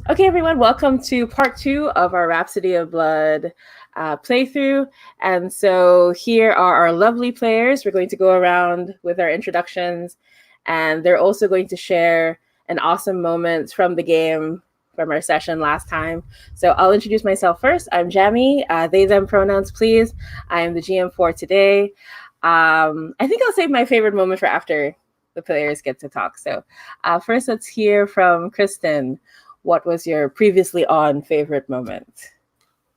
Okay, everyone, welcome to part 2 of our Rhapsody of Blood playthrough. And so here are our lovely players. We're going to go around with our introductions, and they're also going to share an awesome moment from the game from our session last time. So I'll introduce myself first. I'm Jamie. They, them pronouns, please. I am the GM for today. I think I'll save my favorite moment for after the players get to talk. So first, let's hear from Kristen. What was your previously on favorite moment?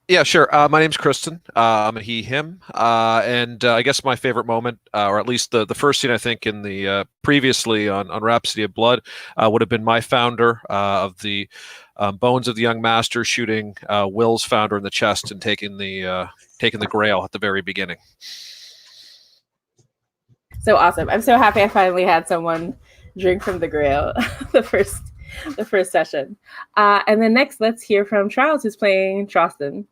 Yeah, sure. My name's Kristen. I'm a he, him. And I guess my favorite moment, or at least the first scene, I think, in the previously on Rhapsody of Blood, would have been my founder of the Bones of the Young Master shooting Will's founder in the chest and taking the grail at the very beginning. So awesome. I'm so happy I finally had someone drink from the grail the first session. And then next, let's hear from Charles, who's playing Charleston.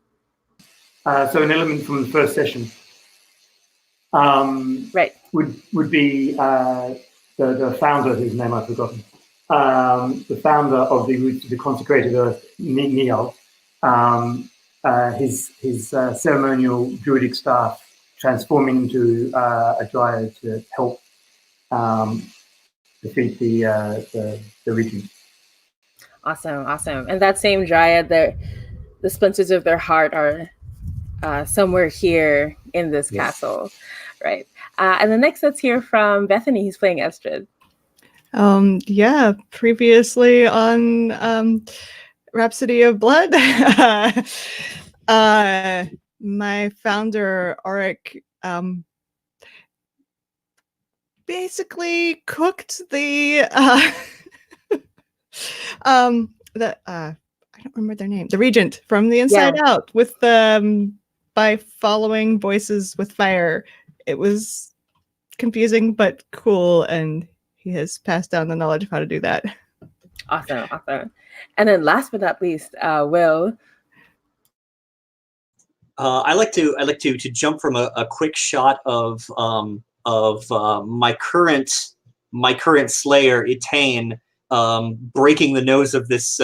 So an element from the first session right. would be the founder, whose name I've forgotten, the founder of the consecrated earth, Neil, his ceremonial druidic staff transforming into a dryad to help defeat the Regent. Awesome. And that same dryad, the splinters of their heart are somewhere here in this castle, right? And the next, let's hear from Bethany, who's playing Estrid. Previously on Rhapsody of Blood, my founder Auric basically cooked the I don't remember their name, the Regent from the inside out with by following voices with fire. It was confusing but cool, and he has passed down the knowledge of how to do that. Awesome. And then last but not least, Will. I like to jump from a quick shot of my current Slayer, Etain, breaking the nose of this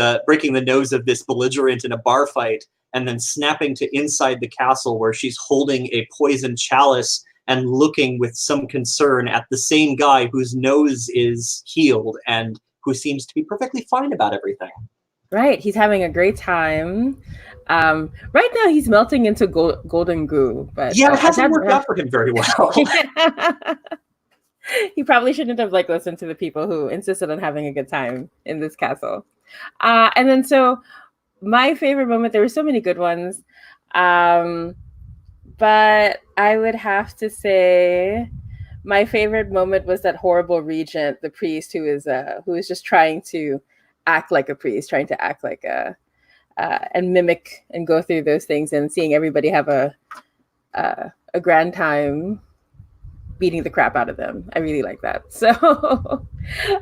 belligerent in a bar fight, and then snapping to inside the castle where she's holding a poisoned chalice and looking with some concern at the same guy whose nose is healed and who seems to be perfectly fine about everything. Right, he's having a great time. Right now, he's melting into golden goo, but it hasn't worked out for him very well. He probably shouldn't have listened to the people who insisted on having a good time in this castle. And then so my favorite moment, there were so many good ones, but I would have to say my favorite moment was that horrible regent, the priest, who is just trying to act like a priest, trying to act like a and mimic and go through those things, and seeing everybody have a grand time beating the crap out of them. I really like that. So,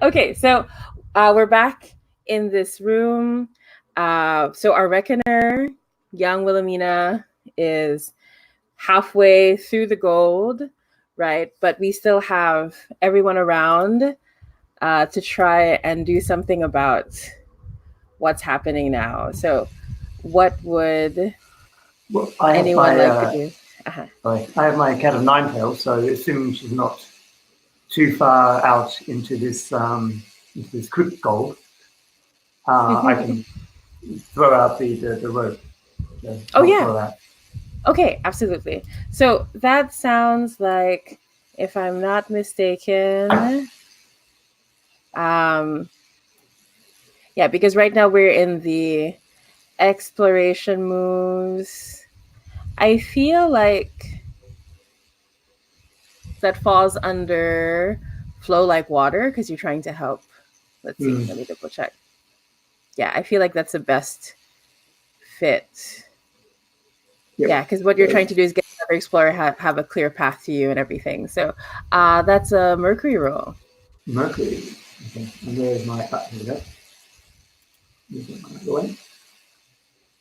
okay, so we're back in this room. So our reckoner, young Wilhelmina, is halfway through the gold, right? But we still have everyone around to try and do something about what's happening now. So what would anyone like to do? I have my cat of nine tails, so assuming she's not too far out into this crypt gold, I can throw out the rope. Okay, absolutely. So that sounds like, if I'm not mistaken, because right now we're in the exploration moves. I feel like that falls under flow like water because you're trying to help. Let's see, let me double check. Yeah, I feel like that's the best fit. Yep. Yeah, because what you're trying to do is get another explorer have a clear path to you and everything. So that's a Mercury roll. Mercury. Okay, and there's my here we go. Going.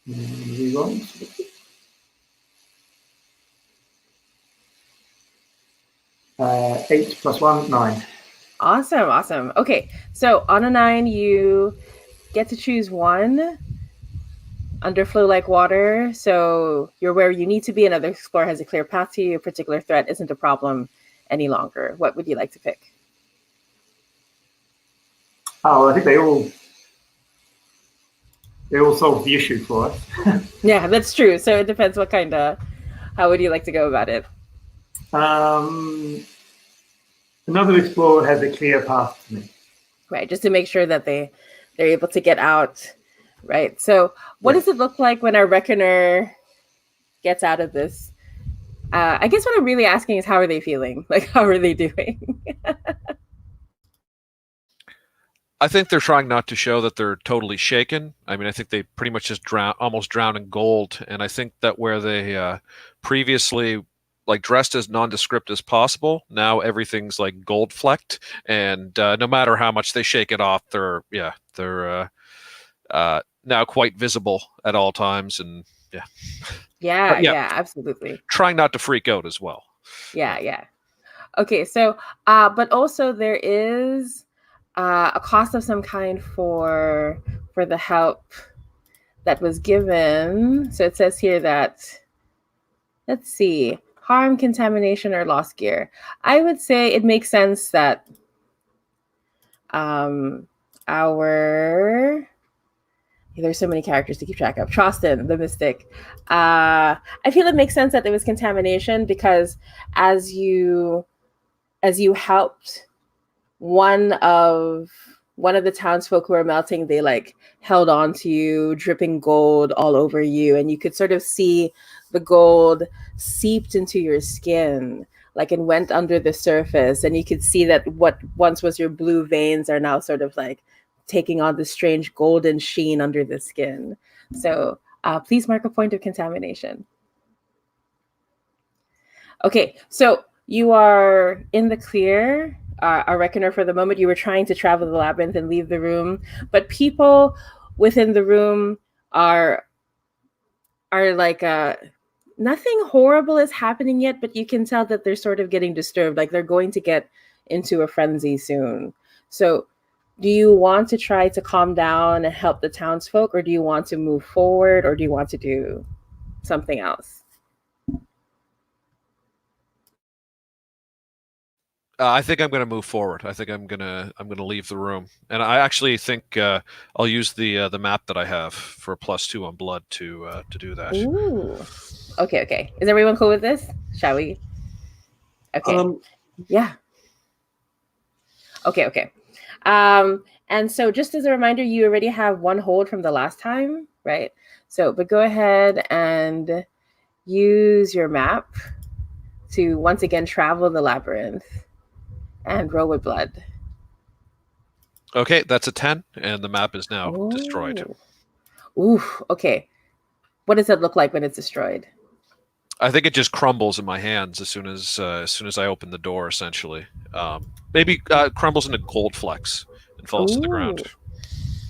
And we roll. 8 plus 1, 9. Awesome. Okay, so on a 9, you get to choose one. Underflow like water, so you're where you need to be. Another explorer has a clear path to you. A particular threat isn't a problem any longer. What would you like to pick? Oh, I think they all solve the issue for us. Yeah, that's true. So it depends what kind of. How would you like to go about it? Another explorer has a clear path to me. Right, just to make sure that they're able to get out. Right. So what does it look like when our reckoner gets out of this? I guess what I'm really asking is, how are they feeling? Like, how are they doing? I think they're trying not to show that they're totally shaken. I mean, I think they pretty much just almost drown in gold. And I think that where they previously like dressed as nondescript as possible, now everything's like gold flecked, and no matter how much they shake it off, they're now quite visible at all times. And Yeah, absolutely. Trying not to freak out as well. Yeah. Okay, so but also there is a cost of some kind for the help that was given. So it says here that, let's see, harm, contamination, or lost gear. I would say it makes sense that there's so many characters to keep track of. Trostin, the mystic. I feel it makes sense that there was contamination, because as you helped one of the townsfolk who were melting, they like held on to you, dripping gold all over you, and you could sort of see the gold seeped into your skin, like it went under the surface, and you could see that what once was your blue veins are now sort of like taking on this strange golden sheen under the skin. So please mark a point of contamination. Okay, so you are in the clear, a reckoner for the moment. You were trying to travel the labyrinth and leave the room, but people within the room are like nothing horrible is happening yet, but you can tell that they're sort of getting disturbed, like they're going to get into a frenzy soon. So do you want to try to calm down and help the townsfolk, or do you want to move forward, or do you want to do something else? I think I'm going to move forward. I think I'm gonna leave the room, and I actually think I'll use the map that I have for a +2 on blood to do that. Ooh. Okay. Is everyone cool with this? Shall we? Okay. Yeah. Okay. And so just as a reminder, you already have one hold from the last time, right? So, but go ahead and use your map to once again travel the labyrinth and roll with blood. Okay, that's a 10, and the map is now destroyed. Ooh, okay. What does it look like when it's destroyed? I think it just crumbles in my hands as soon as I open the door. Essentially, maybe crumbles into gold flecks and falls to the ground.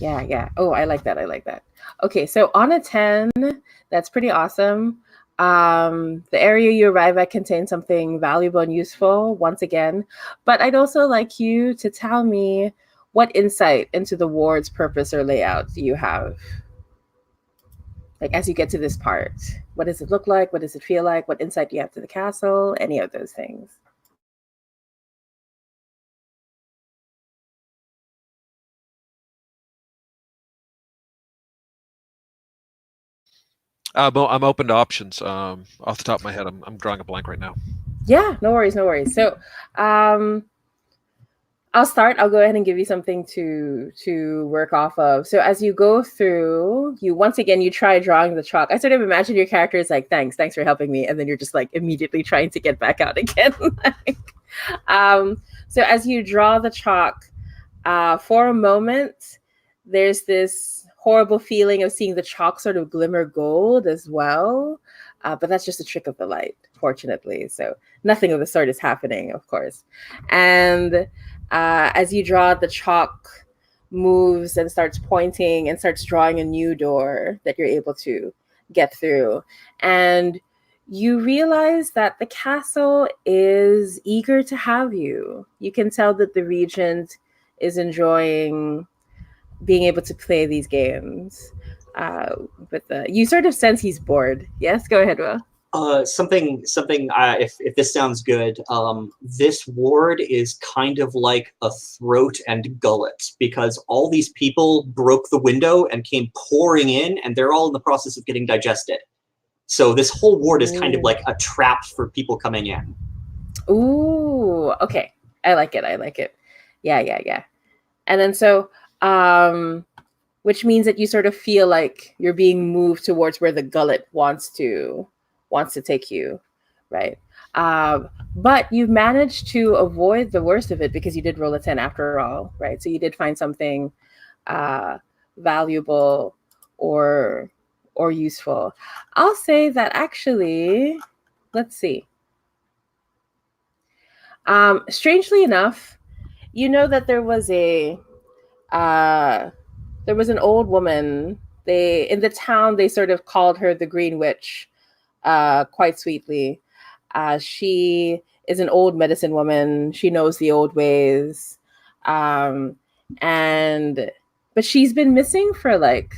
Yeah. Oh, I like that. Okay, so on a 10, that's pretty awesome. The area you arrive at contains something valuable and useful, once again. But I'd also like you to tell me what insight into the ward's purpose or layout do you have? Like, as you get to this part, what does it look like? What does it feel like? What insight do you have to the castle? Any of those things. I'm open to options. Off the top of my head, I'm drawing a blank right now. Yeah, no worries. So, I'll start. I'll go ahead and give you something to work off of. So as you go through, you try drawing the chalk. I sort of imagine your character is like, thanks for helping me, and then you're just like immediately trying to get back out again. So as you draw the chalk, for a moment, there's this horrible feeling of seeing the chalk sort of glimmer gold as well. But that's just a trick of the light, fortunately. So nothing of the sort is happening, of course. And as you draw, the chalk moves and starts pointing and starts drawing a new door that you're able to get through. And you realize that the castle is eager to have you. You can tell that the Regent is enjoying being able to play these games. But you sort of sense he's bored. Yes, go ahead, Will. Something. If this sounds good, this ward is kind of like a throat and gullet because all these people broke the window and came pouring in, and they're all in the process of getting digested. So this whole ward is kind of like a trap for people coming in. Ooh, okay. I like it. Yeah. And then which means that you sort of feel like you're being moved towards where the gullet wants to take you, right? But you've managed to avoid the worst of it because you did roll a 10 after all, right? So you did find something valuable or useful. I'll say that actually, let's see. Strangely enough, you know that there was an old woman. In the town they sort of called her the Green Witch, quite sweetly. She is an old medicine woman. She knows the old ways, but she's been missing for like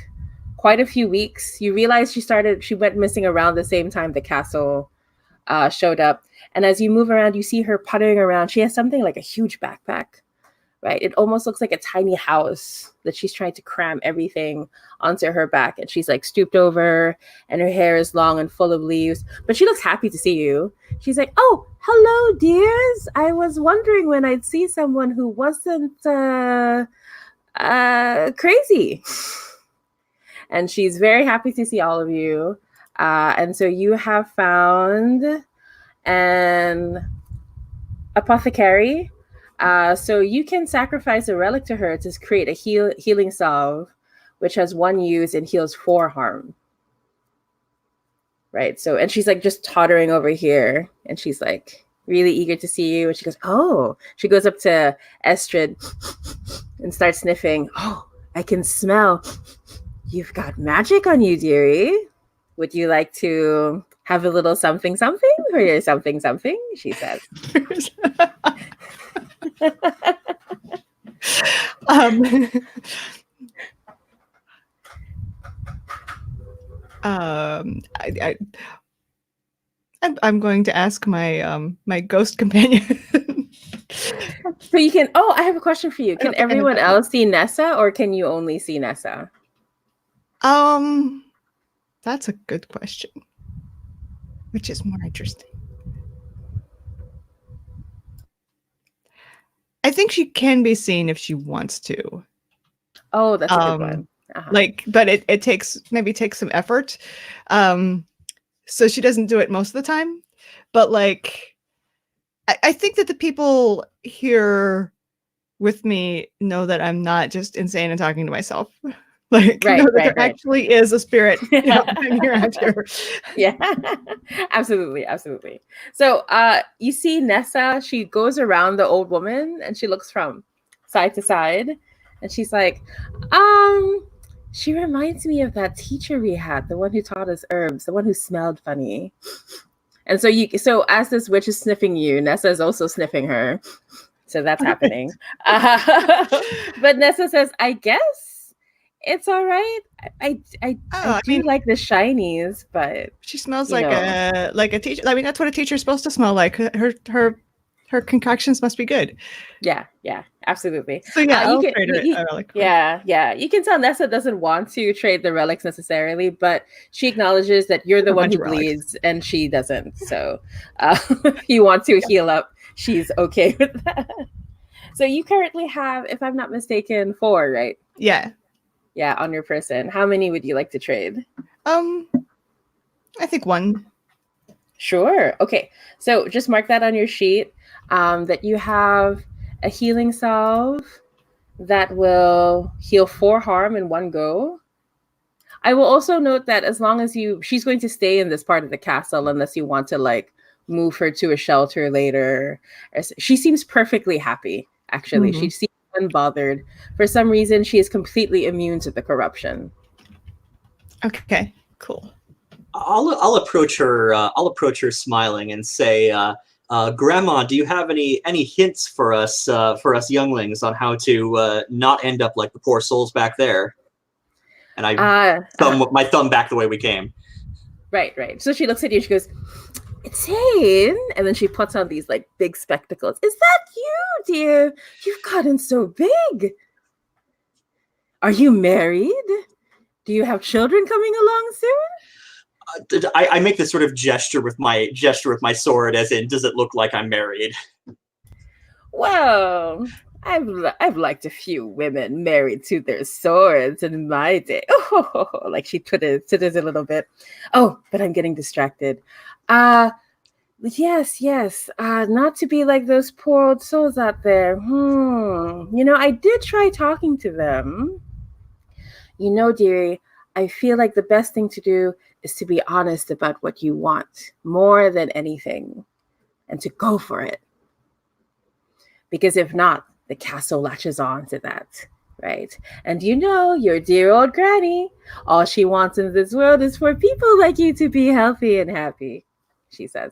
quite a few weeks. You realize she went missing around the same time the castle showed up. And as you move around, you see her puttering around. She has something like a huge backpack, right? It almost looks like a tiny house that she's trying to cram everything onto her back. And she's like stooped over and her hair is long and full of leaves, but she looks happy to see you. She's like, "Oh, hello, dears. I was wondering when I'd see someone who wasn't crazy." And she's very happy to see all of you. And so you have found an apothecary. So you can sacrifice a relic to her to create a healing salve, which has 1 use and heals 4 harm. Right. So, and she's like just tottering over here, and she's like really eager to see you. And she goes, "Oh," she goes up to Estrid and starts sniffing. "Oh, I can smell. You've got magic on you, dearie. Would you like to have a little something for your something?" She says. I'm going to ask my my ghost companion. So you can. Oh, I have a question for you. Can everyone else see Nessa, or can you only see Nessa? That's a good question. Which is more interesting? I think she can be seen if she wants to. Oh, that's a good one. Like, but it takes some effort. So she doesn't do it most of the time. But like, I think that the people here with me know that I'm not just insane and talking to myself. Like, there actually is a spirit hanging around here. Yeah, absolutely. So you see Nessa, she goes around the old woman and she looks from side to side and she's like, she reminds me of that teacher we had, the one who taught us herbs, the one who smelled funny. And so as this witch is sniffing you, Nessa is also sniffing her. So that's happening. But Nessa says, "I guess it's all right. I mean, like the shinies, but she smells like a teacher. I mean, that's what a teacher's supposed to smell like. Her concoctions must be good." Yeah, absolutely. So yeah, I'll trade a relic. Yeah. You can tell Nessa doesn't want to trade the relics necessarily, but she acknowledges that you're the one who bleeds and she doesn't. So if you want to heal up, she's okay with that. So you currently have, if I'm not mistaken, 4, right? Yeah, on your person. How many would you like to trade? I think 1. Sure. Okay. So just mark that on your sheet, that you have a healing salve that will heal 4 harm in 1 go. I will also note that as long as she's going to stay in this part of the castle unless you want to like move her to a shelter later. She seems perfectly happy, actually. She seems unbothered. For some reason, she is completely immune to the corruption. Okay, cool. I'll approach her. I'll approach her smiling and say, Grandma, do you have any hints for us younglings on how to not end up like the poor souls back there? And I my thumb back the way we came. Right. So she looks at you. She goes, "Tane," and then she puts on these like big spectacles. "Is that you, dear? You've gotten so big. Are you married? Do you have children coming along soon?" I make this sort of gesture with my sword, as in, does it look like I'm married? Well, I've liked a few women married to their swords in my day. Oh, like she twitters a little bit. Oh, but I'm getting distracted. Yes. Not to be like those poor old souls out there. I did try talking to them. Dearie, I feel like the best thing to do is to be honest about what you want more than anything, and to go for it. Because if not, the castle latches on to that, right? And your dear old granny, all she wants in this world is for people like you to be healthy and happy, she says.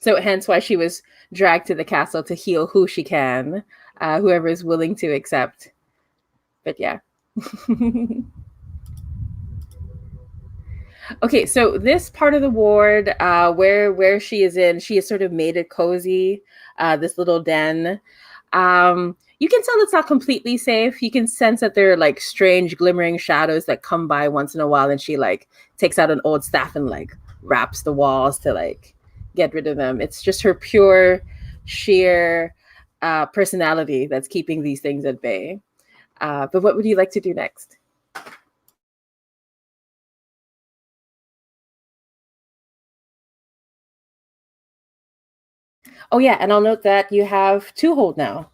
So hence why she was dragged to the castle to heal who she can, whoever is willing to accept. But yeah. Okay, so this part of the ward, where she is in, she has sort of made it cozy, this little den. You can tell it's not completely safe. You can sense that there are like strange glimmering shadows that come by once in a while, and she like takes out an old staff and like wraps the walls to like get rid of them. It's just her pure, sheer personality that's keeping these things at bay. But what would you like to do next? Oh yeah, and I'll note that you have 2 hold now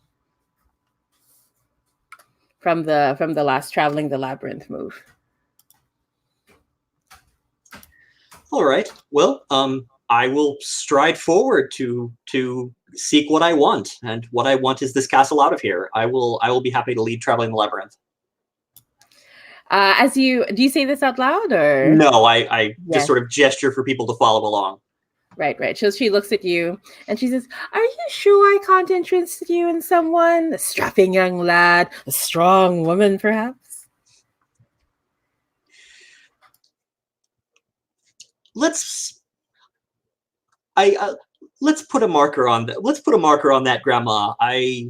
from the last traveling the labyrinth move. All right. Well, I will stride forward to seek what I want, and what I want is this castle out of here. I will be happy to lead traveling the labyrinth. Do you say this out loud, or no? I just sort of gesture for people to follow along. Right. So she looks at you and she says, "Are you sure I can't interest you in someone? A strapping young lad, a strong woman, perhaps?" Let's put a marker on that. Let's put a marker on that, Grandma. I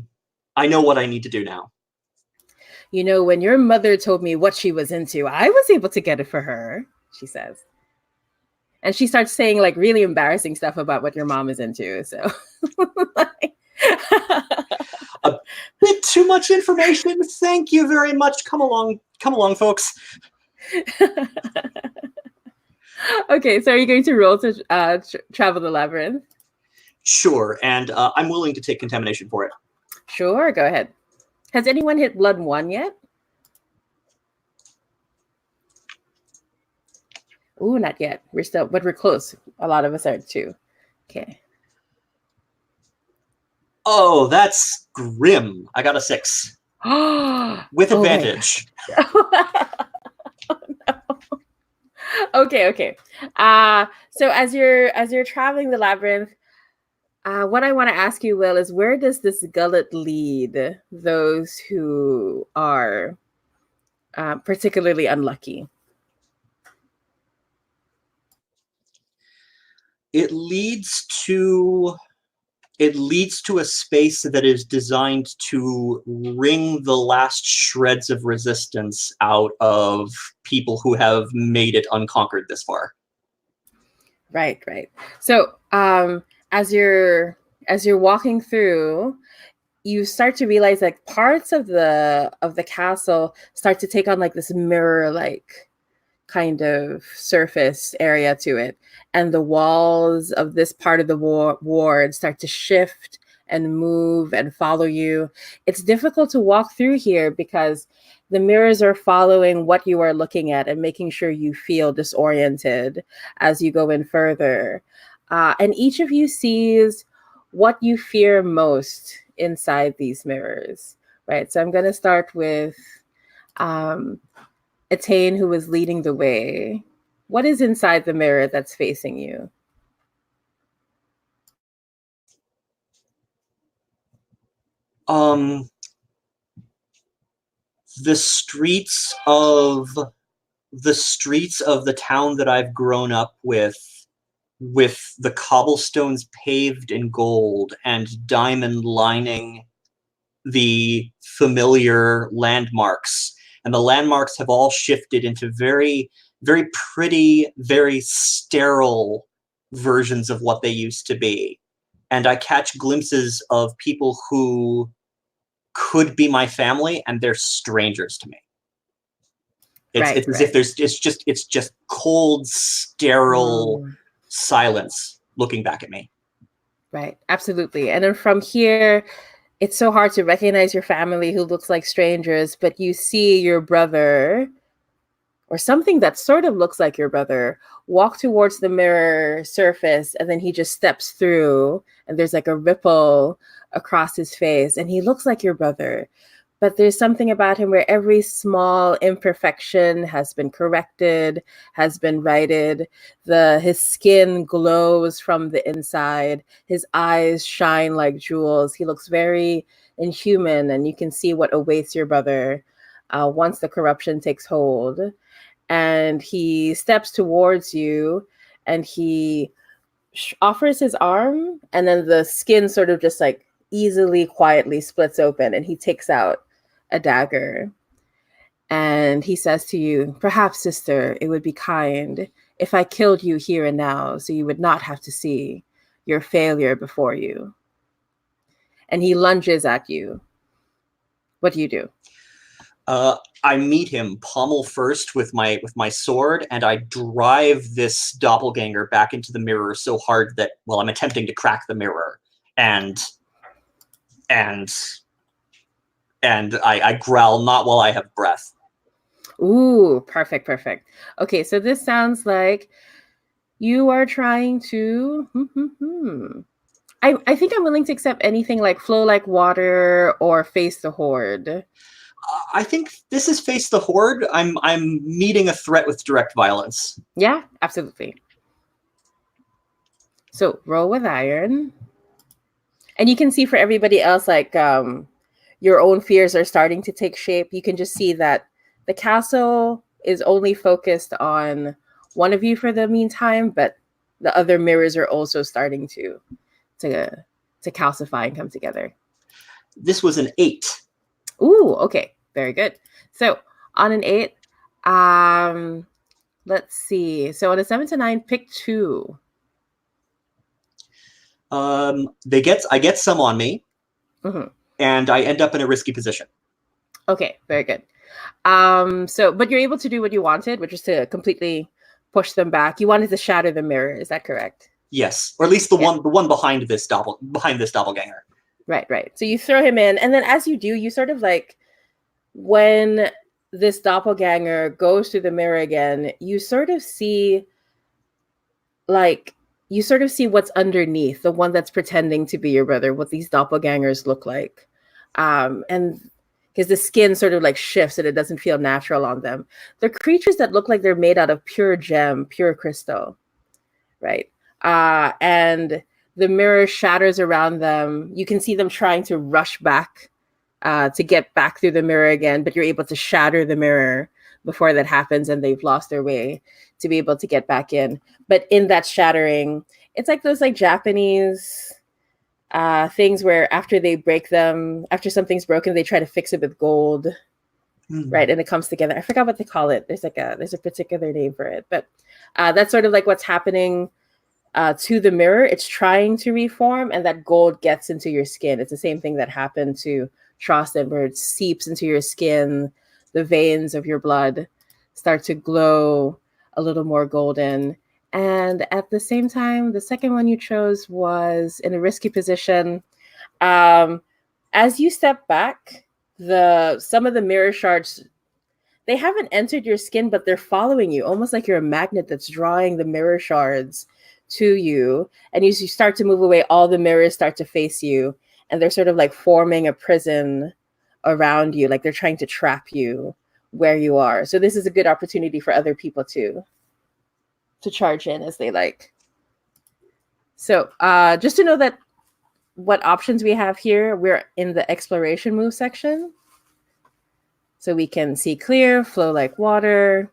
know what I need to do now. When your mother told me what she was into, I was able to get it for her, she says. And she starts saying like really embarrassing stuff about what your mom is into. So a bit too much information. Thank you very much. Come along, folks. Okay, so are you going to roll to travel the labyrinth? Sure, and I'm willing to take contamination for it. Sure, go ahead. Has anyone hit blood 1 yet? Ooh, not yet. But we're close. A lot of us are at 2. Okay. Oh, that's grim. I got a 6. With advantage. Oh, no. Okay. So as you're traveling the labyrinth, what I want to ask you, Will, is where does this gullet lead those who are particularly unlucky? It leads to a space that is designed to wring the last shreds of resistance out of people who have made it unconquered this far. Right. So as you're walking through, you start to realize like parts of the castle start to take on like this mirror like kind of surface area to it, and the walls of this part of the ward start to shift and move and follow you. It's difficult to walk through here because the mirrors are following what you are looking at and making sure you feel disoriented as you go in further. And each of you sees what you fear most inside these mirrors, right? So I'm going to start with Atane, who was leading the way. what is inside the mirror that's facing you? The streets of the town that I've grown up with the cobblestones paved in gold and diamond lining the familiar landmarks. And the landmarks have all shifted into very, very pretty, very sterile versions of what they used to be. And I catch glimpses of people who could be my family, and they're strangers to me. It's as if it's just cold, sterile silence looking back at me. Right, absolutely. And then from here, it's so hard to recognize your family who looks like strangers, but you see your brother, or something that sort of looks like your brother, walk towards the mirror surface, and then he just steps through, and there's like a ripple across his face, and he looks like your brother. But there's something about him where every small imperfection has been corrected, has been righted. His skin glows from the inside. His eyes shine like jewels. He looks very inhuman, and you can see what awaits your brother once the corruption takes hold. And he steps towards you, and he offers his arm, and then the skin sort of just like easily, quietly splits open, and he takes out a dagger. And he says to you, "Perhaps, sister, it would be kind if I killed you here and now, so you would not have to see your failure before you." And he lunges at you. What do you do? I meet him pommel first with my sword, and I drive this doppelganger back into the mirror so hard that, well, I'm attempting to crack the mirror, and I growl, "Not while I have breath." Ooh, perfect. Okay, so this sounds like you are trying to... I think I'm willing to accept anything like flow like water or face the horde. I think this is face the horde. I'm meeting a threat with direct violence. Yeah, absolutely. So roll with iron. And you can see for everybody else, like your own fears are starting to take shape. You can just see that the castle is only focused on one of you for the meantime, but the other mirrors are also starting to calcify and come together. This was an 8. Ooh, okay. Very good. So on an 8, let's see. So on a 7 to 9, pick 2. I get some on me, and I end up in a risky position. Okay, very good. But you're able to do what you wanted, which is to completely push them back. You wanted to shatter the mirror. Is that correct? Yes, or at least the one behind this doppelganger. Right. So you throw him in, and then as you do, you sort of like, when this doppelganger goes through the mirror again, you sort of see what's underneath, the one that's pretending to be your brother, what these doppelgangers look like. And because the skin sort of like shifts and it doesn't feel natural on them. They're creatures that look like they're made out of pure gem, pure crystal, right? And the mirror shatters around them. You can see them trying to rush back to get back through the mirror again, but you're able to shatter the mirror before that happens, and they've lost their way to be able to get back in. But in that shattering, it's like those like Japanese things where after they break them, after something's broken, they try to fix it with gold, right? And it comes together. I forgot what they call it. There's a particular name for it, but that's sort of like what's happening to the mirror. It's trying to reform, and that gold gets into your skin. It's the same thing that happened to Trostin, where it seeps into your skin. The veins of your blood start to glow a little more golden. And at the same time, the second one you chose was in a risky position. As you step back, some of the mirror shards, they haven't entered your skin, but they're following you, almost like you're a magnet that's drawing the mirror shards to you. And as you start to move away, all the mirrors start to face you, and they're sort of like forming a prison around you, like they're trying to trap you where you are. So this is a good opportunity for other people too. to charge in as they like. So just to know that what options we have here, we're in the exploration move section. So we can see clear, flow like water.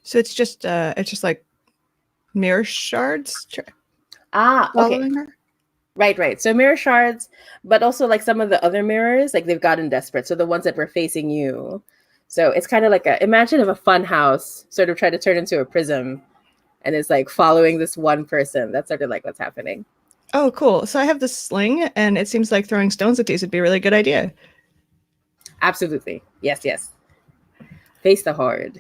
So it's just like mirror shards Okay. following her? Right. So mirror shards, but also like some of the other mirrors, like they've gotten desperate. So the ones that were facing you. So it's kind of like imagine if a fun house sort of tried to turn into a prism and it's like following this one person. That's sort of like what's happening. Oh, cool. So I have this sling, and it seems like throwing stones at these would be a really good idea. Absolutely. Yes. Face the horde.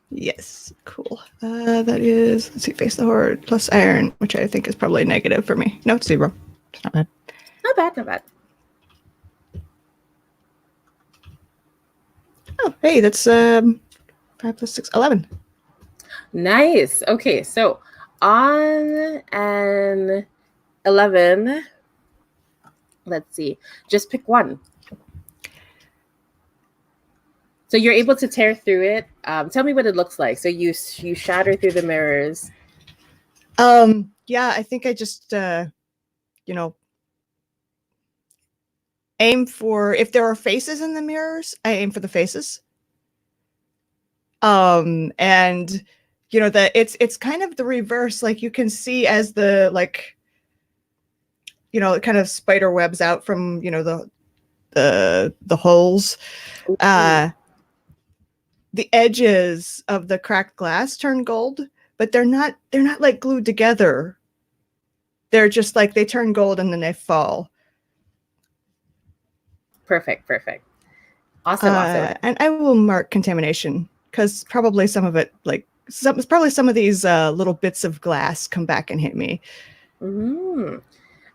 Yes, cool. That is, let's see, face the horde plus iron, which I think is probably negative for me. No, it's 0. It's not bad. Not bad. Oh, hey, that's 5 plus 6, 11. Nice. Okay, so on an 11, let's see, just pick one. So you're able to tear through it. Tell me what it looks like. So you shatter through the mirrors. Yeah, I think I just aim for, if there are faces in the mirrors, I aim for the faces. And that it's kind of the reverse. Like you can see as the it kind of spider webs out from the holes. The edges of the cracked glass turn gold, but they're not like glued together. They're just like they turn gold and then they fall. Perfect. Awesome. And I will mark contamination because probably some of it, some of these little bits of glass come back and hit me. Mm-hmm.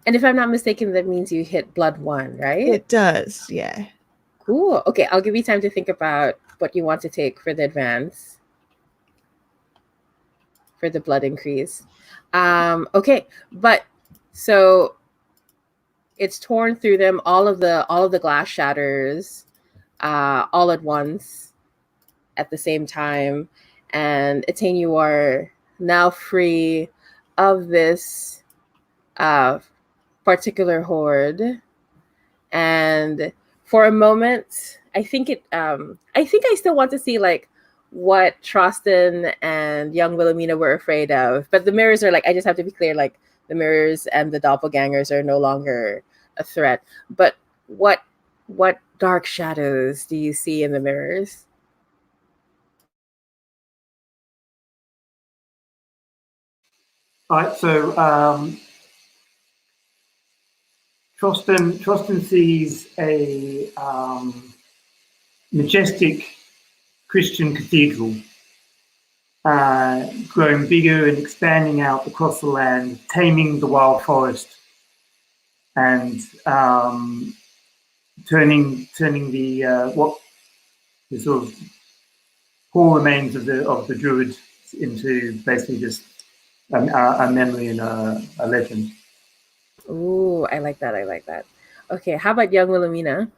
And if I'm not mistaken, that means you hit blood 1, right? It does, yeah. Cool. Okay, I'll give you time to think about what you want to take for the advance. For the blood increase. Okay, but so it's torn through them. All of the glass shatters all at once at the same time. And Etain, you are now free of this particular horde. And for a moment, I think I still want to see like what Trostin and young Wilhelmina were afraid of. But the mirrors are like, I just have to be clear, like the mirrors and the doppelgangers are no longer a threat. But what dark shadows do you see in the mirrors? All right, so Trostin sees a majestic Christian cathedral growing bigger and expanding out across the land, taming the wild forest, and turning the the sort of poor remains of the druid into basically just a memory and a legend. Ooh, I like that. Okay, how about young Wilhelmina?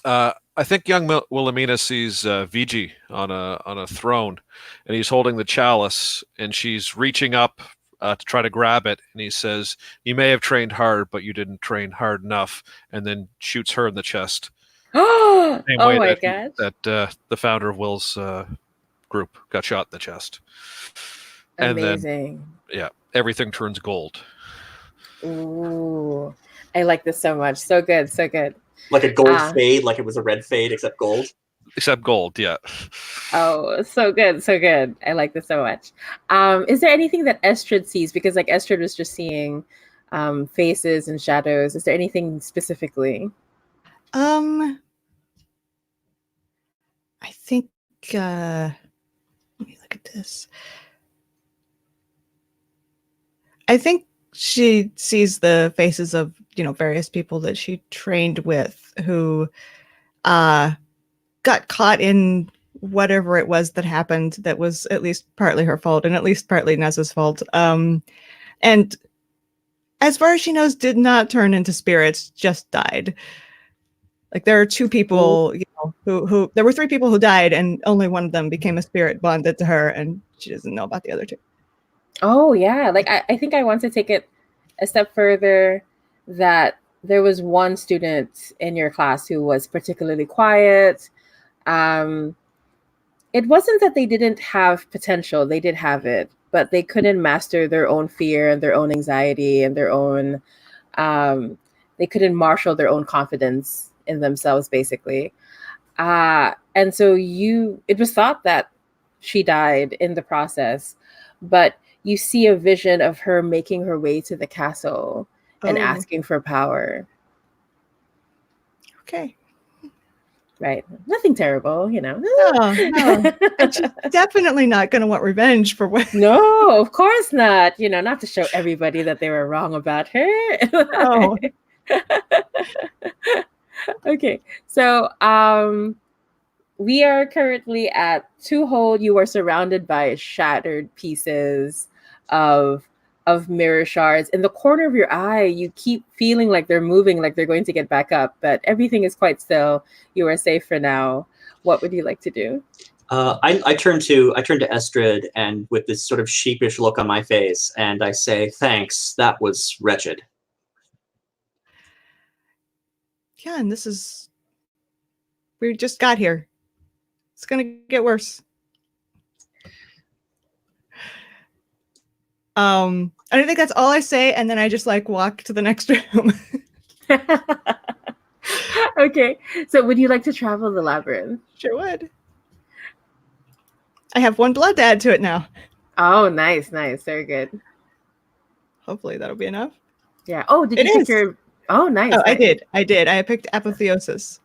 I think young Wilhelmina sees Vigi on a throne, and he's holding the chalice, and she's reaching up to try to grab it, and he says, "You may have trained hard, but you didn't train hard enough," and then shoots her in the chest. Oh my god! That the founder of Will's group got shot in the chest. Amazing. And then, everything turns gold. Ooh, I like this so much. So good. Like a gold fade, like it was a red fade, except gold. Except gold, yeah. Oh, so good. I like this so much. Is there anything that Estrid sees? Because like Estrid was just seeing faces and shadows. Is there anything specifically? I think let me look at this. I think she sees the faces of, various people that she trained with who got caught in whatever it was that happened that was at least partly her fault and at least partly Neza's fault. And as far as she knows, did not turn into spirits, just died. Like there are 2 people, who there were 3 people who died, and only one of them became a spirit bonded to her, and she doesn't know about the other 2. Oh yeah, like I think I want to take it a step further, that there was one student in your class who was particularly quiet. It wasn't that they didn't have potential, they did have it, but they couldn't master their own fear and their own anxiety and their own they couldn't marshal their own confidence in themselves, basically. And so it was thought that she died in the process, but you see a vision of her making her way to the castle and asking for power. Okay. Right. Nothing terrible, you know. No. And she's definitely not going to want revenge for what. No, of course not. You know, not to show everybody that they were wrong about her. Oh. Okay. So we are currently at 2 hole. You are surrounded by shattered pieces of mirror shards. In the corner of your eye, you keep feeling like they're moving, like they're going to get back up, but everything is quite still. You are safe for now. What would you like to do? I turn to Estrid, and with this sort of sheepish look on my face, and I say, "Thanks, that was wretched." Yeah, and we just got here. It's gonna get worse. I think that's all I say, and then I just like walk to the next room. Okay, so would you like to travel the labyrinth? Sure would. I have 1 blood to add to it now. Oh, nice, very good. Hopefully that'll be enough. Yeah. Oh, did you pick your? Oh, nice. Oh, nice. I did. I picked apotheosis.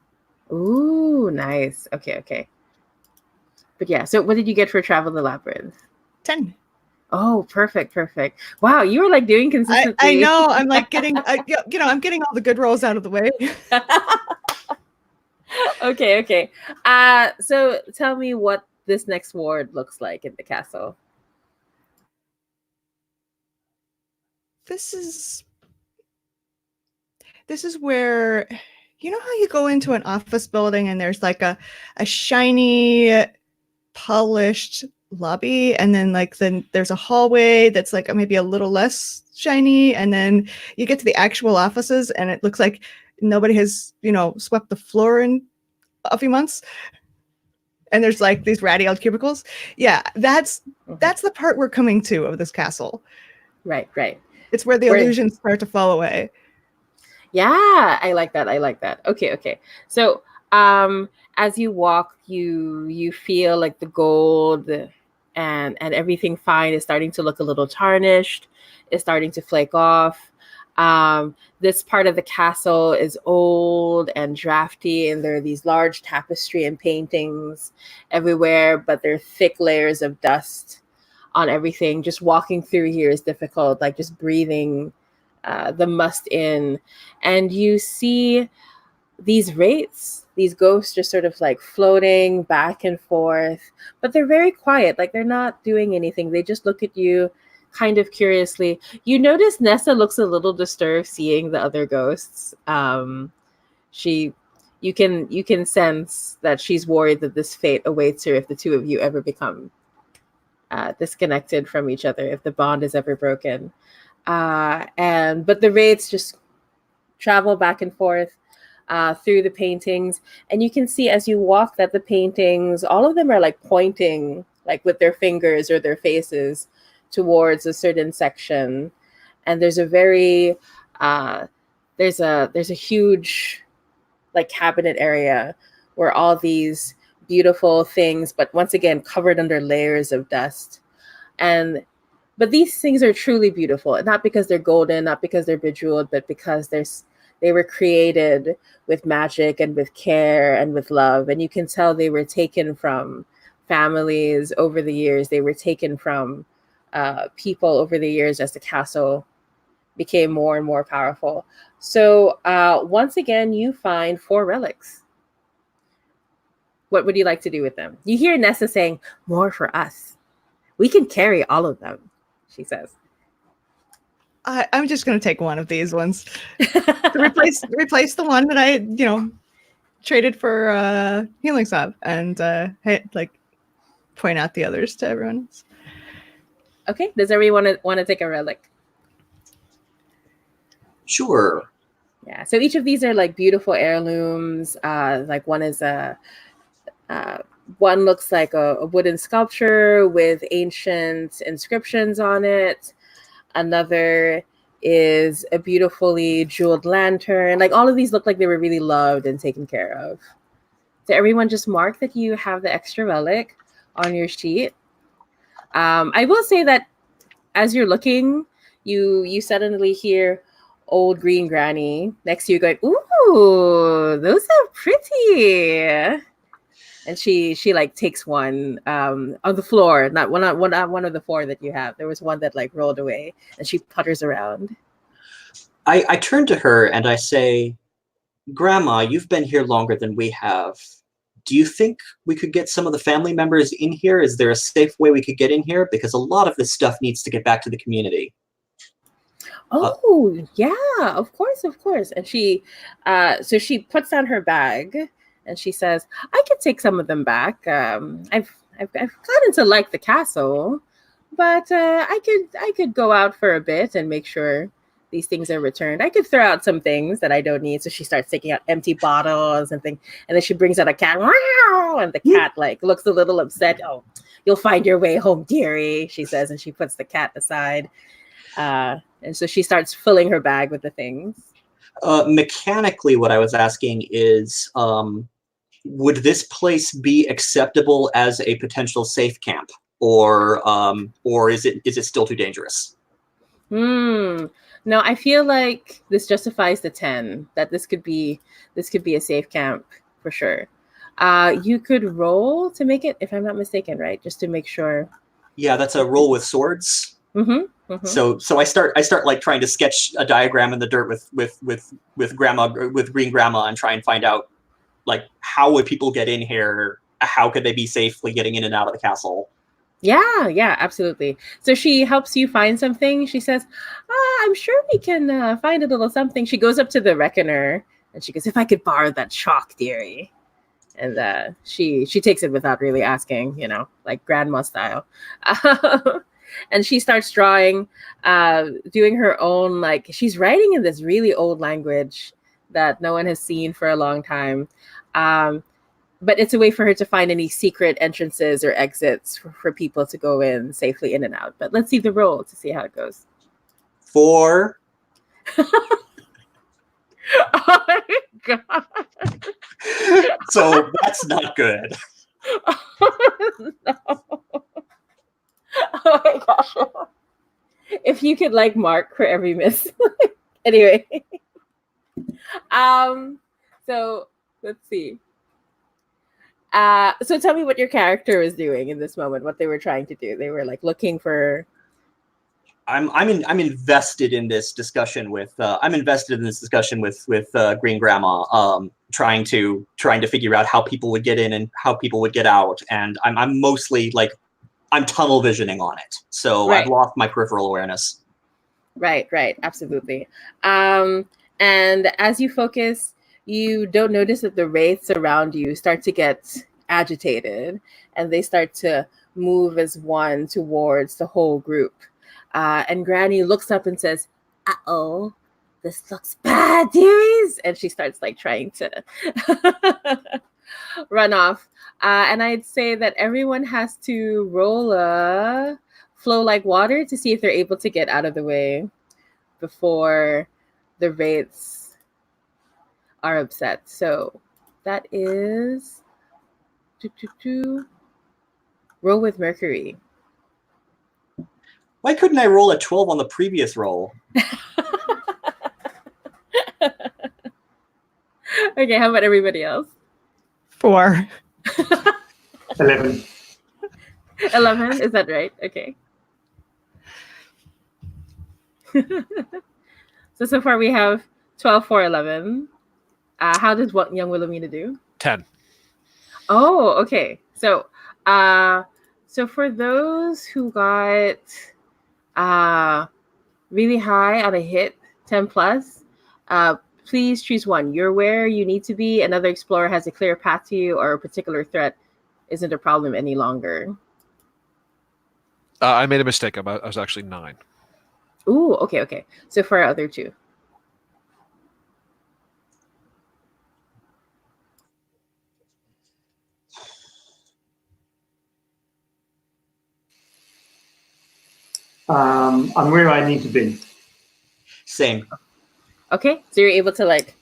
Ooh, nice. Okay. But yeah, so what did you get for travel the labyrinth? 10. Oh, perfect. Wow, you were like doing consistency. I know. I'm like getting, I'm getting all the good rolls out of the way. Okay. So tell me what this next ward looks like in the castle. This is where, you know how you go into an office building and there's like a shiny, polished lobby, and then there's a hallway that's like maybe a little less shiny, and then you get to the actual offices and it looks like nobody has swept the floor in a few months, and there's like these ratty old cubicles. Yeah, that's the part we're coming to of this castle. Right. It's where the illusions start to fall away. Yeah, I like that. Okay. So as you walk, you feel like the gold and everything fine is starting to look a little tarnished. It's starting to flake off. This part of the castle is old and drafty, and there are these large tapestry and paintings everywhere, but there are thick layers of dust on everything. Just walking through here is difficult, like just breathing the must in. And you see these wraiths, these ghosts just sort of like floating back and forth, but they're very quiet, like they're not doing anything. They just look at you kind of curiously. You notice Nessa looks a little disturbed seeing the other ghosts. You can sense that she's worried that this fate awaits her if the 2 of you ever become disconnected from each other, if the bond is ever broken. But the wraiths just travel back and forth through the paintings, and you can see as you walk that the paintings, all of them are like pointing like with their fingers or their faces towards a certain section. And there's a very there's a huge like cabinet area where all these beautiful things, but once again covered under layers of dust. But these things are truly beautiful, not because they're golden, not because they're bejeweled, but because they were created with magic and with care and with love. And you can tell they were taken from families over the years. They were taken from people over the years as the castle became more and more powerful. So once again, you find 4 relics. What would you like to do with them? You hear Nessa saying, "More for us. We can carry all of them," she says. I'm just going to take one of these ones to replace the one that I, traded for healing salve and point out the others to everyone else. Okay. Does everyone want to take a relic? Sure. Yeah. So each of these are like beautiful heirlooms. Like one is one looks like a wooden sculpture with ancient inscriptions on it. Another is a beautifully jeweled lantern. Like all of these look like they were really loved and taken care of. So everyone just mark that you have the extra relic on your sheet. I will say that as you're looking, you suddenly hear old green granny next to you going, "Ooh, those are pretty." And she like takes one on the floor, not one of the four that you have. There was one that like rolled away, and she putters around. I turn to her and I say, Grandma, you've been here longer than we have. Do you think we could get some of the family members in here? Is there a safe way we could get in here? Because a lot of this stuff needs to get back to the community. Oh, yeah, of course. And she so she puts down her bag and she says, I could take some of them back. I've gotten to like the castle, but I could go out for a bit and make sure these things are returned. I could throw out some things that I don't need. So she starts taking out empty bottles and things, and then she brings out a cat. Wow! And the cat like looks a little upset. Oh, you'll find your way home, dearie, she says, and she puts the cat aside. And so she starts filling her bag with the things. Mechanically, what I was asking is, would this place be acceptable as a potential safe camp, or is it still too dangerous? No, I feel like this justifies the 10. That this could be a safe camp for sure. You could roll to make it, if I'm not mistaken, right? Just to make sure. Yeah, that's a roll with swords. Mm-hmm. So I start like trying to sketch a diagram in the dirt with green grandma and try and find out like how would people get in here? How could they be safely getting in and out of the castle? Yeah, absolutely. So she helps you find something. She says, I'm sure we can find a little something. She goes up to the reckoner and she goes, if I could borrow that chalk, dearie. And she takes it without really asking, like grandma style. And she starts drawing, doing her own, like she's writing in this really old language that no one has seen for a long time. But it's a way for her to find any secret entrances or exits for people to go in safely in and out. But let's see the roll to see how it goes. 4. Oh my God. So that's not good. No. Oh my gosh. If you could like mark for every miss. Anyway. So let's see. So tell me what your character was doing in this moment, what they were trying to do. They were like looking for. I'm invested in this discussion with Green Grandma, trying to figure out how people would get in and how people would get out, and I'm mostly like I'm tunnel visioning on it, so right. I've lost my peripheral awareness. Right, absolutely. And as you focus, you don't notice that the wraiths around you start to get agitated, and they start to move as one towards the whole group. And Granny looks up and says, "Uh-oh, this looks bad, dearies." And she starts like trying to run off. And I'd say that everyone has to roll a flow like water to see if they're able to get out of the way before the wraiths are upset. So that is roll with Mercury. Why couldn't I roll a 12 on the previous roll? Okay, how about everybody else? 4. 11. 11, is that right? Okay. So far we have 12, 4, 11. How does what young Wilhelmina do? 10. Oh, okay. So for those who got really high on a hit, 10 plus, please choose one. You're where you need to be. Another explorer has a clear path to you, or a particular threat isn't a problem any longer. I made a mistake. I was actually 9. Ooh, okay. So for our other two. I'm where I need to be. Same. Okay, so you're able to like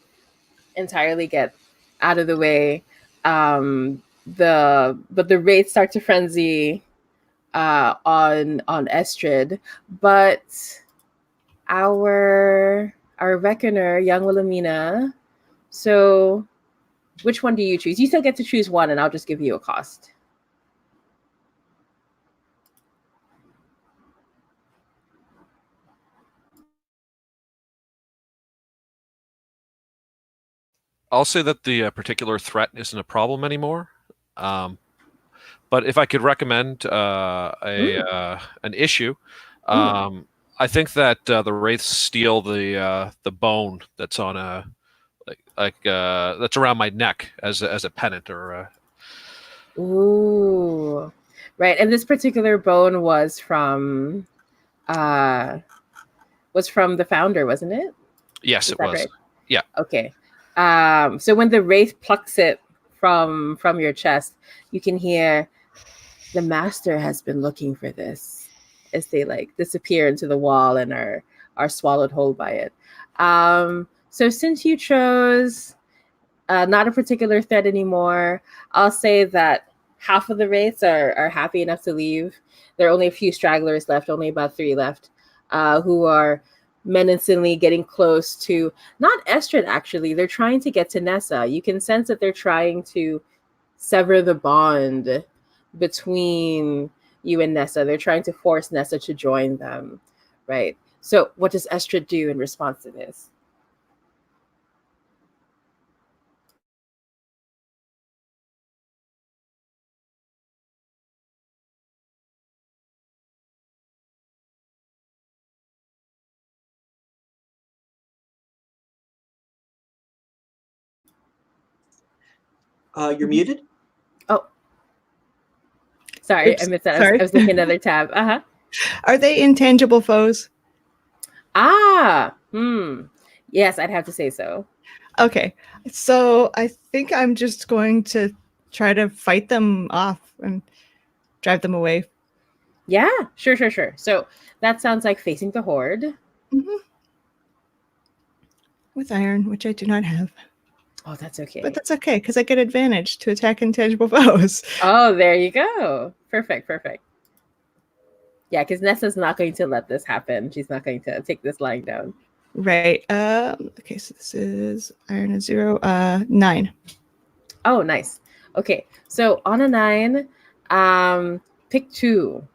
entirely get out of the way. But the raids start to frenzy on Estrid, but our reckoner, young Wilhelmina. So which one do you choose? You still get to choose one, and I'll just give you a cost. I'll say that the particular threat isn't a problem anymore. But if I could recommend an issue, I think that the wraiths steal the bone that's on that's around my neck as a pennant or. Ooh, right. And this particular bone was from the founder, wasn't it? Yes, Is it that was. right? Yeah. Okay. So when the wraith plucks it from your chest, you can hear, "The master has been looking for this," as they like disappear into the wall and are swallowed whole by it. So since you chose not a particular threat anymore, I'll say that half of the wraiths are happy enough to leave. There are only a few stragglers left, only about 3 left, who are menacingly getting close to, not Estrid actually, they're trying to get to Nessa. You can sense that they're trying to sever the bond between you and Nessa. They're trying to force Nessa to join them, right? So what does Estrid do in response to this? You're muted? Oh, sorry, Oops, I missed that. sorry. I was looking at another tab. Are they intangible foes? Yes, I'd have to say so. Okay, so I think I'm just going to try to fight them off and drive them away. Yeah, sure. So that sounds like facing the horde. With iron, which I do not have. Oh, that's okay. But that's okay, because I get advantage to attack intangible foes. Oh, there you go. Perfect. Yeah, because Nessa's not going to let this happen. She's not going to take this lying down. Right. Okay, so this is iron at 0. 9. Oh, nice. Okay, so on a 9, pick 2.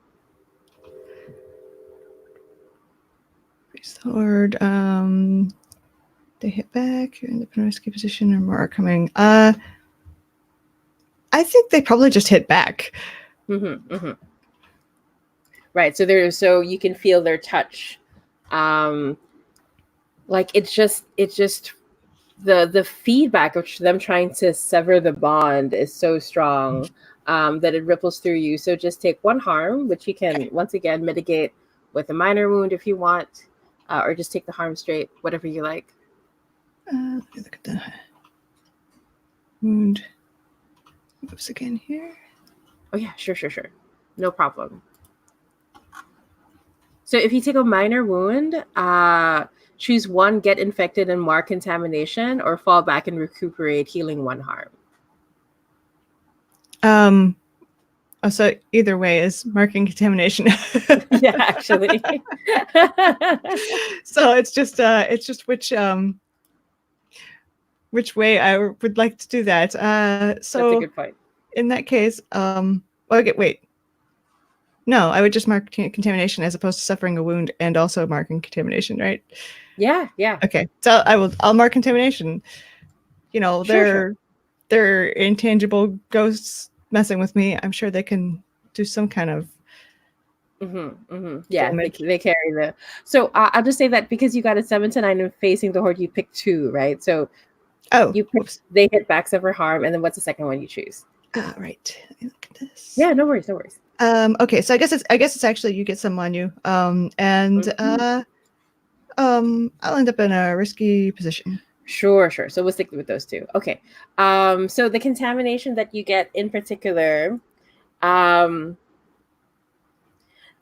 Face the horde. They hit back. You're in the risky position, or more are coming. I think they probably just hit back. Right. So you can feel their touch. Like it's just the feedback of them trying to sever the bond is so strong that it ripples through you. So just take 1 harm, which you can once again mitigate with a minor wound if you want, or just take the harm straight, whatever you like. Let me look at the wound. Oops, again here. Oh yeah, sure. No problem. So if you take a minor wound, choose 1, get infected and mark contamination, or fall back and recuperate, healing 1 harm. So either way is marking contamination. Yeah, actually. So it's just which way I would like to do that. So That's a good point. In that case, wait. No, I would just mark contamination as opposed to suffering a wound and also marking contamination, right? Yeah. Okay, so I'll mark contamination. You know, Sure. they're intangible ghosts messing with me. I'm sure they can do some kind of Yeah, damage. they carry the. So I'll just say that because you got a 7 to 9 and facing the horde, you pick 2, right? So Oh, you pick, they hit back, suffer harm, and then what's the second one you choose? Right. Let me look at this. Yeah, no worries, no worries. Okay, so I guess it's actually you get some on you. And I'll end up in a risky position. Sure. So we'll stick with those 2. Okay. So the contamination that you get in particular,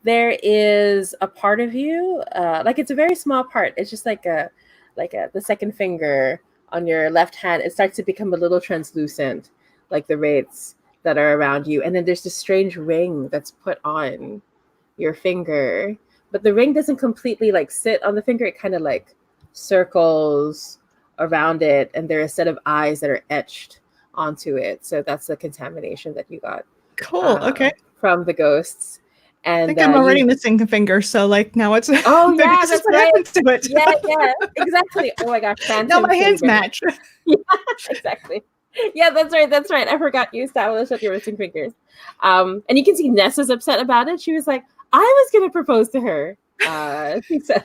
there is a part of you, like it's a very small part. It's just like the second finger on your left hand. It starts to become a little translucent, like the wraiths that are around you. And then there's this strange ring that's put on your finger, but the ring doesn't completely like sit on the finger. It kind of like circles around it, and there are a set of eyes that are etched onto it. So that's the contamination that you got. Cool. Okay. From the ghosts. And I think I'm already missing a finger, so like now it's oh yeah, that's what right. happens to it. Yeah, exactly. Oh my gosh, now my hands match. Yeah, exactly. Yeah, that's right. I forgot you established that you're missing fingers. And you can see Ness was upset about it. She was like, I was gonna propose to her. She says.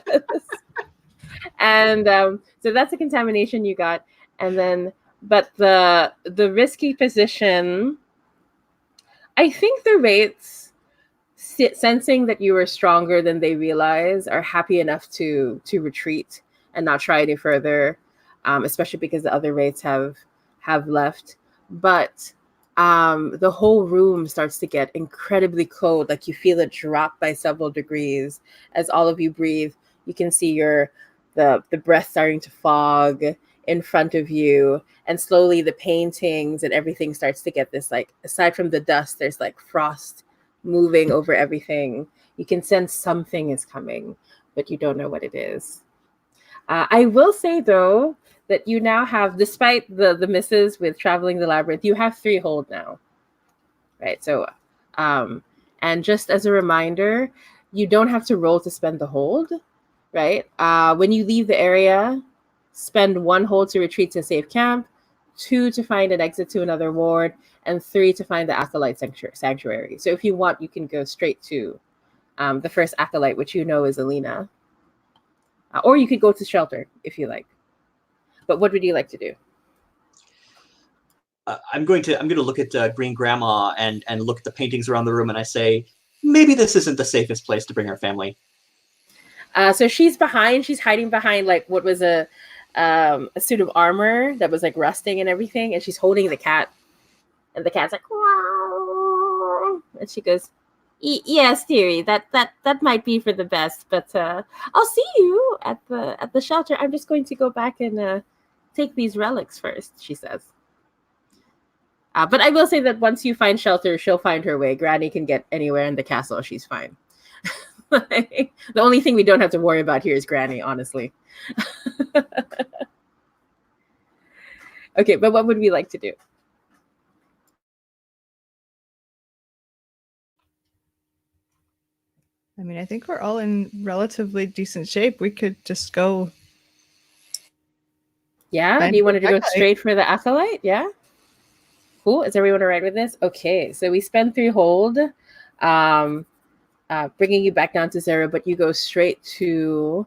And so that's a contamination you got. And then but the risky position, I think the rates sensing that you are stronger than they realize are happy enough to retreat and not try any further, especially because the other rates have left. But the whole room starts to get incredibly cold, like you feel it drop by several degrees as all of you breathe. You can see the breath starting to fog in front of you, and slowly the paintings and everything starts to get this, like, aside from the dust, there's like frost moving over everything. You can sense something is coming, but you don't know what it is. I will say though that you now have, despite the misses with traveling the labyrinth, you have 3 hold now, right? So and just as a reminder, you don't have to roll to spend the hold, right? When you leave the area, spend 1 hold to retreat to a safe camp, 2 to find an exit to another ward, and 3 to find the Acolyte Sanctuary. So if you want, you can go straight to the first Acolyte, which you know is Alina. Or you could go to shelter if you like. But what would you like to do? I'm going to look at Green Grandma and look at the paintings around the room, and I say, maybe this isn't the safest place to bring our family. So she's hiding behind like what was a suit of armor that was like rusting and everything, and she's holding the cat. And the cat's like, wow. And she goes, yes, dearie, that might be for the best, but I'll see you at the shelter. I'm just going to go back and take these relics first, she says. But I will say that once you find shelter, she'll find her way. Granny can get anywhere in the castle. She's fine. The only thing we don't have to worry about here is Granny, honestly. Okay, but what would we like to do? I mean, I think we're all in relatively decent shape. We could just go. Yeah? Do you want to go straight for the Acolyte? Yeah? Cool. Is everyone all right with this? Okay, so we spend 3 hold, bringing you back down to 0, but you go straight to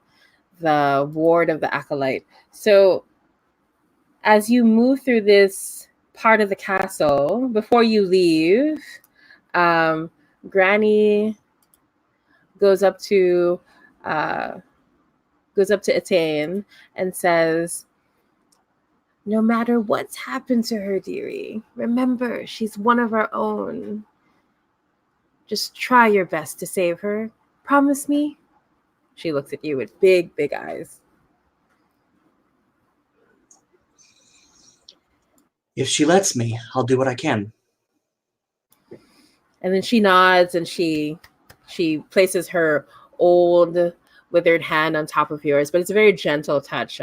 the ward of the Acolyte. So as you move through this part of the castle, before you leave, Granny goes up to Etain and says, no matter what's happened to her, dearie, remember, she's one of our own. Just try your best to save her. Promise me? She looks at you with big, big eyes. If she lets me, I'll do what I can. And then she nods and she places her old withered hand on top of yours, but it's a very gentle touch.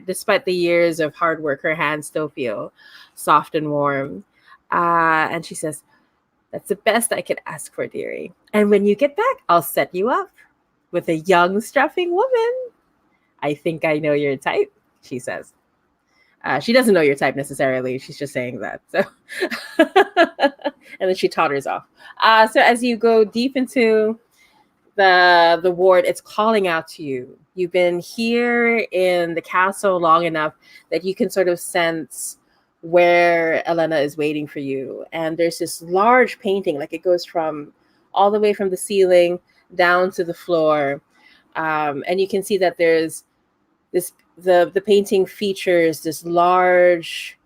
Despite the years of hard work, her hands still feel soft and warm. And she says, that's the best I could ask for, dearie. And when you get back, I'll set you up with a young, strapping woman. I think I know your type, she says. She doesn't know your type necessarily. She's just saying that. So, and then she totters off. So as you go deep into the ward, it's calling out to you. You've been here in the castle long enough that you can sort of sense where Elena is waiting for you. And there's this large painting, like it goes from all the way from the ceiling down to the floor. And you can see that there's this, the painting features this large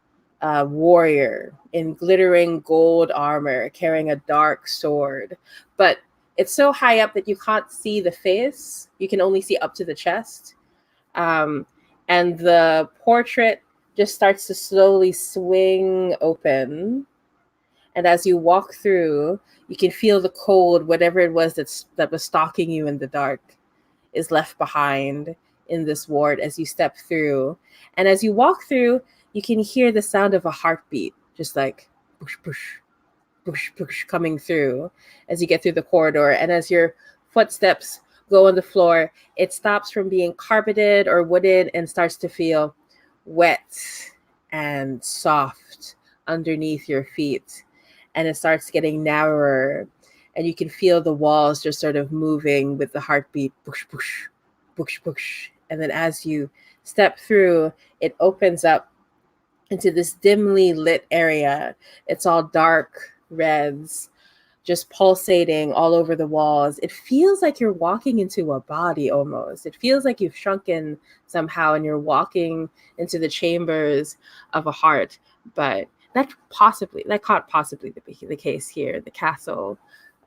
warrior in glittering gold armor carrying a dark sword. But it's so high up that you can't see the face. You can only see up to the chest. And the portrait just starts to slowly swing open. And as you walk through, you can feel the cold, whatever it was that was stalking you in the dark, is left behind in this ward as you step through. And as you walk through, you can hear the sound of a heartbeat, just like push, push, push, push, coming through as you get through the corridor. And as your footsteps go on the floor, it stops from being carpeted or wooded and starts to feel wet and soft underneath your feet. And it starts getting narrower, and you can feel the walls just sort of moving with the heartbeat, push, push, push, push. And then as you step through, it opens up into this dimly lit area. It's all dark reds, just pulsating all over the walls. It feels like you're walking into a body almost. It feels like you've shrunken somehow and you're walking into the chambers of a heart. But that can't possibly be the case here, the castle,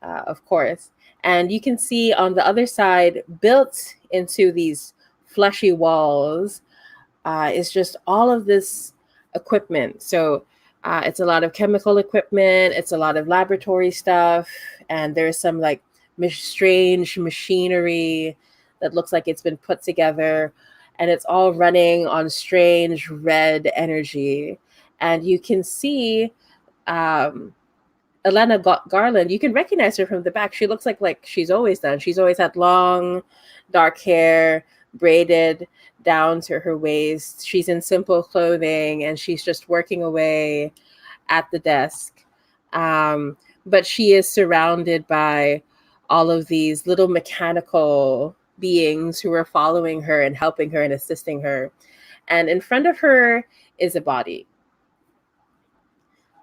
of course. And you can see on the other side, built into these fleshy walls, is just all of this equipment. So it's a lot of chemical equipment, it's a lot of laboratory stuff, and there's some like strange machinery that looks like it's been put together, and it's all running on strange red energy. And you can see Elena Garland. You can recognize her from the back. She looks like she's always done. She's always had long, dark hair, braided down to her waist. She's in simple clothing, and she's just working away at the desk. But she is surrounded by all of these little mechanical beings who are following her and helping her and assisting her. And in front of her is a body.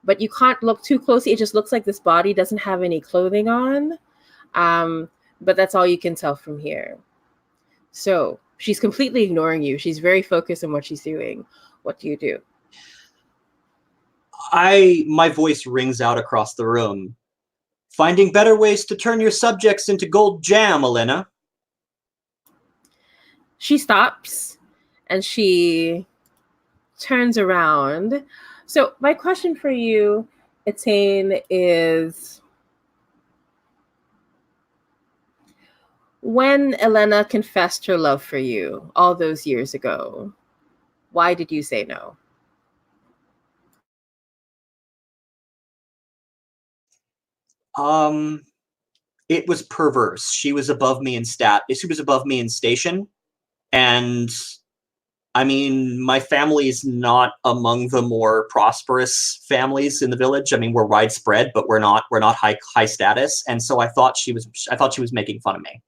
But you can't look too closely. It just looks like this body doesn't have any clothing on. But that's all you can tell from here. So she's completely ignoring you. She's very focused on what she's doing. What do you do? My voice rings out across the room. Finding better ways to turn your subjects into gold jam, Elena. She stops and she turns around. So my question for you, Etain, is when Elena confessed her love for you all those years ago, why did you say no? It was perverse. She was above me in She was above me in station, and I mean, my family's not among the more prosperous families in the village. I mean, we're widespread, but we're not high status. And so I thought she was making fun of me.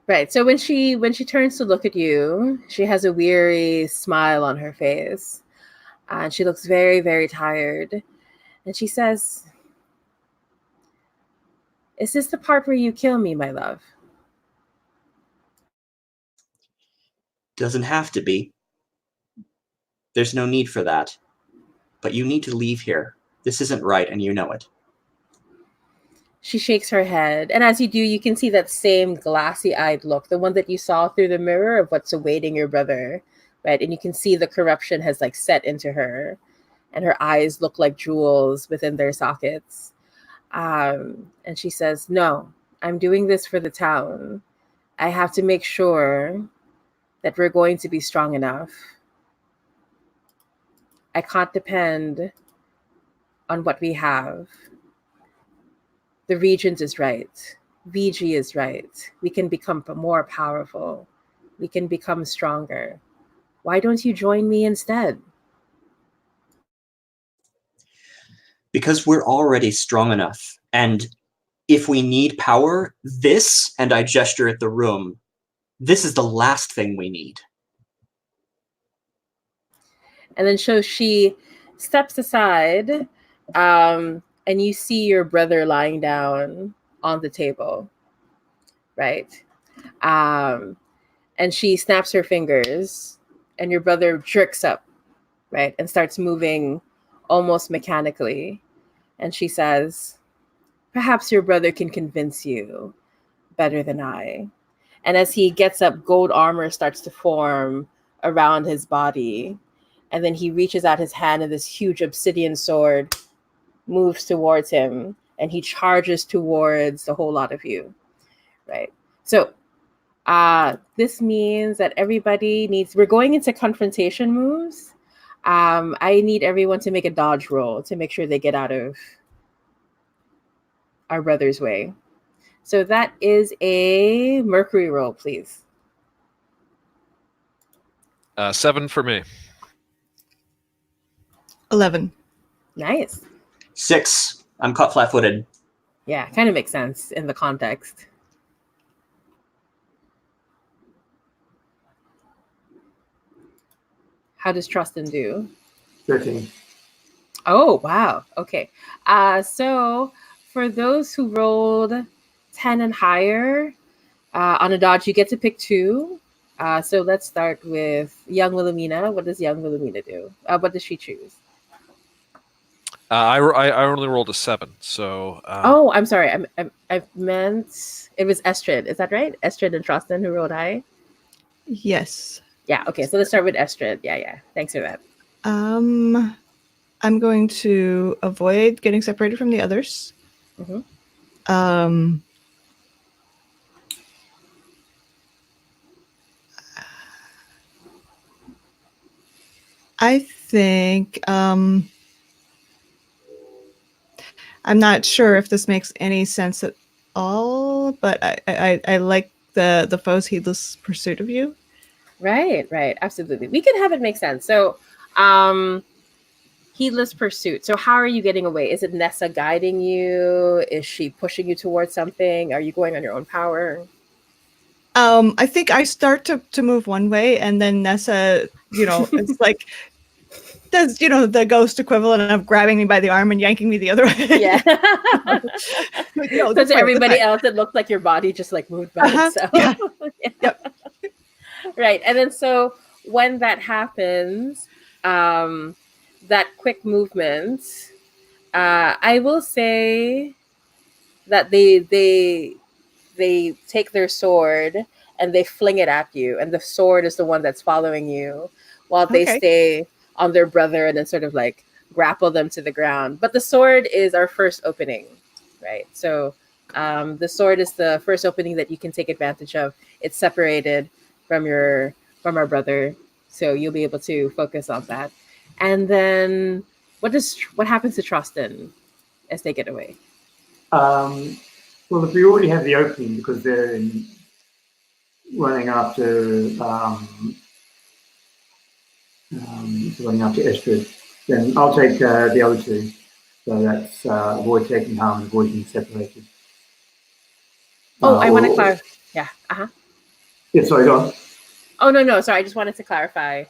Right. So when she turns to look at you, she has a weary smile on her face, and she looks very, very tired. And she says, "Is this the part where you kill me, my love?" Doesn't have to be. There's no need for that. But you need to leave here. This isn't right, and you know it. She shakes her head. And as you do, you can see that same glassy-eyed look, the one that you saw through the mirror of what's awaiting your brother, right? And you can see the corruption has like set into her, and her eyes look like jewels within their sockets. And she says, "No, I'm doing this for the town. I have to make sure that we're going to be strong enough. I can't depend on what we have. The Regent is right. VG is right. We can become more powerful. We can become stronger. Why don't you join me instead?" Because we're already strong enough. And if we need power, this, and I gesture at the room, this is the last thing we need. And then so she steps aside, and you see your brother lying down on the table, right? And she snaps her fingers, and your brother jerks up, right, and starts moving almost mechanically. And she says, "Perhaps your brother can convince you better than I." And as he gets up, gold armor starts to form around his body. And then he reaches out his hand, and this huge obsidian sword moves towards him, and he charges towards the whole lot of you, right? So this means that we're going into confrontation moves. I need everyone to make a dodge roll to make sure they get out of our brother's way. So that is a Mercury roll, please. 7 for me. 11. Nice. 6. I'm caught flat-footed. Yeah, kind of makes sense in the context. How does Trustin do? 13. Oh, wow. Okay. So for those who rolled 10 and higher on a dodge, you get to pick 2. So let's start with young Wilhelmina. What does young Wilhelmina do? What does she choose? I only rolled a 7, so. Oh, I'm sorry. I meant it was Estrid. Is that right? Estrid and Trustin who rolled high? Yes. Yeah. Okay. So let's start with Estrid. Yeah. Thanks for that. I'm going to avoid getting separated from the others. Mhm. I think I'm not sure if this makes any sense at all, but I like the foe's heedless pursuit of you. Right. Absolutely. We can have it make sense. So, heedless pursuit. So how are you getting away? Is it Nessa guiding you? Is she pushing you towards something? Are you going on your own power? I think I start to move one way, and then Nessa, it's like does the ghost equivalent of grabbing me by the arm and yanking me the other way. Yeah. So to everybody else, it looked like your body just like moved by itself. Yeah. Yep. Right. And then so when that happens, that quick movement, I will say that they take their sword and they fling it at you, and the sword is the one that's following you while they stay on their brother and then sort of like grapple them to the ground. But the sword is our first opening, right? So the sword is the first opening that you can take advantage of. It's separated from our brother, so you'll be able to focus on that. And then what happens to Trustin as they get away? Well, if we already have the opening because they're running after Estrid, then I'll take the other 2. So that's avoid taking harm and avoid being separated. I want to clarify. Yeah. Yeah, sorry, go on. Oh, no. Sorry, I just wanted to clarify.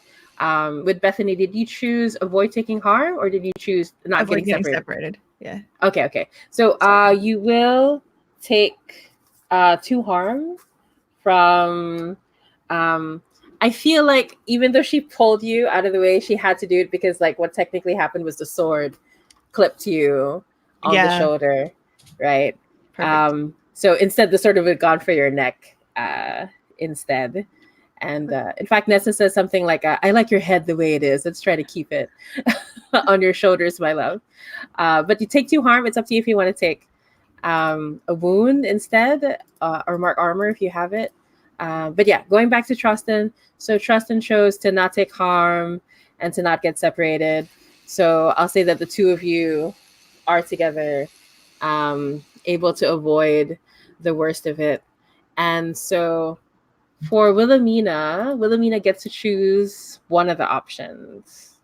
With Bethany, did you choose avoid taking harm, or did you choose not avoid getting separated? Yeah. Okay. So you will take 2 harm from. I feel like even though she pulled you out of the way, she had to do it because like what technically happened was the sword clipped you on the shoulder, right? Perfect. So instead, the sword would have gone for your neck instead. And in fact, Nessa says something like, I like your head the way it is. Let's try to keep it on your shoulders, my love. But you take 2 harm. It's up to you if you want to take a wound instead or mark armor if you have it. But yeah, going back to Trustin. So Trustin chose to not take harm and to not get separated. So I'll say that the 2 of you are together, able to avoid the worst of it. And so for Wilhelmina gets to choose one of the options.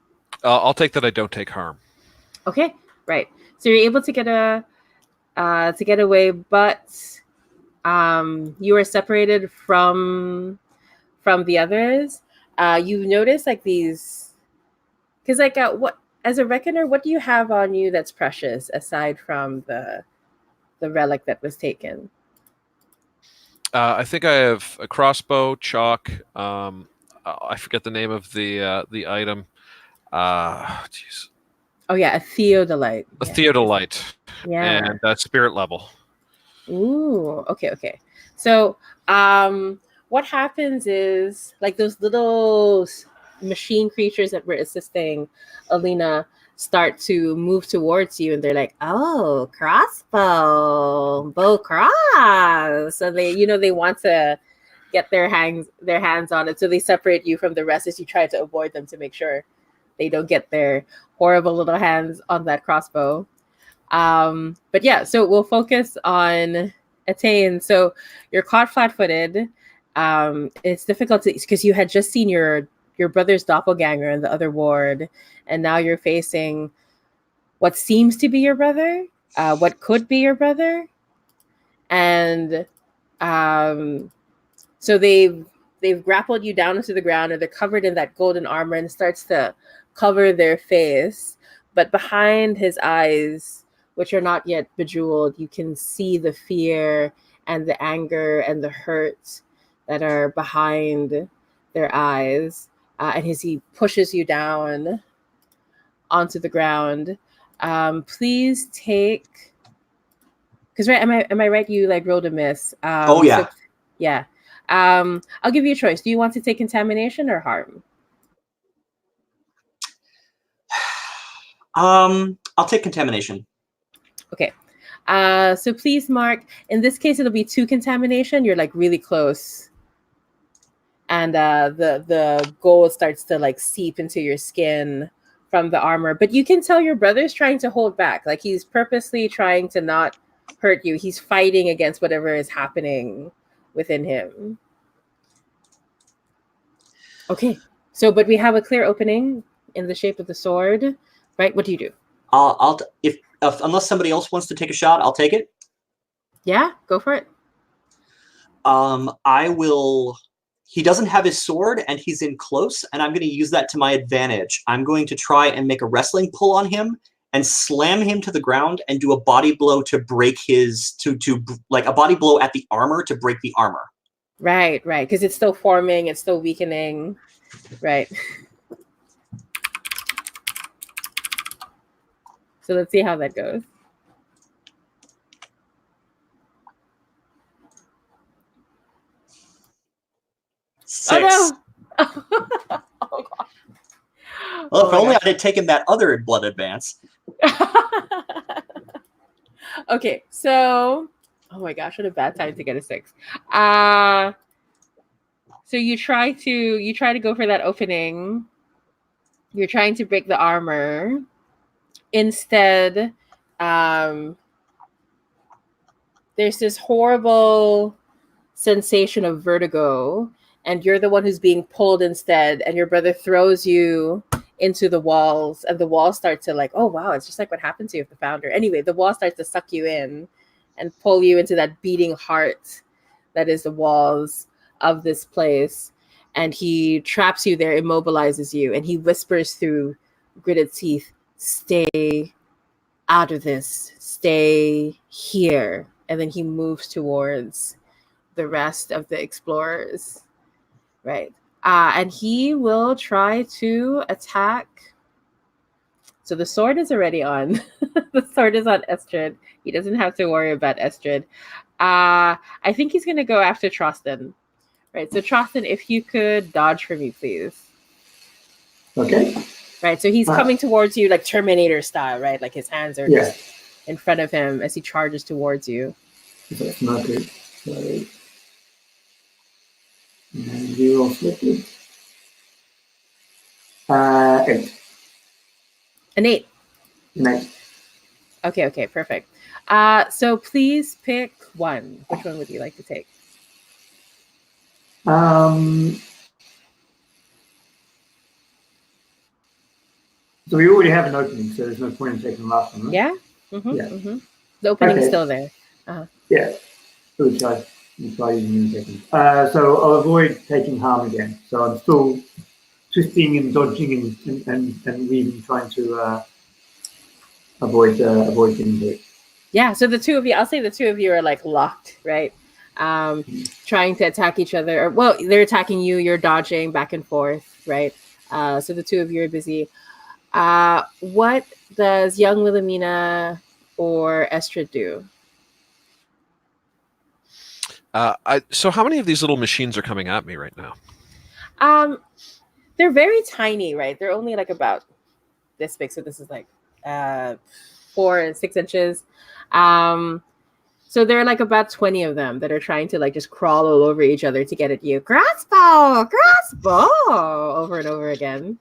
I'll take that I don't take harm. Okay, right. So you're able to get a to get away, but you are separated from the others. You notice like these, because like what as a reckoner, what do you have on you that's precious aside from the relic that was taken? I think I have a crossbow, chalk. I forget the name of the item. Jeez. Oh yeah, a theodolite. A Yeah. theodolite Yeah. and spirit level. Ooh, okay. So, what happens is like those little machine creatures that were assisting Alina start to move towards you, and they're like, "Oh, bow cross." So they want to get their hands on it. So they separate you from the rest as you try to avoid them to make sure they don't get their horrible little hands on that crossbow. But yeah, so we'll focus on Attain. So you're caught flat-footed. It's difficult because you had just seen your brother's doppelganger in the other ward, and now you're facing what seems to be your brother, what could be your brother, and so they've grappled you down into the ground, and they're covered in that golden armor, and it starts to cover their face, but behind his eyes, which are not yet bejeweled, you can see the fear and the anger and the hurt that are behind their eyes. And as he pushes you down onto the ground, please take. Because right, am I right? You like rolled a miss. Oh yeah. So, yeah. I'll give you a choice. Do you want to take contamination or harm? I'll take contamination. Okay. So please mark. In this case, it'll be 2 contamination. You're like really close, and the gold starts to like seep into your skin from the armor. But you can tell your brother's trying to hold back. Like he's purposely trying to not hurt you. He's fighting against whatever is happening within him. Okay. So, but we have a clear opening in the shape of the sword, right? What do you do? If unless somebody else wants to take a shot, I'll take it. Yeah, go for it. I will. He doesn't have his sword, and he's in close, and I'm going to use that to my advantage. I'm going to try and make a wrestling pull on him and slam him to the ground and do a body blow to break his like a body blow at the armor to break the armor. Right, because it's still forming, it's still weakening. Right. So let's see how that goes. 6. Oh no! Oh god. Well, if only I had taken that other blood advance. Okay, so oh my gosh, what a bad time to get a 6. So you try to go for that opening. You're trying to break the armor. Instead, there's this horrible sensation of vertigo, and you're the one who's being pulled instead, and your brother throws you into the walls, and the walls start to like, oh wow, it's just like what happened to you with the founder. Anyway, the wall starts to suck you in and pull you into that beating heart that is the walls of this place, and he traps you there, immobilizes you, and he whispers through gritted teeth, stay out of this, stay here. And then he moves towards the rest of the explorers, right? And he will try to attack. So the sword is already on. The sword is on Estrid. He doesn't have to worry about Estrid. I think he's going to go after Trostin. Right, so Trostin, if you could dodge for me, please. Okay. Right, so he's coming towards you like Terminator style, right? Like his hands are just in front of him as he charges towards you. That's not good. So, and we will flip it. 8. An 8. An 8. Okay, perfect. So please pick one. Which one would you like to take? So we already have an opening, so there's no point in taking the last one, right? Yeah? Yeah. The opening is Okay. still there. Yeah. We'll try using in a second. So I'll avoid taking harm again. So I'm still twisting and dodging and weaving, trying to avoid getting hit. Yeah, so the two of you, I'll say the two of you are like locked, right? Trying to attack each other. Or, well, they're attacking you, you're dodging back and forth, right? So the two of you are busy. What does young Wilhelmina or Estrid do? So how many of these little machines are coming at me right now? They're very tiny, right? They're only like about this big. So this is like 4 and 6 inches. So there are like about 20 of them that are trying to like just crawl all over each other to get at you. Crossbow, over and over again.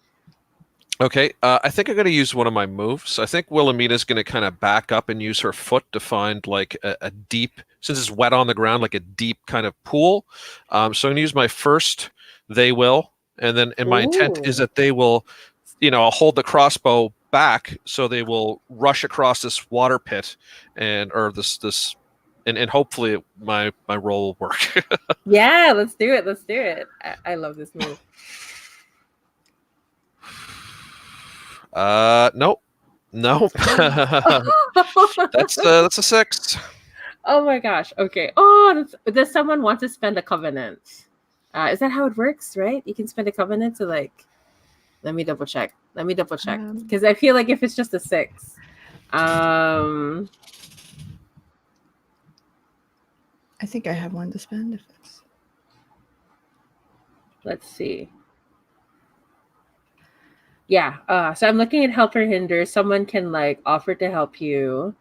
Okay, I think I'm going to use one of my moves. I think Wilhelmina's going to kind of back up and use her foot to find like a deep, since it's wet on the ground, like a deep kind of pool. So I'm going to use my first, they will, and then and my intent is that they will, I'll hold the crossbow back so they will rush across this water pit and hopefully my roll will work. Yeah, let's do it. I love this move. Nope. No. That's a 6. Oh my gosh. Okay. Oh, does someone want to spend a covenant? Is that how it works, right? You can spend a covenant to like, let me double check. Because I feel like if it's just a 6, I think I have one to spend. If it's... Let's see. Yeah. So I'm looking at help or hinder. Someone can like offer to help you,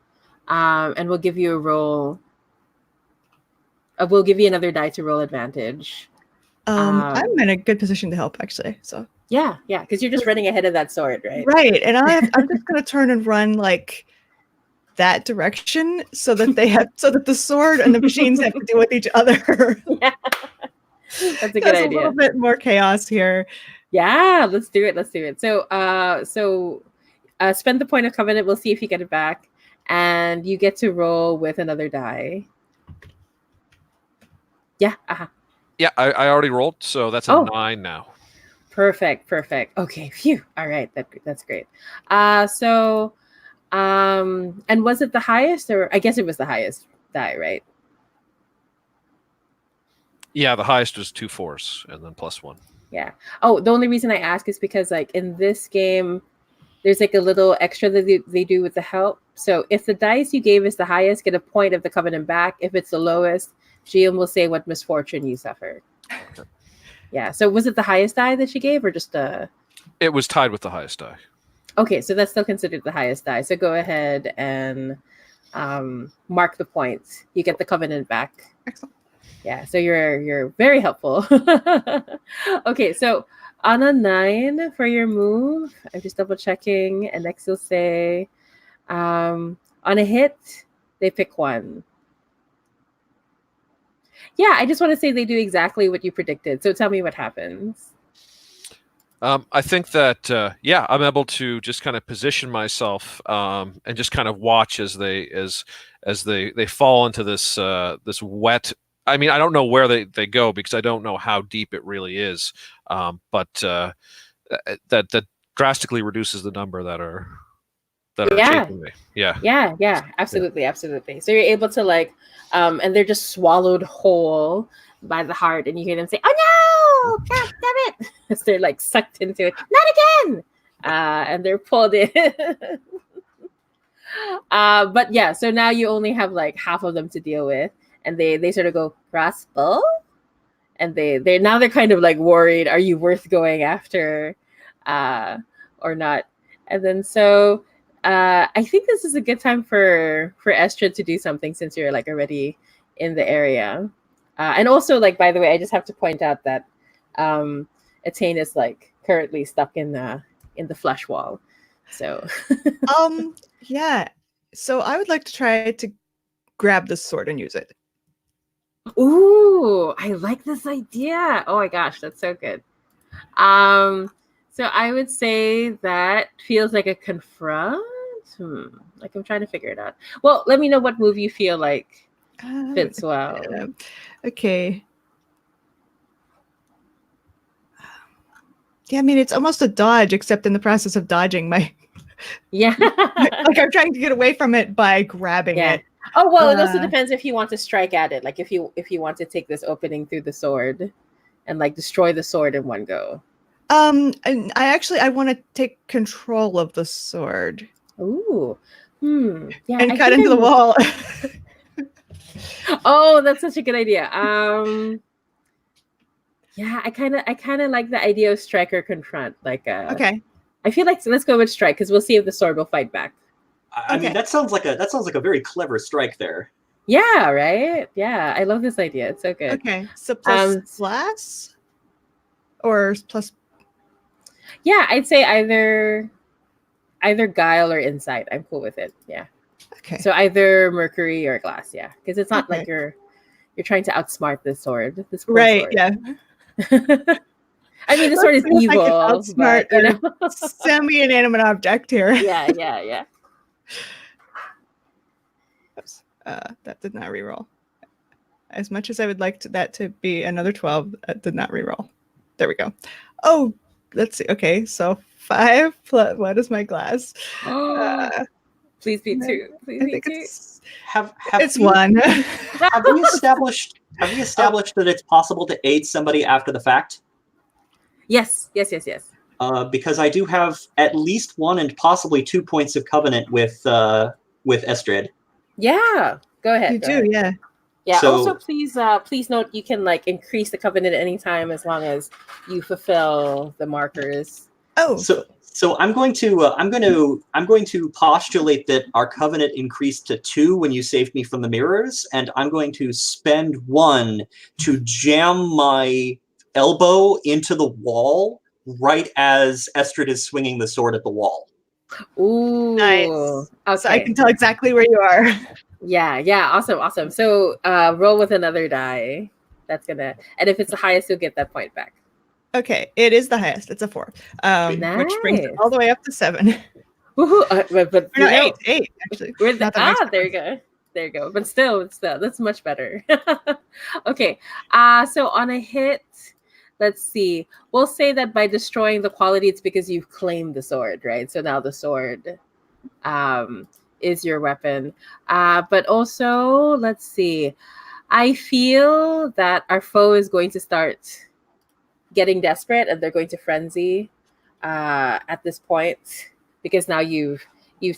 and we'll give you a roll. We'll give you another die to roll advantage. I'm in a good position to help, actually. So yeah, because you're just running ahead of that sword, right? Right, and I'm just gonna turn and run like that direction so that the sword and the machines have to deal with each other. Yeah, that's a good idea. A little bit more chaos here. Yeah, let's do it. So spend the point of covenant. We'll see if you get it back, and you get to roll with another die. Yeah. Yeah, I already rolled, so that's a 9 now. Perfect. Okay, phew. All right, that's great. So, and was it the highest, or I guess it was the highest die, right? Yeah, the highest was 2 4s and then +1. Yeah. Oh, the only reason I ask is because like in this game, there's like a little extra that they do with the help. So if the dice you gave is the highest, get a point of the covenant back. If it's the lowest, GM will say what misfortune you suffered. Okay. Yeah. So was it the highest die that she gave, or just It was tied with the highest die. Okay, so that's still considered the highest die. So go ahead and mark the points. You get the covenant back. Excellent. Yeah. So you're very helpful. Okay. So on a 9 for your move, I'm just double checking, and next you'll say, on a hit, they pick 1. Yeah, I just want to say they do exactly what you predicted. So tell me what happens. I think that I'm able to just kind of position myself and just kind of watch as they fall into this this wet. I mean, I don't know where they go because I don't know how deep it really is, but that drastically reduces the number that are chasing me. Yeah, absolutely. So you're able to like, and they're just swallowed whole by the heart, and you hear them say, "Oh no, God damn it!" As they're like sucked into it. Not again, and they're pulled in. But yeah, so now you only have like half of them to deal with, and they sort of go crossbow, and they're kind of like worried. Are you worth going after, or not? And then so. I think this is a good time for Estrid to do something since you're like already in the area. And also, like, by the way, I just have to point out that Atane is like currently stuck in the flesh wall. So yeah. So I would like to try to grab this sword and use it. Ooh, I like this idea. Oh my gosh, that's so good. So I would say that feels like a confront. Like, I'm trying to figure it out. Well, let me know what move you feel like fits well. Okay. Yeah, I mean, it's almost a dodge, except in the process of dodging Yeah. like I'm trying to get away from it by grabbing it. Oh, well, it also depends if you want to strike at it. Like, if you want to take this opening through the sword and like destroy the sword in one go. And I want to take control of the sword. Ooh. Yeah. And cut into the wall. Oh, that's such a good idea. Yeah, I kind of like the idea of strike or confront. Like, Okay. I feel like let's go with strike because we'll see if the sword will fight back. I mean, that sounds like a very clever strike there. Yeah, right? Yeah, I love this idea. It's so good. Okay. So plus glass? Or plus... Yeah, I'd say either guile or insight. I'm cool with it. Yeah. Okay. So either mercury or glass, yeah. Because it's not like you're trying to outsmart this sword. This right, sword. yeah. I mean, the sword is evil, but you know. Semi-inanimate object here. Yeah. Oops. That did not reroll. As much as I would like that to be another 12, that did not reroll. There we go. Oh, let's see. Okay, so 5 plus, what is my glass? Please be 2. Please be 2. It's 1. Have we established that it's possible to aid somebody after the fact? Yes. Because I do have at least 1 and possibly 2 points of covenant with Estrid. Yeah, go ahead. You do, yeah. Yeah. So, also, please note you can like increase the covenant at any time as long as you fulfill the markers. Oh. So I'm going to postulate that our covenant increased to 2 when you saved me from the mirrors, and I'm going to spend 1 to jam my elbow into the wall right as Estrid is swinging the sword at the wall. Ooh, nice. Okay. So I can tell exactly where you are. Yeah. Awesome. So roll with another die. That's gonna, and if it's the highest, you'll get that point back. Okay, it is the highest. It's a 4, Nice. which brings it all the way up to 7. Woohoo! But no, 8 actually. There you go. But still, that's much better. Okay. So on a hit, let's see. We'll say that by destroying the quality, it's because you've claimed the sword, right? So now the sword, is your weapon. But also, let's see. I feel that our foe is going to start getting desperate and they're going to frenzy at this point because now you've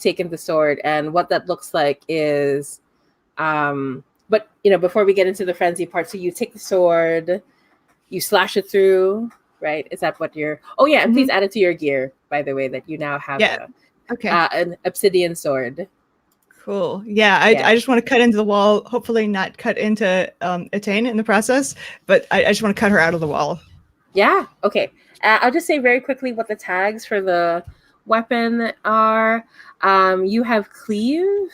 taken the sword, and what that looks like is but before we get into the frenzy part, so you take the sword, you slash it through, right? Is that what you're... Oh yeah, and please add it to your gear, by the way, that you now have an obsidian sword. Cool. Yeah, I just want to cut into the wall, hopefully not cut into Etain in the process, but I just want to cut her out of the wall. Yeah, okay. I'll just say very quickly what the tags for the weapon are. You have cleave,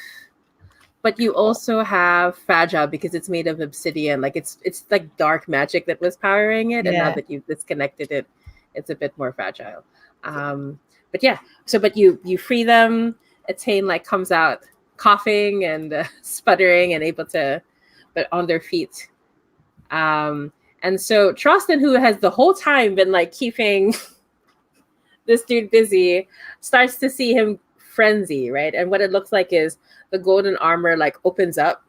but you also have fragile because it's made of obsidian. Like it's like dark magic that was powering it, and now that you've disconnected it, it's a bit more fragile. But yeah, but you free them. Etain like comes out coughing and sputtering and but on their feet. And so Trostin, who has the whole time been like keeping this dude busy, starts to see him frenzy, right? And what it looks like is the golden armor like opens up,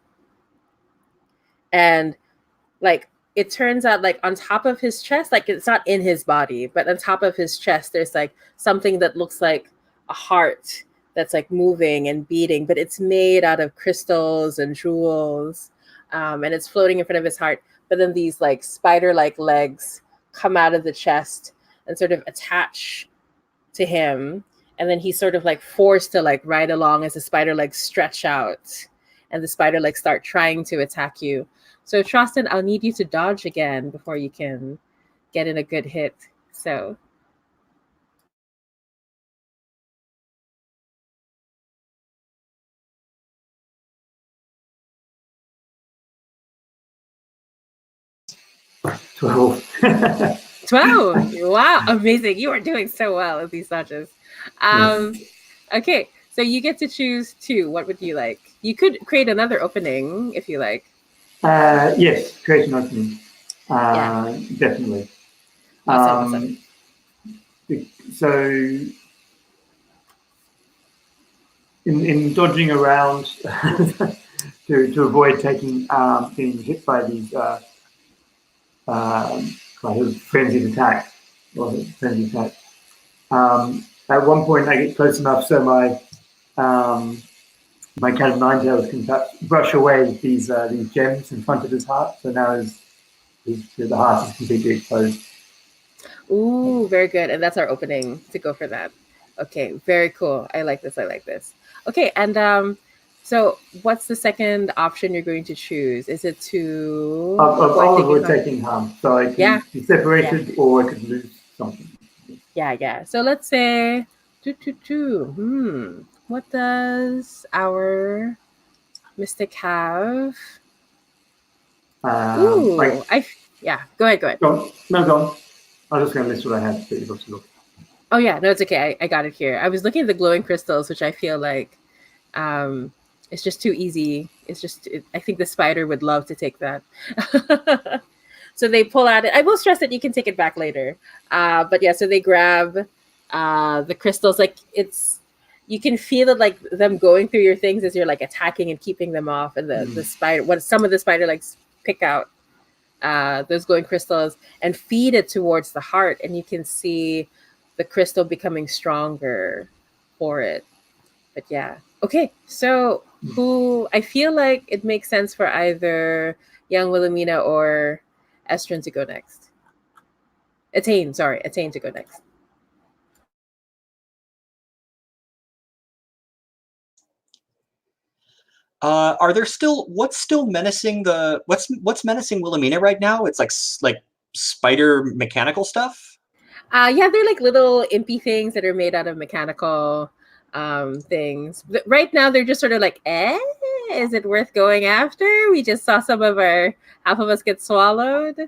and like it turns out like on top of his chest, like it's not in his body, but on top of his chest, there's like something that looks like a heart that's like moving and beating, but it's made out of crystals and jewels, and it's floating in front of his heart. But then these like spider-like legs come out of the chest and sort of attach to him. And then he's sort of like forced to like ride along as the spider legs stretch out and the spider legs start trying to attack you. So Trostin, I'll need you to dodge again before you can get in a good hit. So. Twelve. 12. Wow, amazing. You are doing so well with these dodges. Okay, So you get to choose 2. What would you like? You could create another opening if you like. Yes, create an opening. Yeah. Definitely. Awesome. So in dodging around to avoid being hit by these by his frenzied attack. At one point, I get close enough so my cat of nine tails can brush away these gems in front of his heart. So now the heart is completely exposed. Ooh, very good. And that's our opening to go for that. Okay, very cool. I like this. Okay, and so what's the second option you're going to choose? Is it to I'll avoid taking harm. So I can be separated or I could lose something. Yeah. So let's say what does our mystic have? Ooh, go ahead. Go on. No, go on. I was just going to list what I had, but you've got to look. Oh yeah, no, it's okay. I got it here. I was looking at the glowing crystals, which I feel like it's just too easy. I think the spider would love to take that. So they pull out it. I will stress that you can take it back later. But yeah, so they grab the crystals. Like you can feel it, like them going through your things as you're like attacking and keeping them off. And the spider, some of the spider legs pick out those glowing crystals and feed it towards the heart, and you can see the crystal becoming stronger for it. But yeah, okay. So I feel like it makes sense for either young Wilhelmina or Estrin to go next. Attain to go next. Are there still what's menacing Wilhelmina right now? It's like spider mechanical stuff. Yeah, they're like little impy things that are made out of mechanical things. But right now they're just sort of like, is it worth going after? We just saw half of us get swallowed.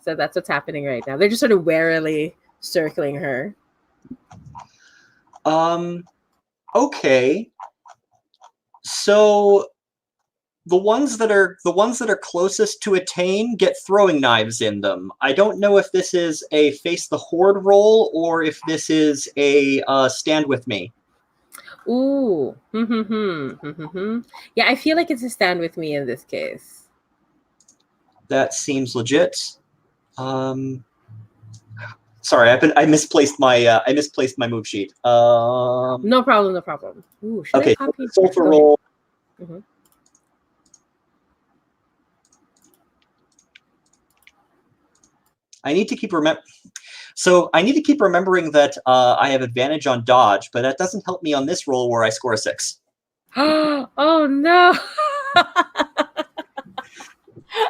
So that's what's happening right now. They're just sort of warily circling her. Okay. So the ones that are closest to Attain get throwing knives in them. I don't know if this is a face the horde roll or if this is a stand with me. Ooh. Yeah, I feel like it's a stand with me in this case. That seems legit. Sorry, I misplaced my move sheet. No problem. Ooh, okay, sulfur roll. Mm-hmm. I need to keep remembering that I have advantage on dodge, but that doesn't help me on this roll where I score a 6. Oh no.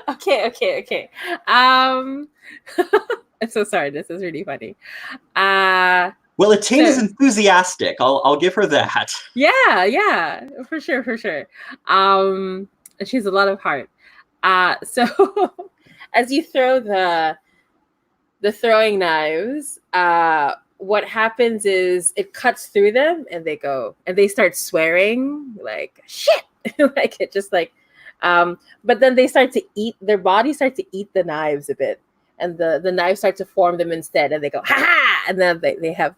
Okay. I'm so sorry. This is really funny. Well, Attain is enthusiastic. I'll give her that. Yeah, for sure. And she has a lot of heart. So as you throw the throwing knives, what happens is it cuts through them, and they start swearing like shit, like it just like. But then they start to eat. Their bodies start to eat the knives a bit, and the knives start to form them instead, and they go ha ha, and then they have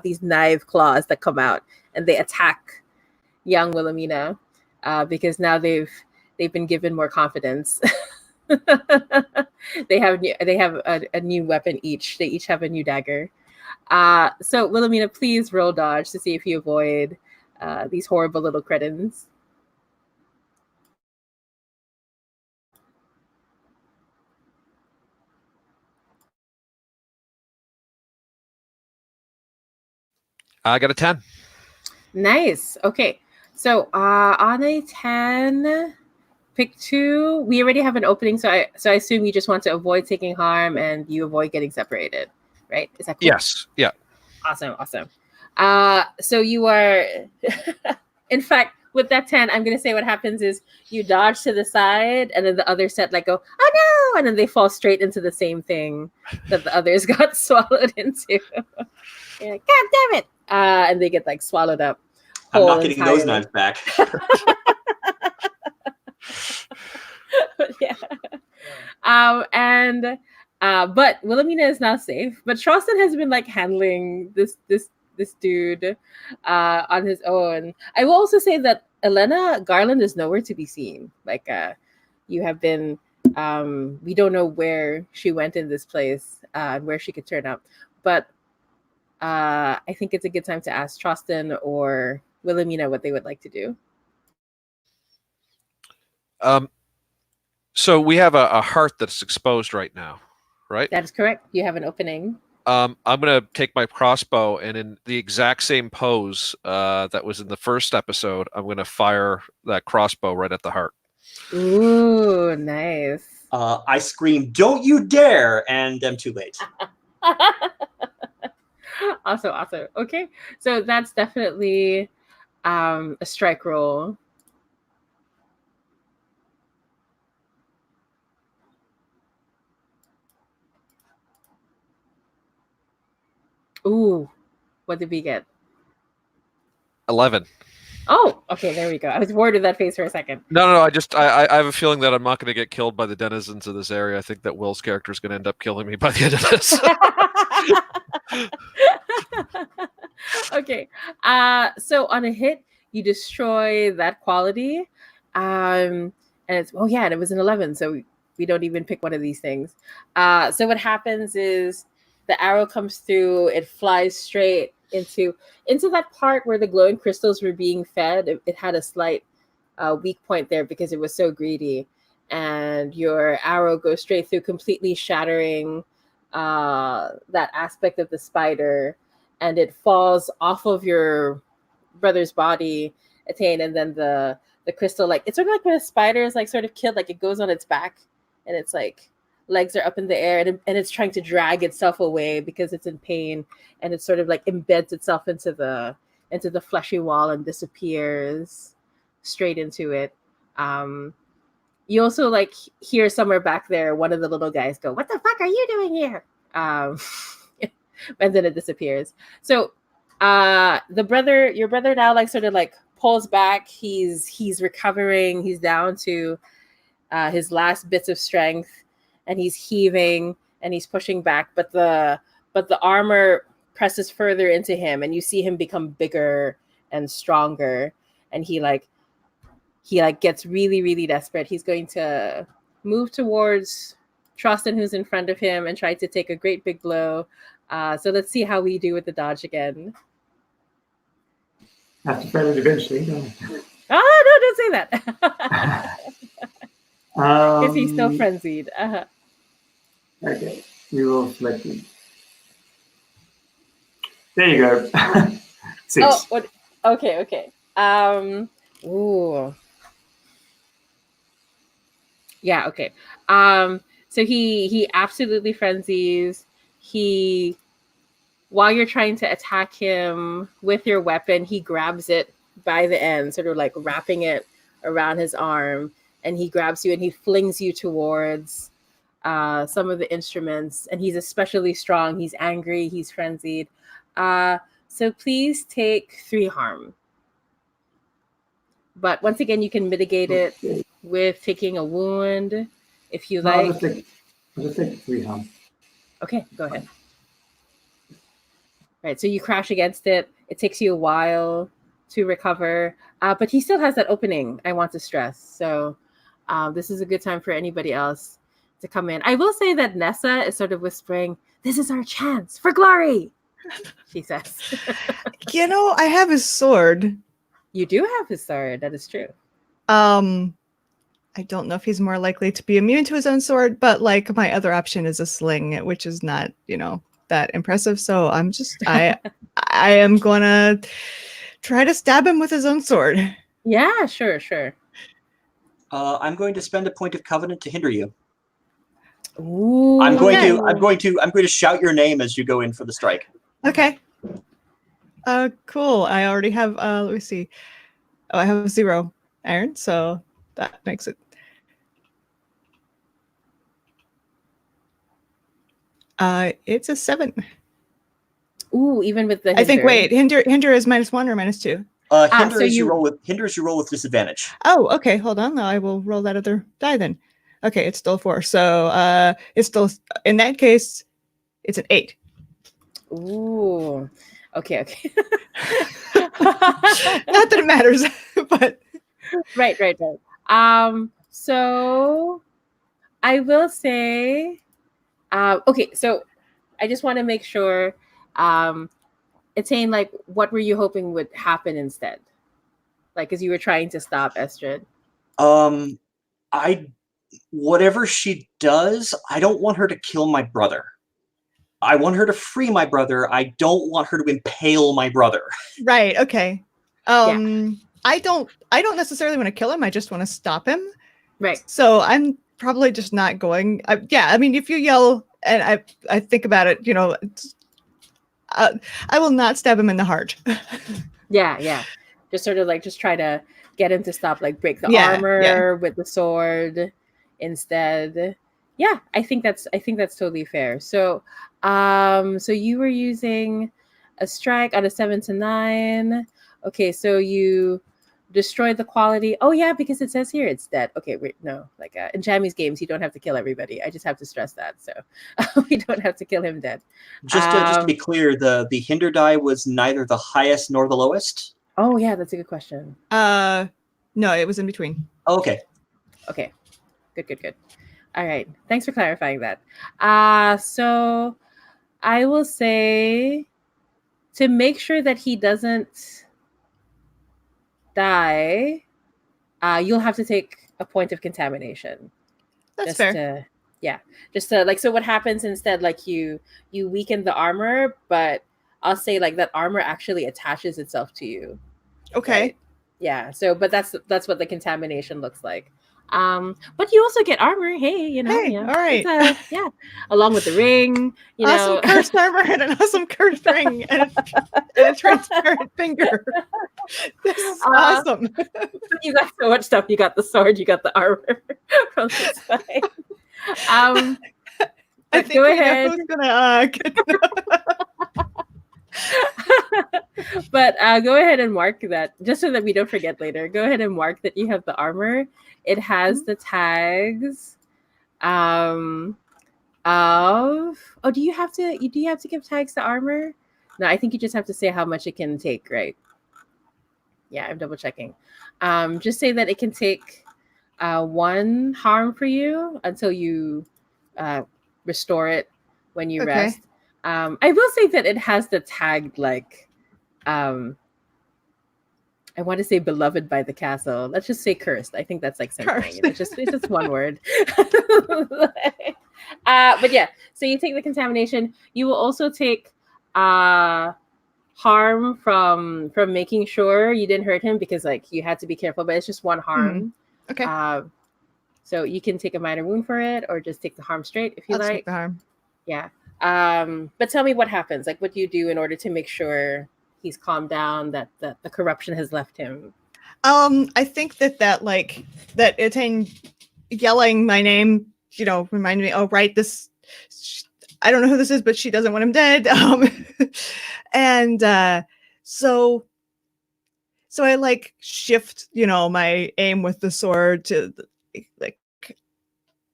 these knife claws that come out, and they attack young Wilhelmina, because now they've been given more confidence. They have a new weapon each. They each have a new dagger. So Wilhelmina, please roll dodge to see if you avoid these horrible little cretins. I got a 10. Nice. Okay. So on a 10, pick 2. We already have an opening, so I assume you just want to avoid taking harm and you avoid getting separated, right? Is that cool? Yes. Yeah. Awesome. So you are, in fact, with that 10, I'm going to say what happens is you dodge to the side, and then the other set like go, oh no, and then they fall straight into the same thing that the others got swallowed into. You're like, God damn it. And they get like swallowed up. I'm whole not getting those entirely. knives back. Yeah. And but Wilhelmina is now safe. But Charleston has been like handling this dude on his own. I will also say that Elena Garland is nowhere to be seen. Like you have been we don't know where she went in this place and where she could turn up. But I think it's a good time to ask Charleston or Wilhelmina what they would like to do. So we have a heart that's exposed right now, right? That is correct. You have an opening. I'm gonna take my crossbow and in the exact same pose that was in the first episode, I'm gonna fire that crossbow right at the heart. Ooh, nice. I scream, "Don't you dare!" and I'm too late. Awesome. Okay, so that's definitely a strike roll. Ooh, what did we get? 11. Oh, okay, there we go. I was worried of that face for a second. No. I have a feeling that I'm not going to get killed by the denizens of this area. I think that Will's character is going to end up killing me by the end of this. Okay. So on a hit, you destroy that quality. And it's and it was an 11, so we don't even pick one of these things. So what happens is the arrow comes through, it flies straight into that part where the glowing crystals were being fed. It had a slight weak point there because it was so greedy. And your arrow goes straight through, completely shattering that aspect of the spider, and it falls off of your brother's body, Attain, and then the crystal, like it's sort of like when a spider is like sort of killed, like it goes on its back and it's like legs are up in the air and it's trying to drag itself away because it's in pain, and it sort of like embeds itself into the fleshy wall and disappears straight into it. You also like hear somewhere back there one of the little guys go, "What the fuck are you doing here?" And then it disappears. So your brother now like sort of like pulls back. He's recovering. He's down to his last bits of strength, and he's heaving and he's pushing back. But the armor presses further into him, and you see him become bigger and stronger. And he gets really, really desperate. He's going to move towards Trostin, who's in front of him, and try to take a great big blow. So let's see how we do with the dodge again. Have to fail it eventually, don't I? Oh, no, don't say that. If he's still frenzied. Okay, we will select it. There you go. 6. Oh, what? Okay. Ooh. Yeah, okay. So he absolutely frenzies. While you're trying to attack him with your weapon, he grabs it by the end, sort of like wrapping it around his arm, and he grabs you and he flings you towards some of the instruments. And he's especially strong. He's angry. He's frenzied. So please take 3 harm. But once again, you can mitigate it with taking a wound if you like. I'll just take 3 harm. Okay, go ahead. Right, so you crash against it. It takes you a while to recover, but he still has that opening, I want to stress. So this is a good time for anybody else to come in. I will say that Nessa is sort of whispering, "This is our chance for glory," she says. I have his sword. You do have his sword, that is true. I don't know if he's more likely to be immune to his own sword, but like my other option is a sling, which is not, that impressive. So I am gonna try to stab him with his own sword. Yeah, sure. I'm going to spend a point of covenant to hinder you. Ooh, I'm going to shout your name as you go in for the strike. Okay. Cool. I already have let me see. Oh, I have 0 iron, so that makes it. It's a 7. Ooh, even with the hinder. I think. Wait, hinder is -1 or -2? Hinders you- you roll with disadvantage. Oh, okay. Hold on. I will roll that other die then. Okay, it's still 4. So it's still, in that case, it's an 8. Ooh. Okay. Not that it matters, but Right. So I will say, okay. So I just want to make sure, Attain, like, what were you hoping would happen instead? Like, as you were trying to stop Estrid. Whatever she does, I don't want her to kill my brother. I want her to free my brother. I don't want her to impale my brother. right. Okay. I don't necessarily want to kill him. I just want to stop him. Right. So I'm probably just not going. I mean, if you yell and I think about it, I will not stab him in the heart. Yeah. Just sort of like just try to get him to stop, like break the armor with the sword instead. Yeah, I think that's totally fair. So so you were using a strike on a 7 to 9. Okay, so you destroyed the quality. Oh yeah, because it says here it's dead. Okay, wait, no, like in Jammy's games, you don't have to kill everybody. I just have to stress that. So we don't have to kill him dead. Just to be clear, the hinder die was neither the highest nor the lowest. Oh yeah, that's a good question. No, it was in between. Okay. Okay, good. All right, thanks for clarifying that. So I will say, to make sure that he doesn't die, you'll have to take a point of contamination. That's fair. Just to like, so what happens instead, like you weaken the armor, but I'll say like that armor actually attaches itself to you. Okay. Right? Yeah. So, but that's what the contamination looks like. But you also get armor. Hey, all right. Yeah. Along with the ring, awesome cursed armor and an awesome cursed ring and a transparent finger. This is awesome. You got so much stuff. You got the sword. You got the armor from the side. I think go ahead. Who's gonna get but go ahead and mark that, just so that we don't forget later. Go ahead and mark that you have the armor. It has the tags of do you have to give tags to armor? No, I think you just have to say how much it can take, right? Yeah, I'm double checking. Just say that it can take 1 harm for you until you restore it when you rest. I will say that it has the tag like I want to say beloved by the castle. Let's just say cursed. I think that's like something. It's just one word. But yeah, so you take the contamination. You will also take harm from making sure you didn't hurt him, because like you had to be careful, but it's just 1 harm. Okay. So you can take a minor wound for it, or just take the harm straight if you I'll like. take the harm. Yeah. But tell me what happens. Like, what do you do in order to make sure he's calmed down, that the corruption has left him? I think that Attain yelling my name, reminded me, oh right, this, I don't know who this is, but she doesn't want him dead. And so I like shift, my aim with the sword to like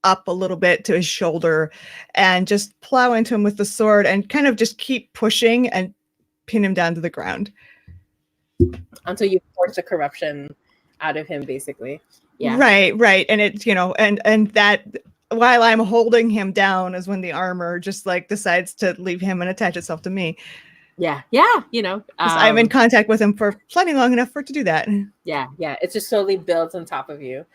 up a little bit to his shoulder and just plow into him with the sword and kind of just keep pushing and pin him down to the ground until you force the corruption out of him, basically. Yeah. Right. And it, and that while I'm holding him down is when the armor just like decides to leave him and attach itself to me. Yeah. I'm in contact with him for plenty long enough for it to do that. Yeah. It just slowly builds on top of you.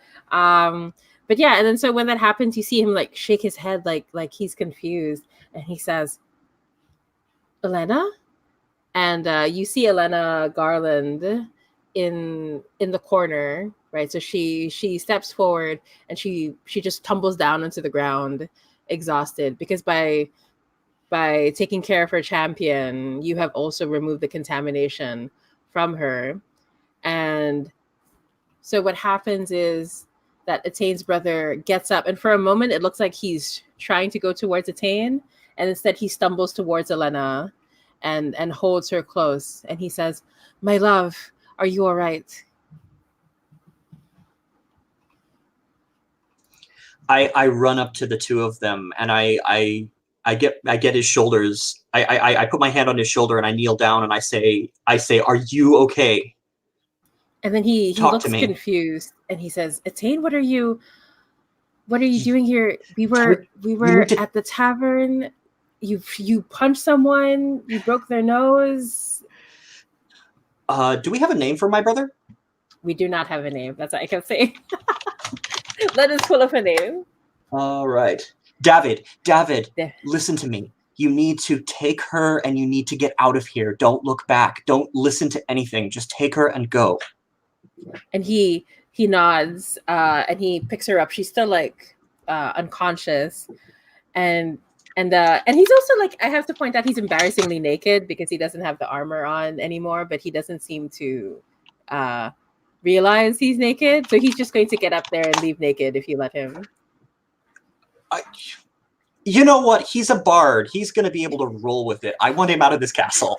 But yeah, and then so when that happens, you see him like shake his head like he's confused, and he says, Elena? And you see Elena Garland in the corner, right? So she steps forward and she just tumbles down onto the ground, exhausted, because by taking care of her champion, you have also removed the contamination from her. And so what happens is that Attain's brother gets up, and for a moment it looks like he's trying to go towards Attain, and instead he stumbles towards Elena and holds her close, and he says, my love, Are you all right? I run up to the two of them and I get his shoulders. I put my hand on his shoulder and I kneel down and I say, "Are you okay?" And then he Talk looks to me. confused and he says, Etain, what are you doing here? We were at the tavern. You punched someone, you broke their nose. Do we have a name for my brother? We do not have a name. That's what I can say. Let us pull up a name. All right. David, Yeah. listen to me. You need to take her and you need to get out of here. Don't look back. Don't listen to anything. Just take her and go. And he nods and he picks her up. She's still like unconscious. And he's also like, I have to point out, he's embarrassingly naked because he doesn't have the armor on anymore, but he doesn't seem to realize he's naked. So he's just going to get up there and leave naked if you let him. You know what? He's a bard. He's going to be able to roll with it. I want him out of this castle.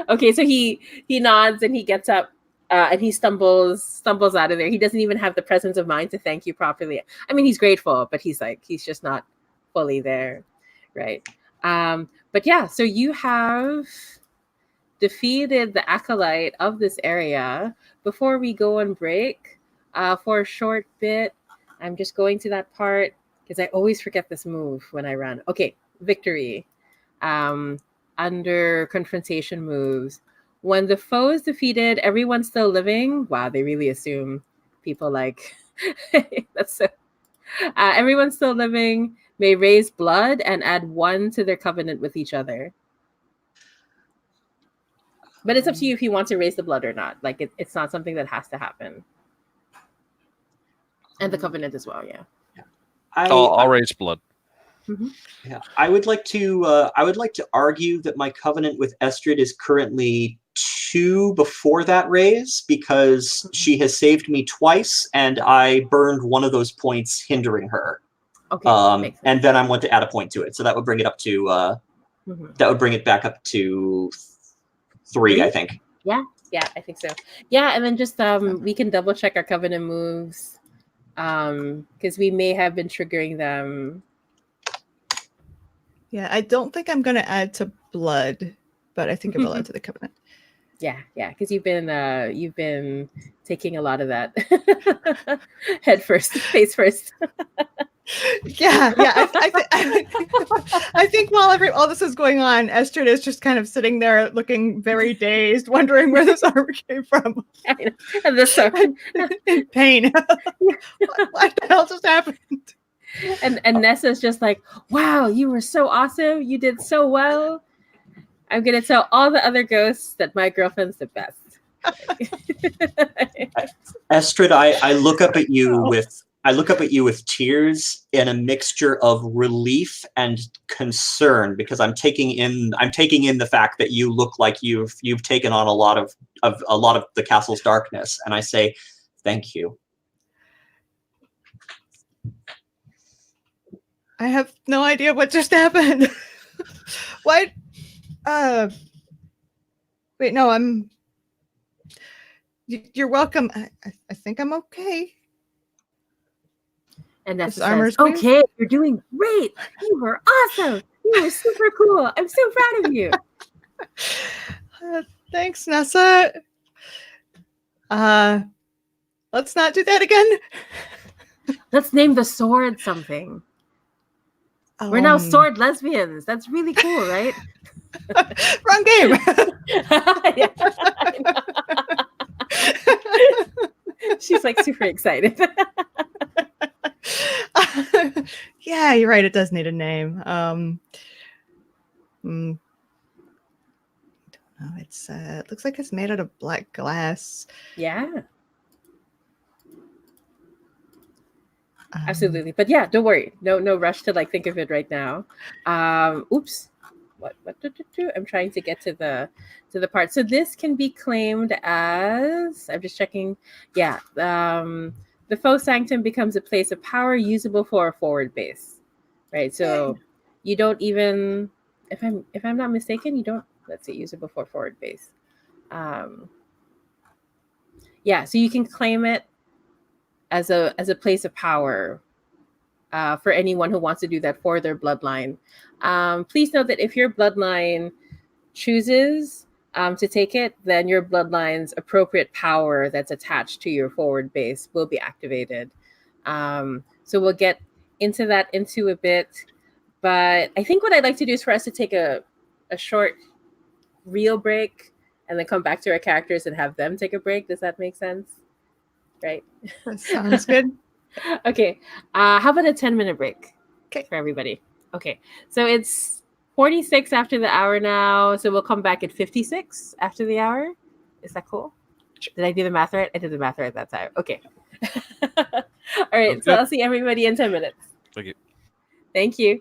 Okay, so he nods and he gets up and he stumbles out of there. He doesn't even have the presence of mind to thank you properly. I mean, he's grateful, but he's just not fully there, right? But yeah, so you have defeated the acolyte of this area. Before we go on break for a short bit, I'm just going to that part because I always forget this move when I run. Okay, victory. Under confrontation moves. When the foe is defeated, everyone's still living. Wow, they really assume people like that's so. Everyone's still living may raise blood and add 1 to their covenant with each other. But it's up to you if you want to raise the blood or not. Like it's not something that has to happen. And the covenant as well, yeah. I'll raise blood. Mm-hmm. Yeah, I would like to argue that my covenant with Estrid is currently 2 before that raise because she has saved me twice, and I burned one of those points hindering her. Okay, and then I want to add a point to it, so that would bring it up to that would bring it back up to 3, I think. Yeah, I think so. Yeah, and then just we can double check our covenant moves because we may have been triggering them. Yeah, I don't think I'm going to add to blood, but I think I will add to the covenant. Yeah, because you've been taking a lot of that head first, face first. Yeah. I think while all this is going on, Estrid is just kind of sitting there looking very dazed, wondering where this armor came from. And this in pain. What the hell just happened? And Nessa's just like, wow, you were so awesome. You did so well. I'm going to tell all the other ghosts that my girlfriend's the best. Estrid, I look up at you with tears in a mixture of relief and concern because I'm taking in the fact that you look like you've taken on a lot of the castle's darkness, and I say, thank you. I have no idea what just happened. What? Wait, no, you're welcome. I think I'm okay. And Nessa says, okay, you're doing great. You were awesome. You were super cool. I'm so proud of you. Thanks, Nessa. Let's not do that again. Let's name the sword something. We're now sword lesbians. That's really cool, right? Wrong game. She's like super excited. Yeah, you're right. It does need a name. I don't know. It looks like it's made out of black glass. Yeah. Absolutely. But yeah, don't worry. No rush to like think of it right now. Oops. What I'm trying to get to the part. So this can be claimed as, I'm just checking. Yeah. The faux sanctum becomes a place of power usable for a forward base. Right. So you don't even, if I'm not mistaken, you don't, let's see, usable for forward base. Um, yeah, so you can claim it as a place of power for anyone who wants to do that for their bloodline. Please note that if your bloodline chooses to take it, then your bloodline's appropriate power that's attached to your forward base will be activated. So we'll get into that into a bit. But I think what I'd like to do is for us to take a short real break and then come back to our characters and have them take a break. Does that make sense? Right? That sounds good. Okay. How about a 10-minute break? Okay. For everybody. Okay. So it's 46 after the hour now. So we'll come back at 56 after the hour. Is that cool? Did I do the math right? I did the math right that time. Okay. All right. Sounds So good. I'll see everybody in 10 minutes. Thank you. Thank you.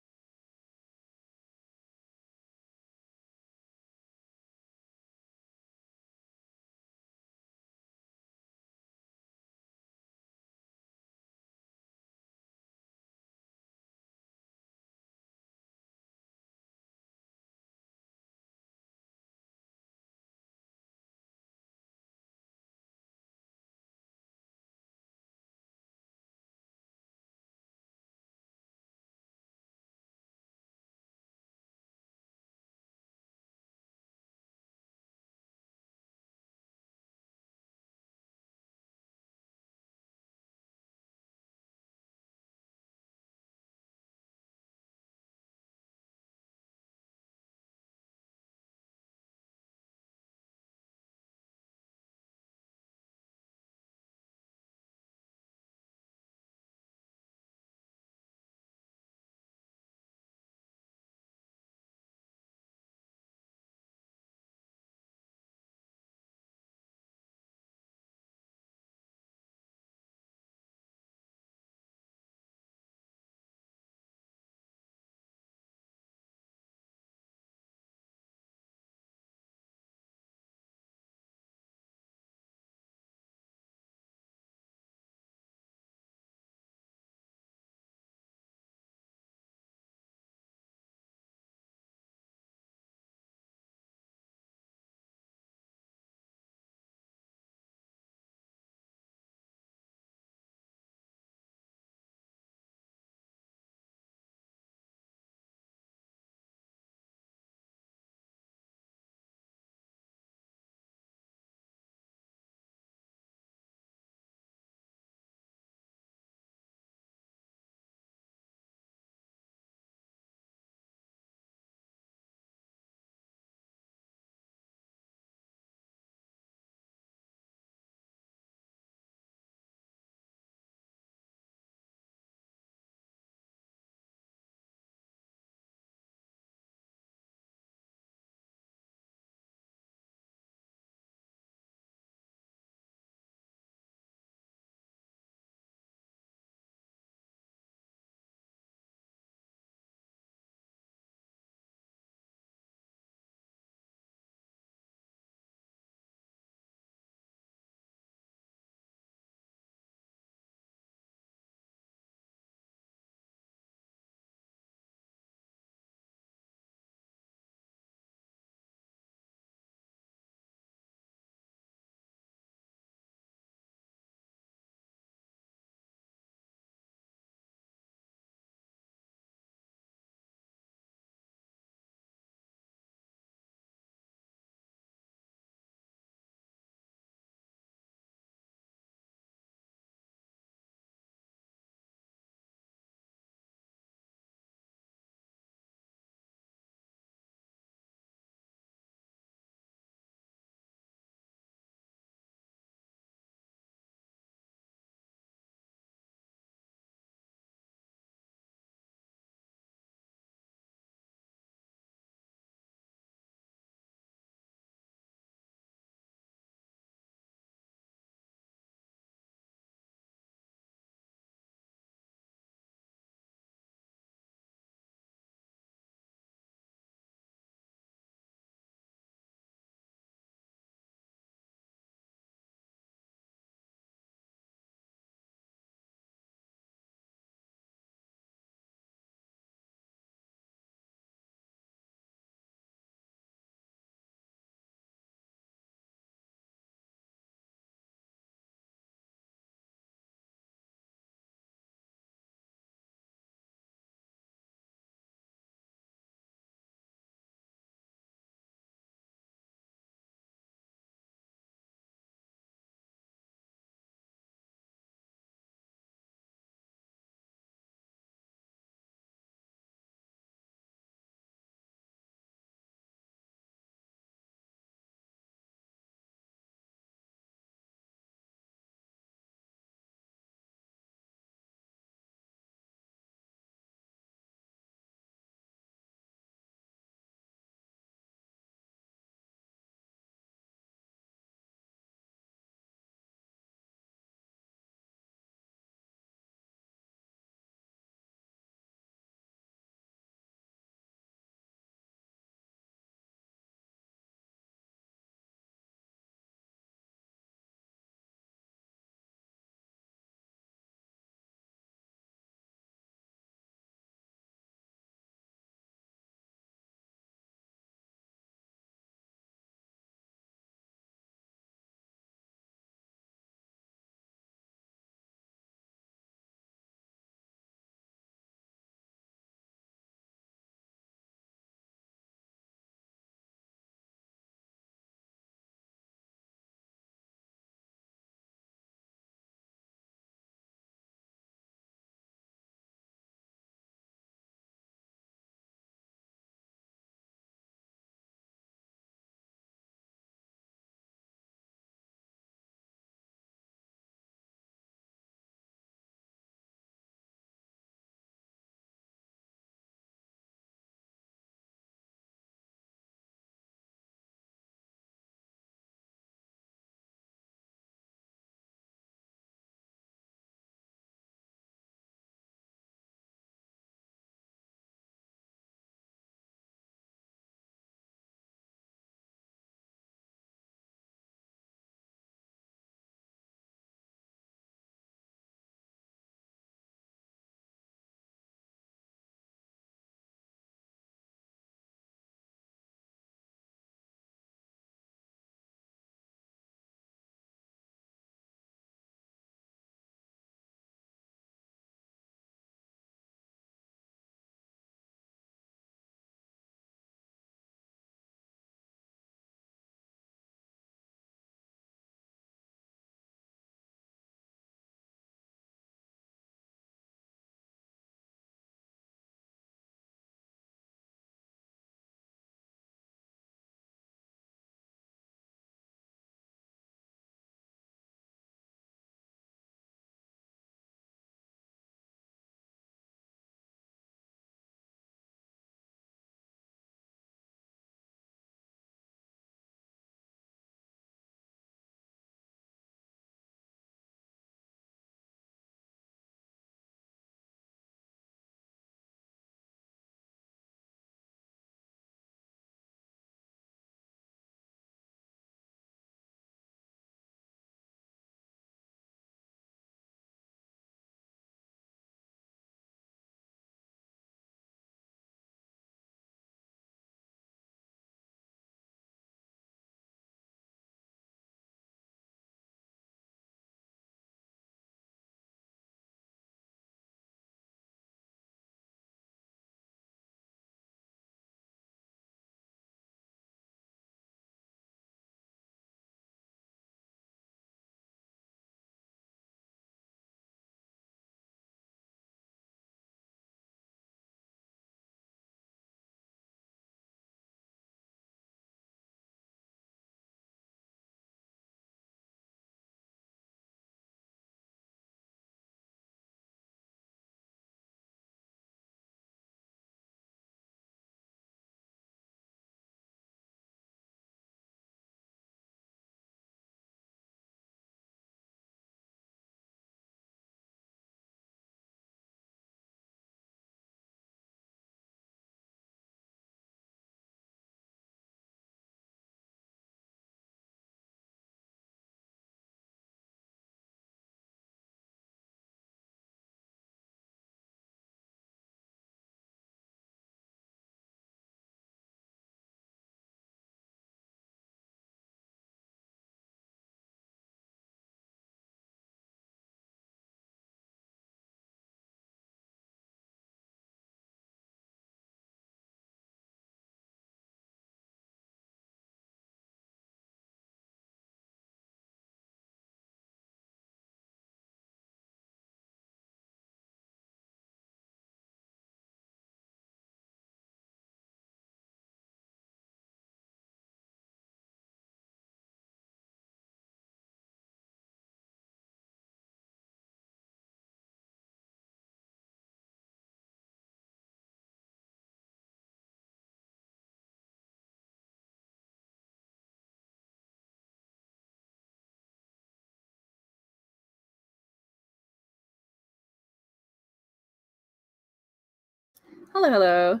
Hello, hello.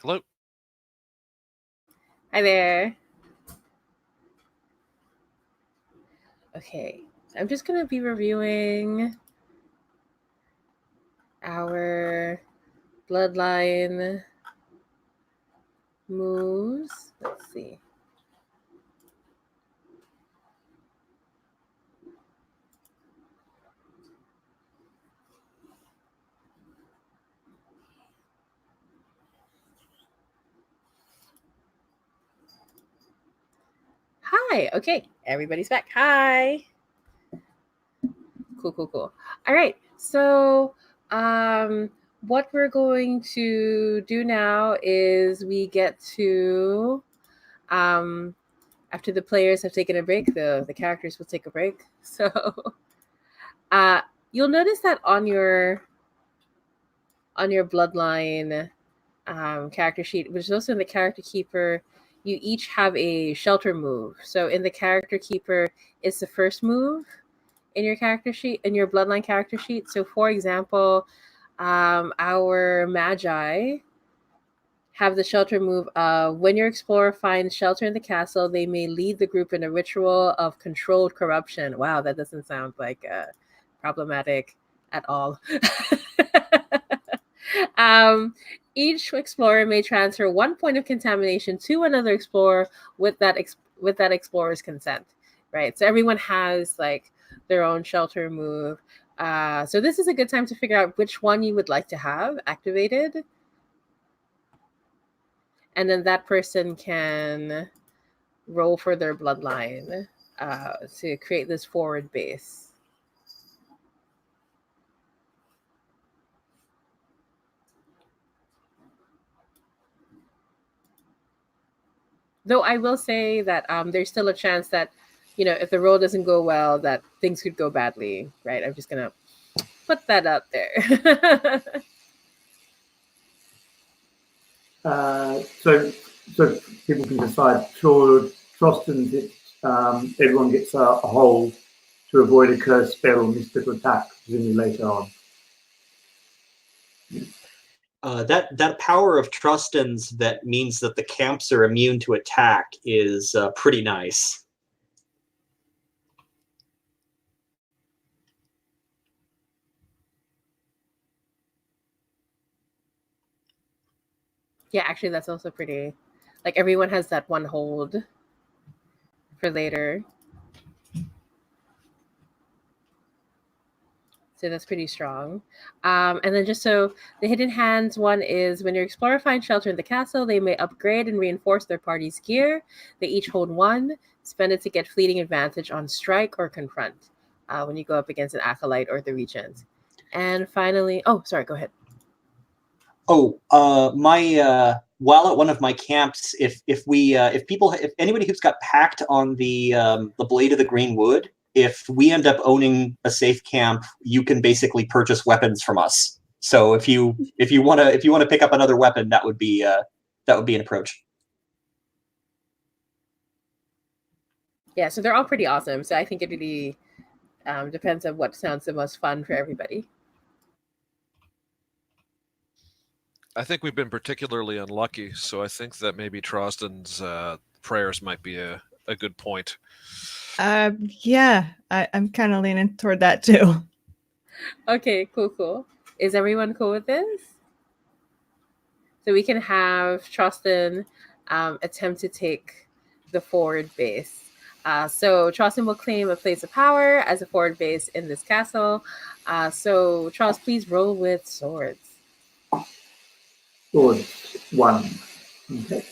Hello. Hi there. Okay, so I'm just gonna be reviewing our bloodline moves. Let's see. Hi. Okay, everybody's back. Hi. Cool. All right. So, what we're going to do now is we get to, after the players have taken a break, the characters will take a break. So, you'll notice that on your bloodline character sheet, which is also in the character keeper, you each have a shelter move. So in the character keeper, it's the first move in your character sheet, in your bloodline character sheet. So for example, our magi have the shelter move of when your explorer finds shelter in the castle, they may lead the group in a ritual of controlled corruption. Wow, that doesn't sound like problematic at all. um, each explorer may transfer 1 point of contamination to another explorer with that explorer's consent. Right. So everyone has like their own shelter move. So this is a good time to figure out which one you would like to have activated. And then that person can roll for their bloodline to create this forward base. Though I will say that there's still a chance that, if the roll doesn't go well, that things could go badly, right? I'm just going to put that out there. So people can decide. For Trostans, everyone gets a hold to avoid a curse spell or mystical attack, presumably later on. That power of Trustans that means that the camps are immune to attack is pretty nice. Yeah, actually, that's also pretty. Like everyone has that one hold for later. So that's pretty strong. And then just so the hidden hands one is when your explorer finds shelter in the castle, they may upgrade and reinforce their party's gear. They each hold one. Spend it to get fleeting advantage on strike or confront when you go up against an acolyte or the regent. And finally, oh, sorry, go ahead. Oh, while at one of my camps, if anybody who's got packed on the Blade of the Green Wood, if we end up owning a safe camp, you can basically purchase weapons from us. So if you want to pick up another weapon, that would be an approach. Yeah, so they're all pretty awesome. So I think it really depends on what sounds the most fun for everybody. I think we've been particularly unlucky, so I think that maybe Trostan's prayers might be a good point. Yeah, I'm kind of leaning toward that too. Okay, cool. Is everyone cool with this? So we can have Trostan attempt to take the forward base. So Trostan will claim a place of power as a forward base in this castle. So Trost, please roll with swords. Swords, 1. Okay.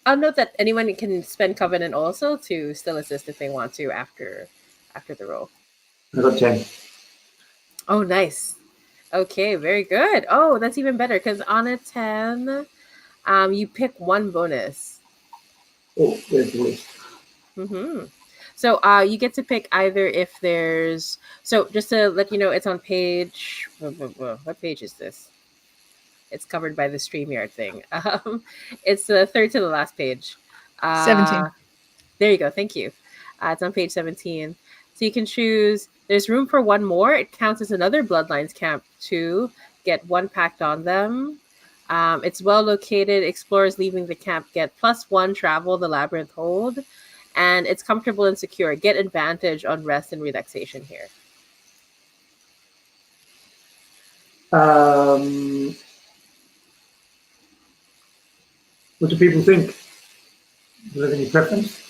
I'll note that anyone can spend Covenant also to still assist if they want to after the roll. I got 10. Oh, nice. Okay, very good. Oh, that's even better because on a 10, you pick one bonus. Oh, there's the list. Mm-hmm. So you get to pick either if there's... So just to let you know, it's on page... What page is this? It's covered by the StreamYard thing. It's the third to the last page. 17. There you go. Thank you. It's on page 17. So you can choose, there's room for one more. It counts as another Bloodlines camp too. Get one packed on them. It's well located. Explorers leaving the camp get +1 travel the labyrinth hold. And it's comfortable and secure. Get advantage on rest and relaxation here. What do people think? Do you have any preference?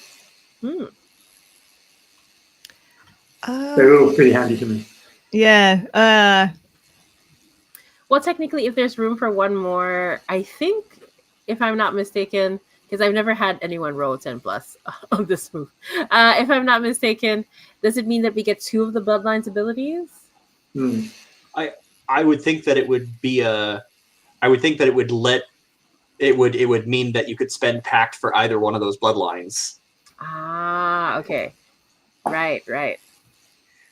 They're all pretty handy to me. Yeah. Well, technically, if there's room for one more, I think, if I'm not mistaken, because I've never had anyone roll 10+ on this move. If I'm not mistaken, does it mean that we get 2 of the Bloodlines abilities? I would think that it would be I would think that it would it would mean that you could spend pact for either one of those bloodlines. Ah, okay. Right.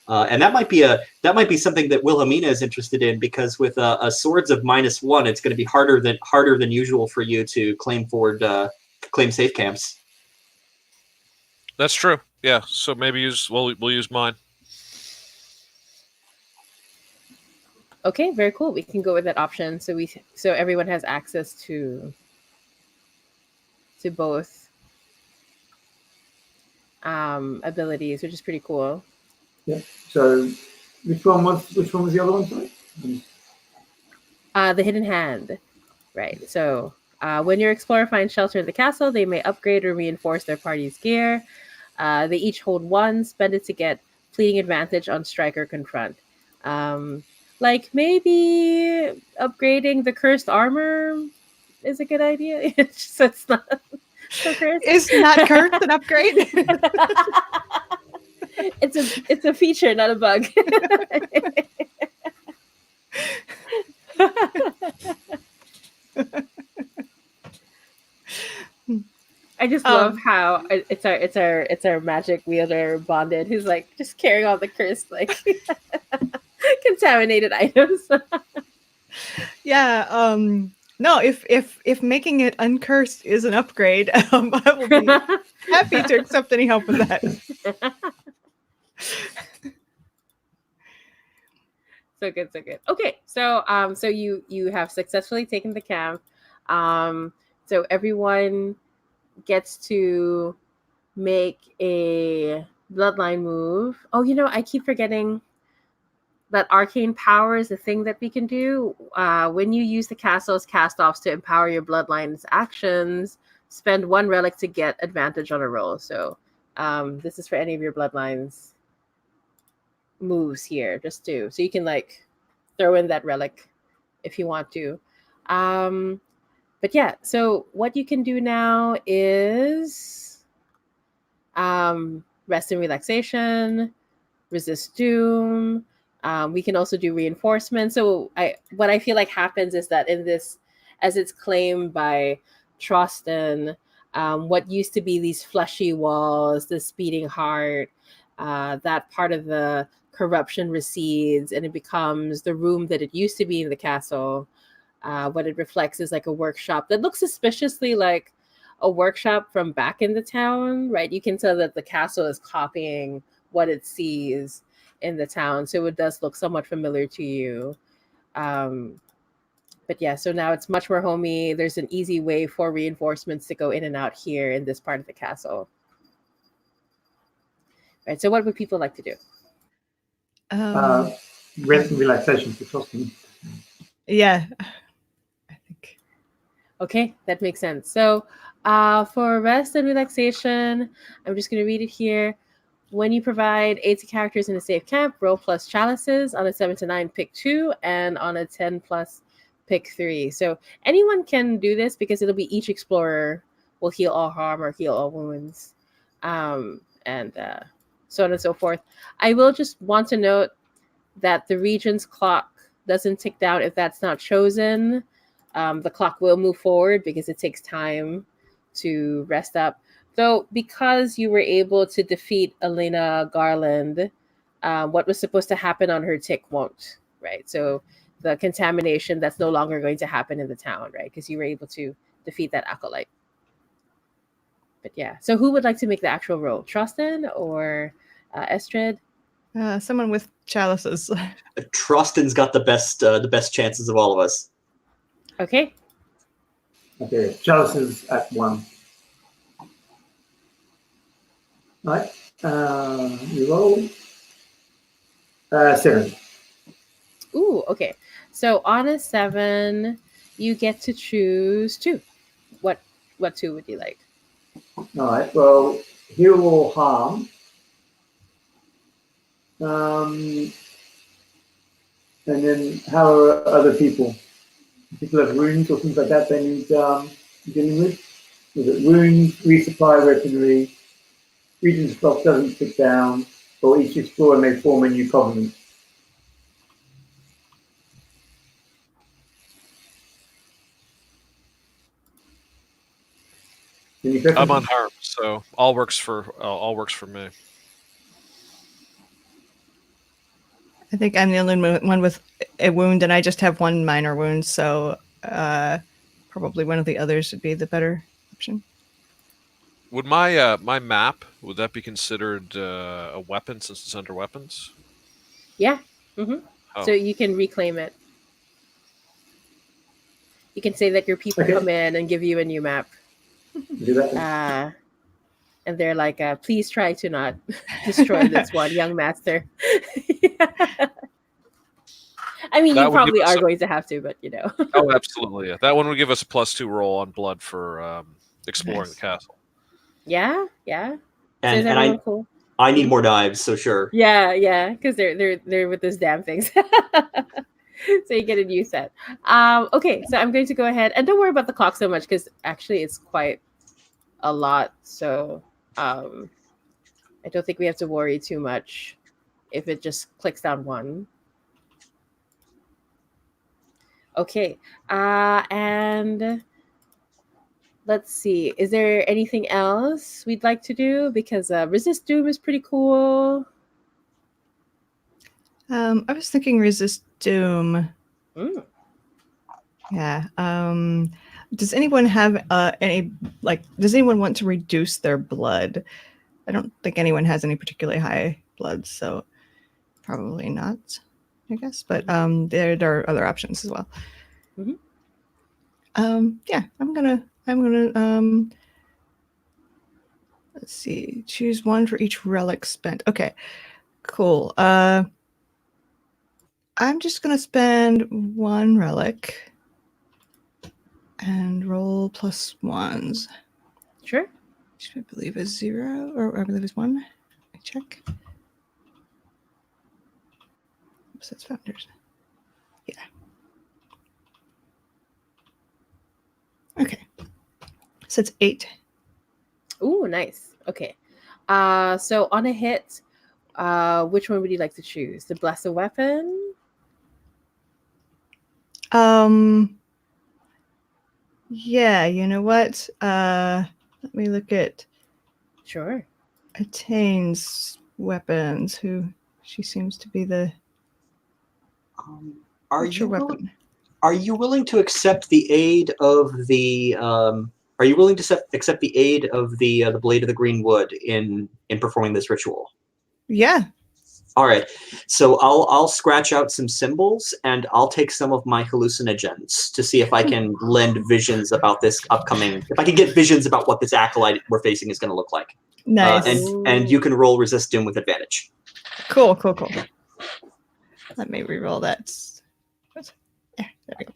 And that might be something that Wilhelmina is interested in, because with a swords of -1, it's going to be harder than usual for you to claim safe camps. That's true. Yeah. So maybe we'll use mine. Okay, very cool. We can go with that option. So everyone has access to both abilities, which is pretty cool. Yeah. So which one was the other one? Sorry. The hidden hand. Right. So when your explorer finds shelter in the castle, they may upgrade or reinforce their party's gear. They each hold 1. Spend it to get fleeting advantage on strike or confront. Like maybe upgrading the cursed armor is a good idea. So it's not so cursed. Is not cursed an upgrade? It's a feature, not a bug. I just love how it's our magic wielder bonded who's like just carrying all the cursed like contaminated items. Yeah. No, if making it uncursed is an upgrade, I will be happy to accept any help with that. So good. Okay, so you have successfully taken the camp. So everyone gets to make a bloodline move. Oh, I keep forgetting that arcane power is a thing that we can do. When you use the castle's cast-offs to empower your bloodline's actions, spend 1 relic to get advantage on a roll. So this is for any of your bloodlines moves here, so you can like throw in that relic if you want to. But yeah, so what you can do now is rest and relaxation, resist doom. We can also do reinforcement. So what I feel like happens is that in this, as it's claimed by Troston, what used to be these fleshy walls, this beating heart, that part of the corruption recedes and it becomes the room that it used to be in the castle. What it reflects is like a workshop that looks suspiciously like a workshop from back in the town, right? You can tell that the castle is copying what it sees in the town. So it does look somewhat familiar to you. But yeah, so now it's much more homey. There's an easy way for reinforcements to go in and out here in this part of the castle. Right, so what would people like to do? Rest and relaxation for trusting. Yeah, I think. Okay, that makes sense. So for rest and relaxation, I'm just going to read it here. When you provide 8 to characters in a safe camp, roll plus chalices. On a 7 to 9, pick 2, and on a 10 plus, pick 3. So anyone can do this because it'll be each explorer will heal all harm or heal all wounds, and so on and so forth. I will just want to note that the Regent's clock doesn't tick down if that's not chosen. The clock will move forward because it takes time to rest up. Though, because you were able to defeat Elena Garland, what was supposed to happen on her tick won't, right? So the contamination, that's no longer going to happen in the town, right? Because you were able to defeat that acolyte. But yeah, so who would like to make the actual roll? Trostin or Estrid? Someone with chalices. Trostin's got the best chances of all of us. Okay. Okay, Chalice is at 1. Right. You roll. 7. Ooh, okay. So on a 7, you get to choose 2. What 2 would you like? All right. Well, heal or harm. And then how are other people? People have wounds or things like that they need dealing with. Is it wounds, resupply weaponry, Regent's clock doesn't stick down, or each explorer may form a new covenant. Any I'm preferences? unharmed, so all works for me. I think I'm the only one with a wound, and I just have 1 minor wound, so probably one of the others would be the better option. Would my my map, would that be considered a weapon since it's under weapons? Yeah. Mm-hmm. Oh. So you can reclaim it. You can say that your people Okay. come in and give you a new map. Do that. And they're like, please try to not destroy this one, young master. I mean, That you would give probably us are going to have to, but you know. Oh, absolutely. Yeah. That one would give us a +2 roll on blood for exploring Nice. the castle. Yeah. So And is everyone cool? I need more knives, so sure. Yeah, because they're with those damn things. So you get a new set. Okay, so I'm going to go ahead and don't worry about the clock so much because actually it's quite a lot. So I don't think we have to worry too much if it just clicks down 1. Okay, and let's see. Is there anything else we'd like to do? Because Resist Doom is pretty cool. I was thinking Resist Doom. Mm. Yeah. Does anyone have any does anyone want to reduce their blood? I don't think anyone has any particularly high blood, so probably not, I guess. But there are other options as well. Mm-hmm. Yeah, I'm gonna let's see, choose 1 for each relic spent. Okay, cool. I'm just gonna spend 1 relic and roll +1s. Sure. Which I believe is 0, or I believe is 1. Let me check. Oops, that's founders. Yeah. Okay. So it's 8. Ooh, nice. Okay. So on a hit, which one would you like to choose? The Bless a Weapon? Yeah, you know what? Let me look at Sure. Attain's weapons, who she seems to be the Are what's your you weapon? Are you willing to accept the aid of the Are you willing to accept the aid of the Blade of the Green Wood in performing this ritual? Yeah. All right. So I'll scratch out some symbols and I'll take some of my hallucinogens to see if I can lend visions about this upcoming. If I can get visions about what this acolyte we're facing is going to look like. Nice. And you can roll Resist Doom with advantage. Cool. Let me re-roll that. Yeah, there we go.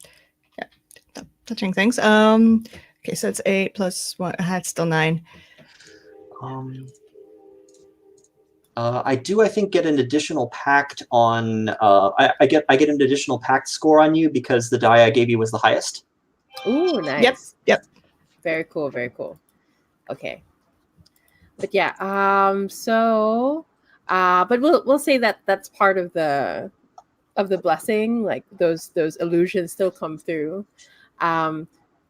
Yeah, stop touching things. Okay, so it's 8 + 1. It's still 9. I do, I think, get an additional pact on. I get an additional pact score on you because the die I gave you was the highest. Ooh, nice. Yep. Very cool. Okay. But yeah, but we'll say that that's part of the blessing, like those illusions still come through.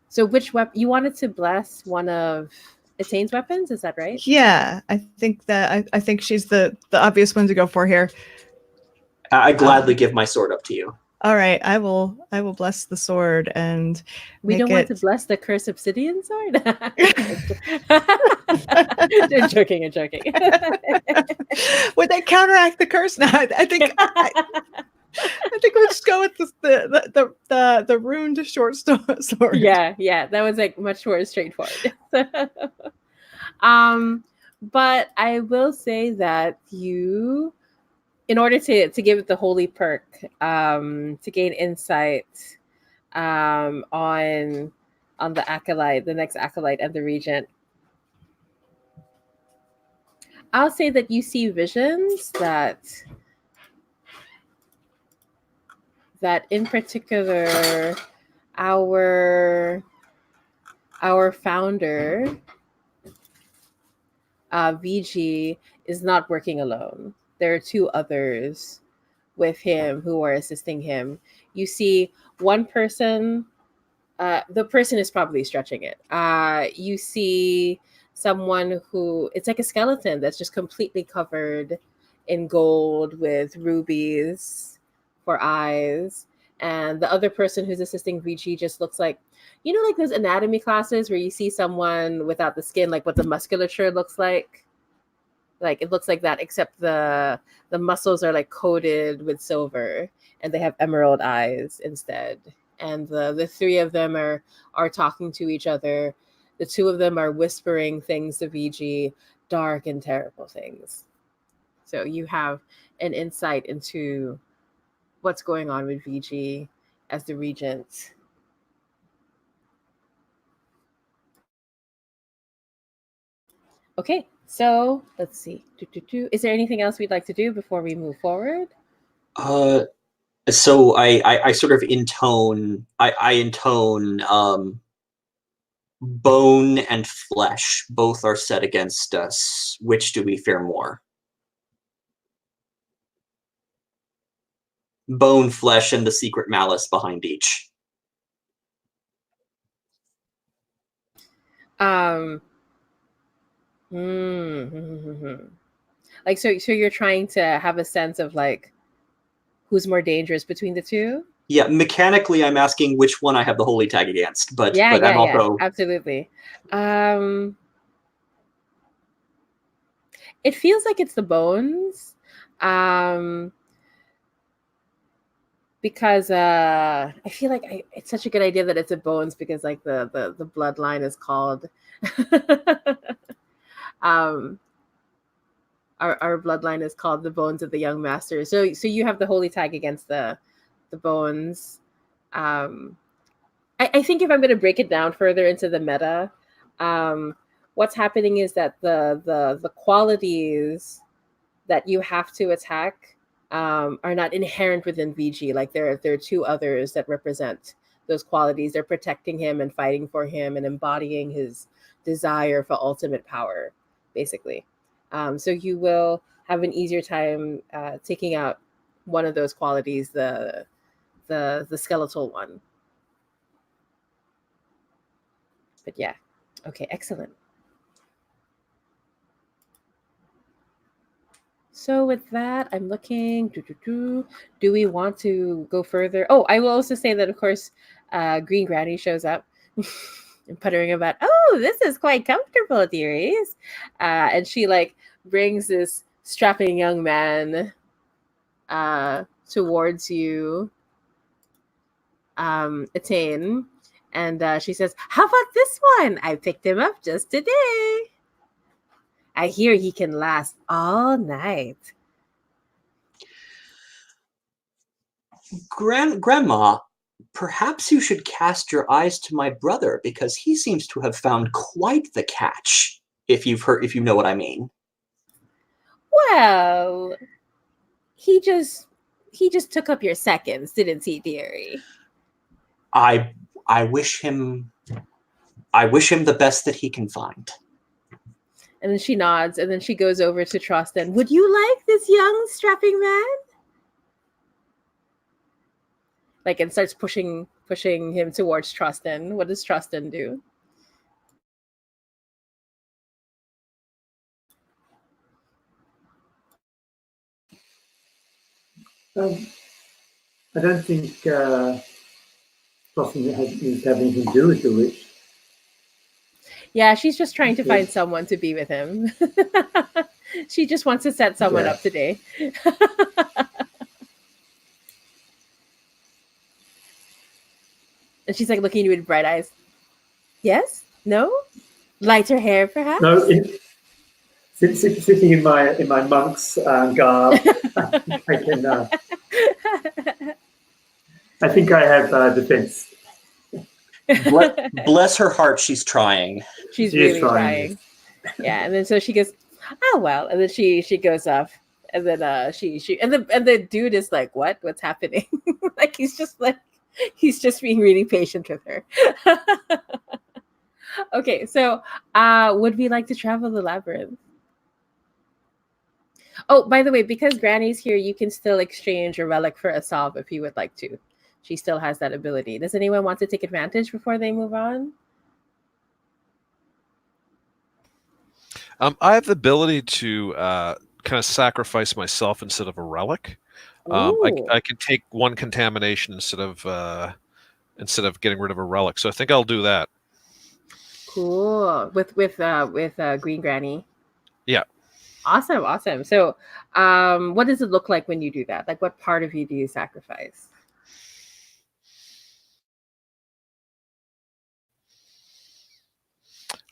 So which weapon you wanted to bless? One of Attain's weapons, is that right? Yeah, I think that I think she's the obvious one to go for here. I gladly give my sword up to you. All right, I will bless the sword and We make don't want to it. bless the cursed obsidian sword. I'm joking. I'm joking. Would they counteract the curse? No, I think I think we'll just go with the runed short sword. Yeah, that was like much more straightforward. But I will say that you, in order to give it the holy perk, to gain insight on the acolyte, the next acolyte, and the regent, I'll say that you see visions that in particular our founder VG is not working alone. There are two others with him who are assisting him. You see one person, the person is probably stretching it. You see someone who, it's like a skeleton that's just completely covered in gold with rubies for eyes. And the other person who's assisting VG just looks like, like those anatomy classes where you see someone without the skin, like what the musculature looks like. Like it looks like that, except the muscles are like coated with silver, and they have emerald eyes instead. And the three of them are talking to each other. The two of them are whispering things to VG, dark and terrible things. So you have an insight into what's going on with VG as the regent. Okay, so let's see. Is there anything else we'd like to do before we move forward? So I sort of intone bone and flesh. Both are set against us. Which do we fear more? Bone, flesh, and the secret malice behind each. Like so you're trying to have a sense of like who's more dangerous between the two? Yeah, mechanically I'm asking which one I have the holy tag against, but Yeah, I'm also absolutely. It feels like it's the bones. Because I feel like it's such a good idea that it's a bones because like the bloodline is called our bloodline is called the bones of the young master. So you have the holy tag against the bones. I think if I'm going to break it down further into the meta, what's happening is that the qualities that you have to attack are not inherent within VG. Like there are two others that represent those qualities. They're protecting him and fighting for him and embodying his desire for ultimate power, basically. So you will have an easier time taking out one of those qualities, the skeletal one. But yeah, okay, excellent. So with that, I'm looking. Do we want to go further? Oh, I will also say that, of course, Green Granny shows up and puttering about. Oh, this is quite comfortable, dearies. And she like brings this strapping young man towards you, Attain, and she says, "How about this one? I picked him up just today. I hear he can last all night." Grandma, perhaps you should cast your eyes to my brother because he seems to have found quite the catch. If you know what I mean. Well, he just took up your seconds, didn't he, dearie? I wish him the best that he can find. And then she nods, and then she goes over to Trostan. Would you like this young strapping man? Like, and starts pushing him towards Trostan. What does Trostan do? I don't think Frosting needs to have anything to do with the witch. Yeah, she's just trying to find someone to be with him. She just wants to set someone up today. And she's like looking at you with bright eyes. Yes? No? Lighter hair, perhaps? No, sitting in my monk's garb, I can. I think I have defense. Bless her heart, she's trying. She's really trying. Yeah, and then so she goes, oh well, and then she goes off, and then and the dude is like, what's happening? Like he's just being really patient with her. Okay, so would we like to travel the labyrinth? Oh, by the way, because Granny's here, you can still exchange a relic for a salve if you would like to. She still has that ability. Does anyone want to take advantage before they move on? I have the ability to kind of sacrifice myself instead of a relic. I can take one contamination instead of getting rid of a relic. So I think I'll do that. Cool. With Green Granny. Yeah. Awesome. So, what does it look like when you do that? Like, what part of you do you sacrifice?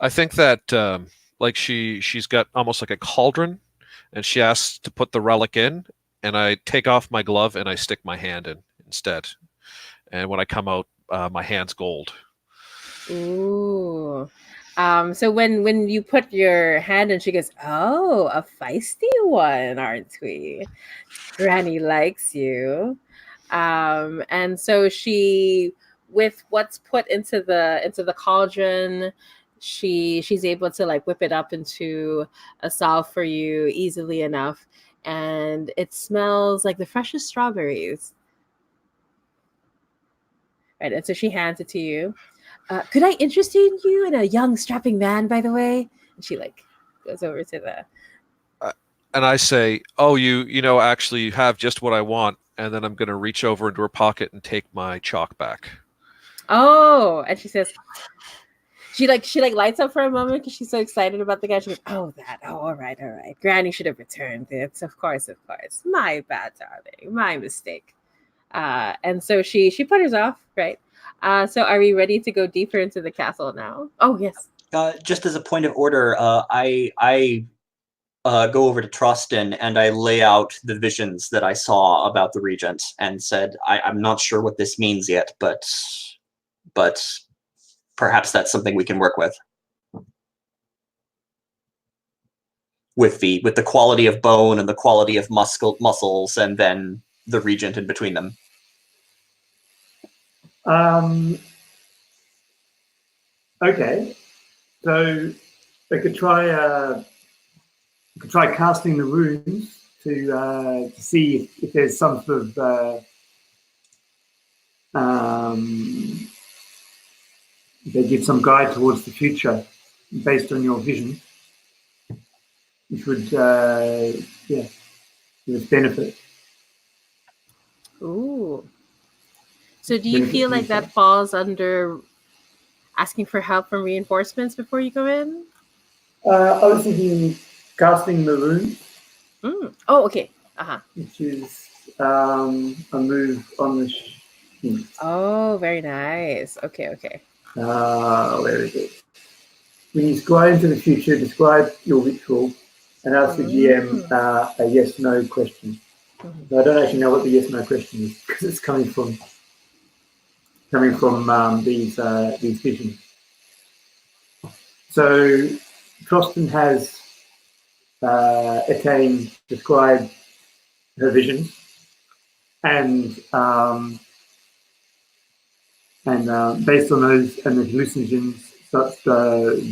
I think that like she's got almost like a cauldron, and she asks to put the relic in, and I take off my glove and I stick my hand in instead. And when I come out, my hand's gold. Ooh. So when you put your hand in, she goes, oh, a feisty one, aren't we? Granny likes you. And so she, with what's put into the cauldron, she's able to like whip it up into a salve for you easily enough, and it smells like the freshest strawberries. Right, and so she hands it to you. Could I interest you in a young strapping man, by the way? And she like goes over to the. And I say, oh, you know, actually, you have just what I want. And then I'm going to reach over into her pocket and take my chalk back. Oh, and she says, she lights up for a moment because she's so excited about the guy. She goes, oh, all right. Granny should have returned it. Of course. My bad, darling. My mistake. And so she putters off, right? So are we ready to go deeper into the castle now? Oh, yes. Just as a point of order, I go over to Trustin and I lay out the visions that I saw about the Regent and said, I'm not sure what this means yet, but perhaps that's something we can work with. With the quality of bone and the quality of muscles, and then the Regent in between them. Okay, so I could try casting the runes to see if there's some sort of they give some guide towards the future based on your vision, which would give us benefit. Ooh. So do you feel like that falls under asking for help from reinforcements before you go in? I was thinking casting the runes. Oh, okay. Which is a move on the sheet. Oh, very nice. Okay. Where is it? When you scribe into the future, describe your ritual and ask the GM a yes/no question. So I don't actually know what the yes/no question is because it's coming from these visions. So Trostin has described her vision, and based on those and the hallucinogens, starts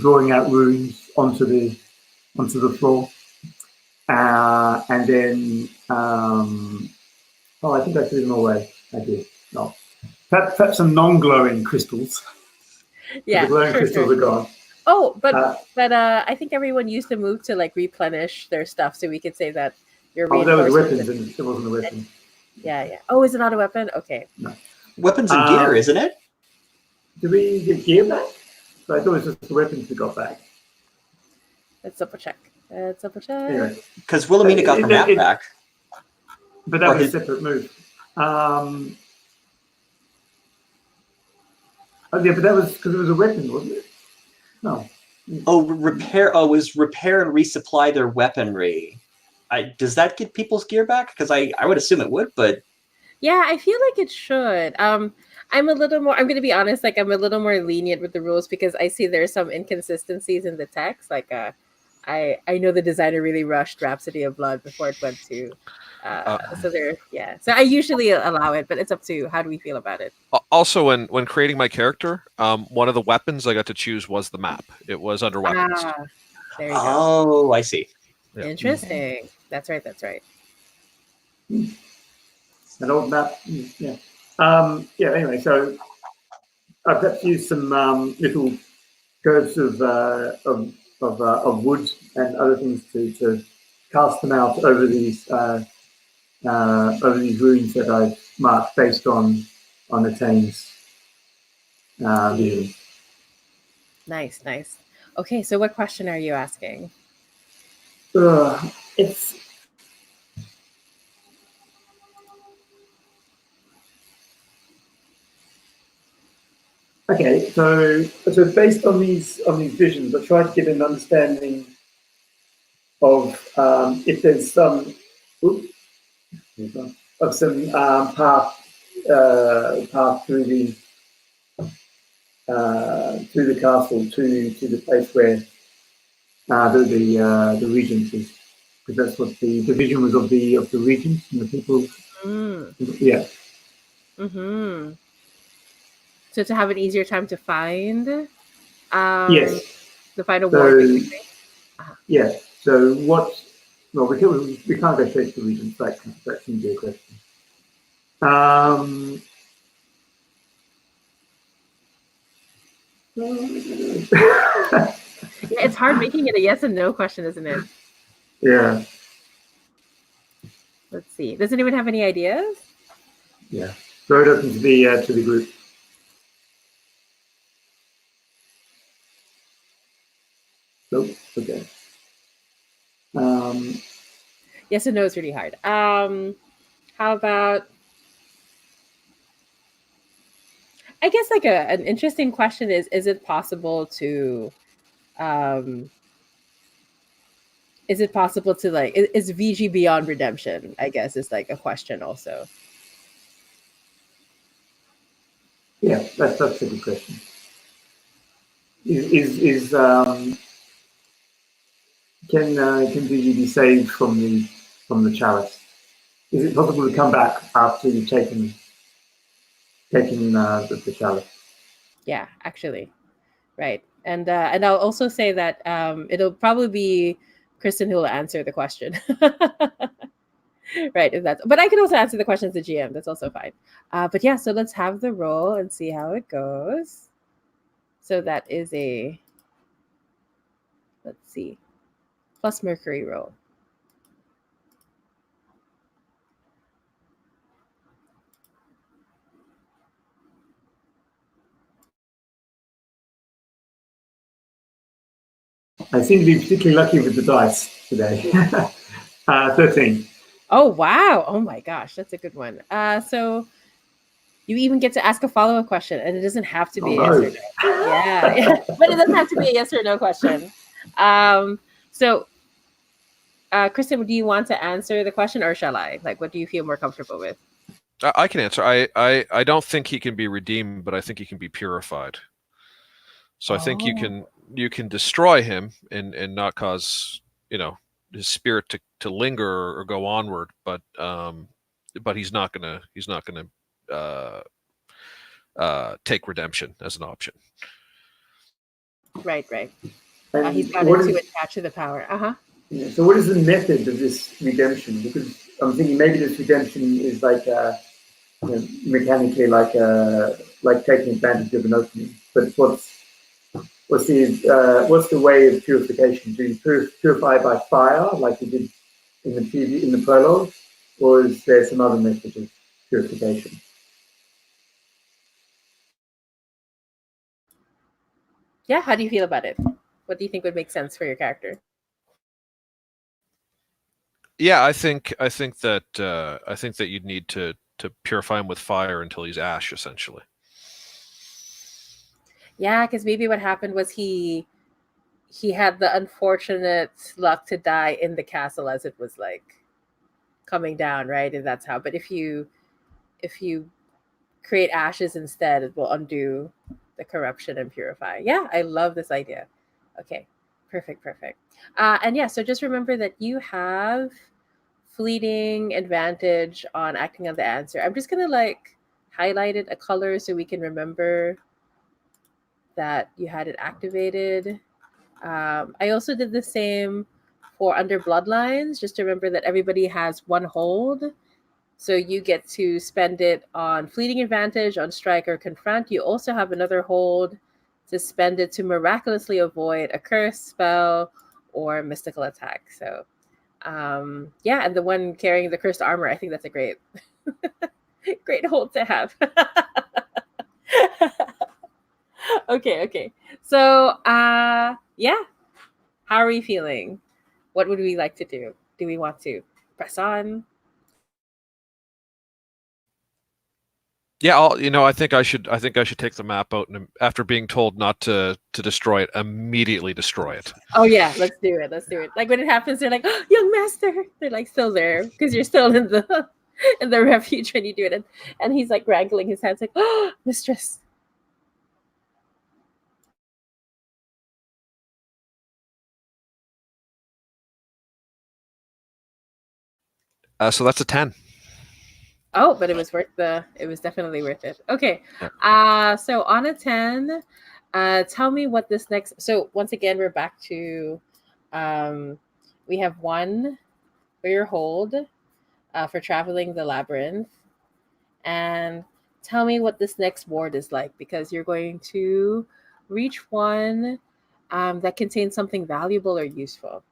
drawing out runes onto the floor, and then I think I threw them away. I did. No, perhaps some non-glowing crystals. Yeah, the glowing crystals are gone. Oh, but I think everyone used the move to like replenish their stuff, so we could say that your there was weapons, and it wasn't a weapon. Yeah. Oh, is it not a weapon? Okay. Weapons and gear, isn't it? Do we get gear back? So I thought it was just the weapons we got back. Let's double check. Anyway, Because Wilhelmina got her map back. but that was a separate move. Oh yeah, but that was because it was a weapon, wasn't it? No. Oh, repair. Oh, it was repair and resupply their weaponry. Does that get people's gear back? Because I would assume it would, but Yeah, I feel like it should. I'm a little more. I'm going to be honest. Like, I'm a little more lenient with the rules because I see there's some inconsistencies in the text. Like, I know the designer really rushed Rhapsody of Blood before it went to. So there, yeah. So I usually allow it, but it's up to how do we feel about it. Also, when creating my character, one of the weapons I got to choose was the map. It was under weapons. There you go. Oh, I see. Yeah. Interesting. That's right. An old map. Yeah. Anyway, so I've got to use some little curves of wood and other things to cast them out over these ruins that I've marked based on Attain's vision. Nice. Okay, so what question are you asking? It's okay. So based on these visions, I try to get an understanding of if there's some path through the castle to the place where the Regent is, because that's what the vision was of the Regent and the people. Yeah. Mm-hmm. So to have an easier time to find. Yes. The final ward, basically. Yeah. So what? Well, we can't go straight to the Regent. That can be a question. Yeah, it's hard making it a yes and no question, isn't it? Yeah. Let's see. Does anyone have any ideas? Yeah. Throw it open to the group. Nope. Okay. Yes and no is really hard. How about? I guess like an interesting question is it possible to like is VG beyond redemption? I guess is like a question also. Yeah, that's a good question. Can VG be saved from the chalice? Is it possible to come back after you've taken the chalice? Yeah, actually, right. And I'll also say that it'll probably be Kristen who will answer the question. Right, but I can also answer the questions to GM. That's also fine. But yeah, so let's have the roll and see how it goes. So that is let's see, plus Mercury roll. I seem to be particularly lucky with the dice today. 13. Oh wow! Oh my gosh, that's a good one. So you even get to ask a follow-up question, and it doesn't have to be a yes or no. Yeah, but it doesn't have to be a yes or no question. So, Kristen, do you want to answer the question, or shall I? Like, what do you feel more comfortable with? I can answer. I don't think he can be redeemed, but I think he can be purified. So I think you can destroy him and not cause his spirit to linger or go onward, but he's not gonna take redemption as an option. Right. He's got to attach to the power. Yeah, so what is the method of this redemption? Because I'm thinking maybe this redemption is like mechanically like taking advantage of an opening. But what's the way of purification? Do you purify by fire like you did in the prologue, or is there some other method of purification? Yeah, how do you feel about it? What do you think would make sense for your character? Yeah, I think that you'd need to purify him with fire until he's ash, essentially. Yeah, because maybe what happened was he had the unfortunate luck to die in the castle as it was like coming down, right? And that's how. But if you create ashes instead, it will undo the corruption and purify. Yeah, I love this idea. Okay, perfect. And yeah, so just remember that you have fleeting advantage on acting on the answer. I'm just gonna like highlight it a color so we can remember that you had it activated. I also did the same for under bloodlines, just to remember that everybody has one hold. So you get to spend it on fleeting advantage, on strike or confront. You also have another hold to spend it to miraculously avoid a curse, spell, or mystical attack. So yeah, and the one carrying the cursed armor, I think that's a great great hold to have. Okay. So yeah, how are we feeling? What would we like to do? Do we want to press on? Yeah, I think I should take the map out, and after being told not to destroy it, immediately destroy it. Oh yeah, let's do it. Like when it happens, they're like, oh, "Young master," they're like still there because you're still in the in the refuge when you do it, and he's like wrangling his hands, like, "Oh, mistress." So that's a 10. Oh, but it was worth the. It was definitely worth it. Okay, Yeah. so on a 10, tell me what this next. So once again, we're back to, we have one for your hold, for traveling the labyrinth, and tell me what this next ward is like because you're going to reach one, that contains something valuable or useful.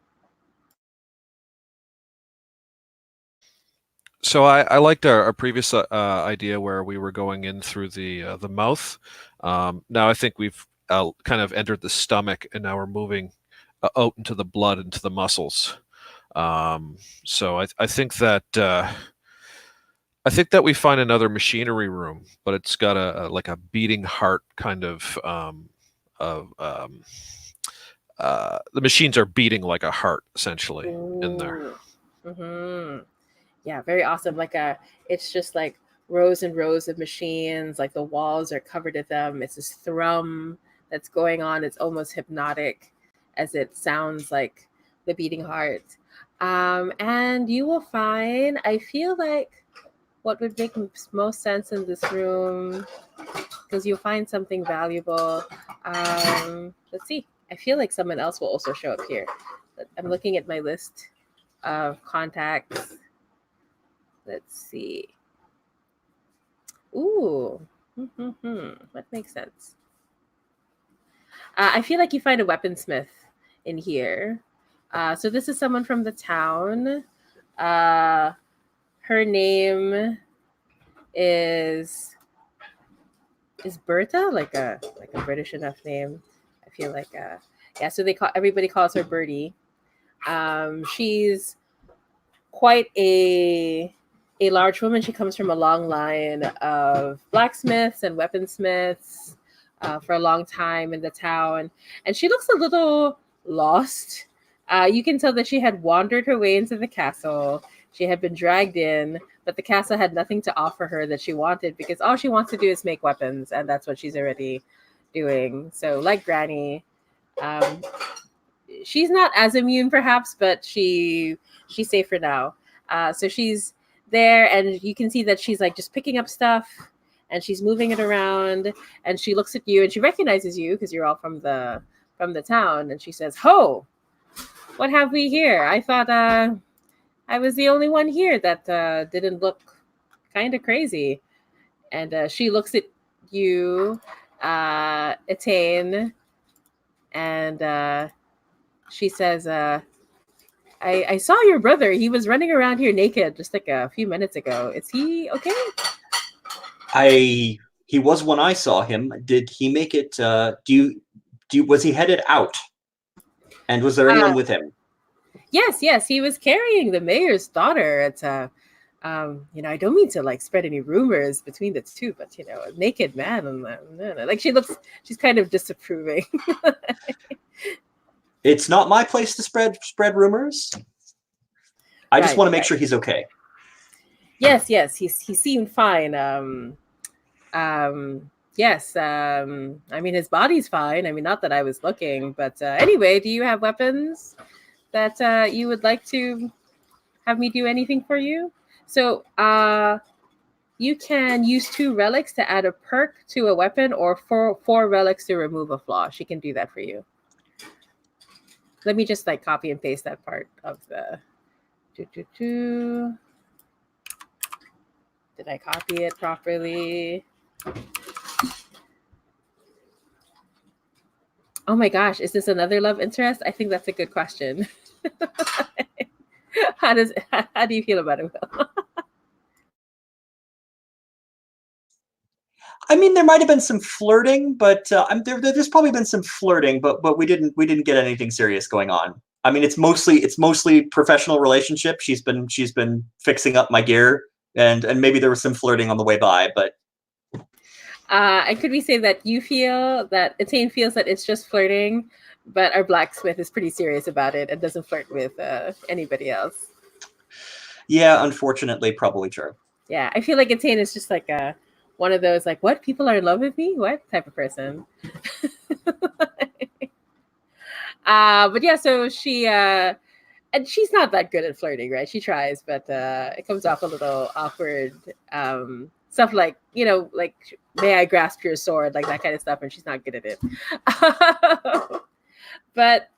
So I liked our previous idea where we were going in through the mouth. Now I think we've kind of entered the stomach, and now we're moving out into the blood, into the muscles. So I think that we find another machinery room, but it's got like a beating heart kind of. Of the machines are beating like a heart, essentially, in there. Mm-hmm. Yeah, very awesome. It's just like rows and rows of machines. Like the walls are covered with them. It's this thrum that's going on. It's almost hypnotic, as it sounds like the beating heart. And you will find. I feel like what would make most sense in this room, because you'll find something valuable. Let's see. I feel like someone else will also show up here. I'm looking at my list of contacts. Let's see. Ooh. That makes sense. I feel like you find a weaponsmith in here. So this is someone from the town. Her name is Bertha, like a British enough name. I feel like yeah. So everybody calls her Bertie. She's quite a large woman. She comes from a long line of blacksmiths and weaponsmiths, for a long time in the town, and she looks a little lost. You can tell that she had wandered her way into the castle. She had been dragged in, but the castle had nothing to offer her that she wanted because all she wants to do is make weapons, and that's what she's already doing. So, like Granny, um, she's not as immune perhaps, but she's safe for now. So she's there, and you can see that she's like just picking up stuff, and she's moving it around, and she looks at you, and she recognizes you because you're all from the town, and she says, "Ho, what have we here? I thought I was the only one here that didn't look kind of crazy." And she looks at you, Etain, and she says, I saw your brother. He was running around here naked just like a few minutes ago. Is he okay? He was when I saw him. Did he make it? Was he headed out? And was there anyone with him? Yes, he was carrying the mayor's daughter. It's you know, I don't mean to like spread any rumors between the two, but you know, a naked man and like she's kind of disapproving. It's not my place to spread rumors. I just want to make sure he's okay. Yes, he seemed fine. Yes. I mean, his body's fine. I mean, not that I was looking, but anyway, do you have weapons that you would like to have me do anything for you? So you can use 2 relics to add a perk to a weapon, or 4 relics to remove a flaw. She can do that for you. Let me just like copy and paste that part of the. Did I copy it properly? Oh my gosh, is this another love interest? I think that's a good question. How do you feel about it, Will? I mean, there might have been some flirting, but there's probably been some flirting, but we didn't get anything serious going on. I mean, it's mostly professional relationship. She's been fixing up my gear, and maybe there was some flirting on the way by, but. And could we say that you feel that Etain feels that it's just flirting, but our blacksmith is pretty serious about it and doesn't flirt with anybody else? Yeah, unfortunately, probably true. Yeah, I feel like Etain is just like one of those like, what, people are in love with me? What type of person? But yeah, so she and she's not that good at flirting, right? She tries, but it comes off a little awkward. Stuff like, you know, like, may I grasp your sword, like that kind of stuff, and she's not good at it. But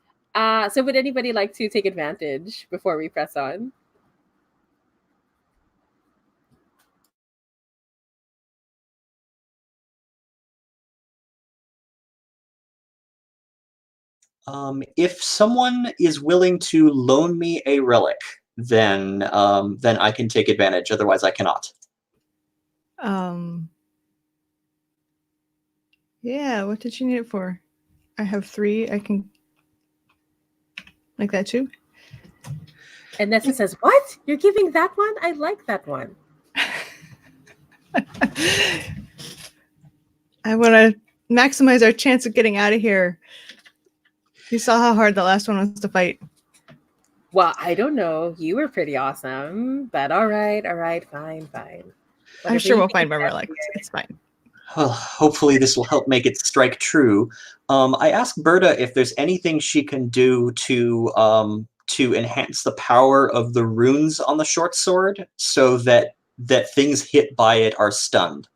so would anybody like to take advantage before we press on? If someone is willing to loan me a relic, then I can take advantage. Otherwise, I cannot. Yeah, what did you need it for? I have 3. I can like that too. And Nessa says, what? You're giving that one? I like that one. I want to maximize our chance of getting out of here. You saw how hard the last one was to fight. Well, I don't know. You were pretty awesome, but all right, fine. I'm sure we'll find my relic. It's fine. Well, hopefully this will help make it strike true. I asked Berta if there's anything she can do to enhance the power of the runes on the short sword so that things hit by it are stunned.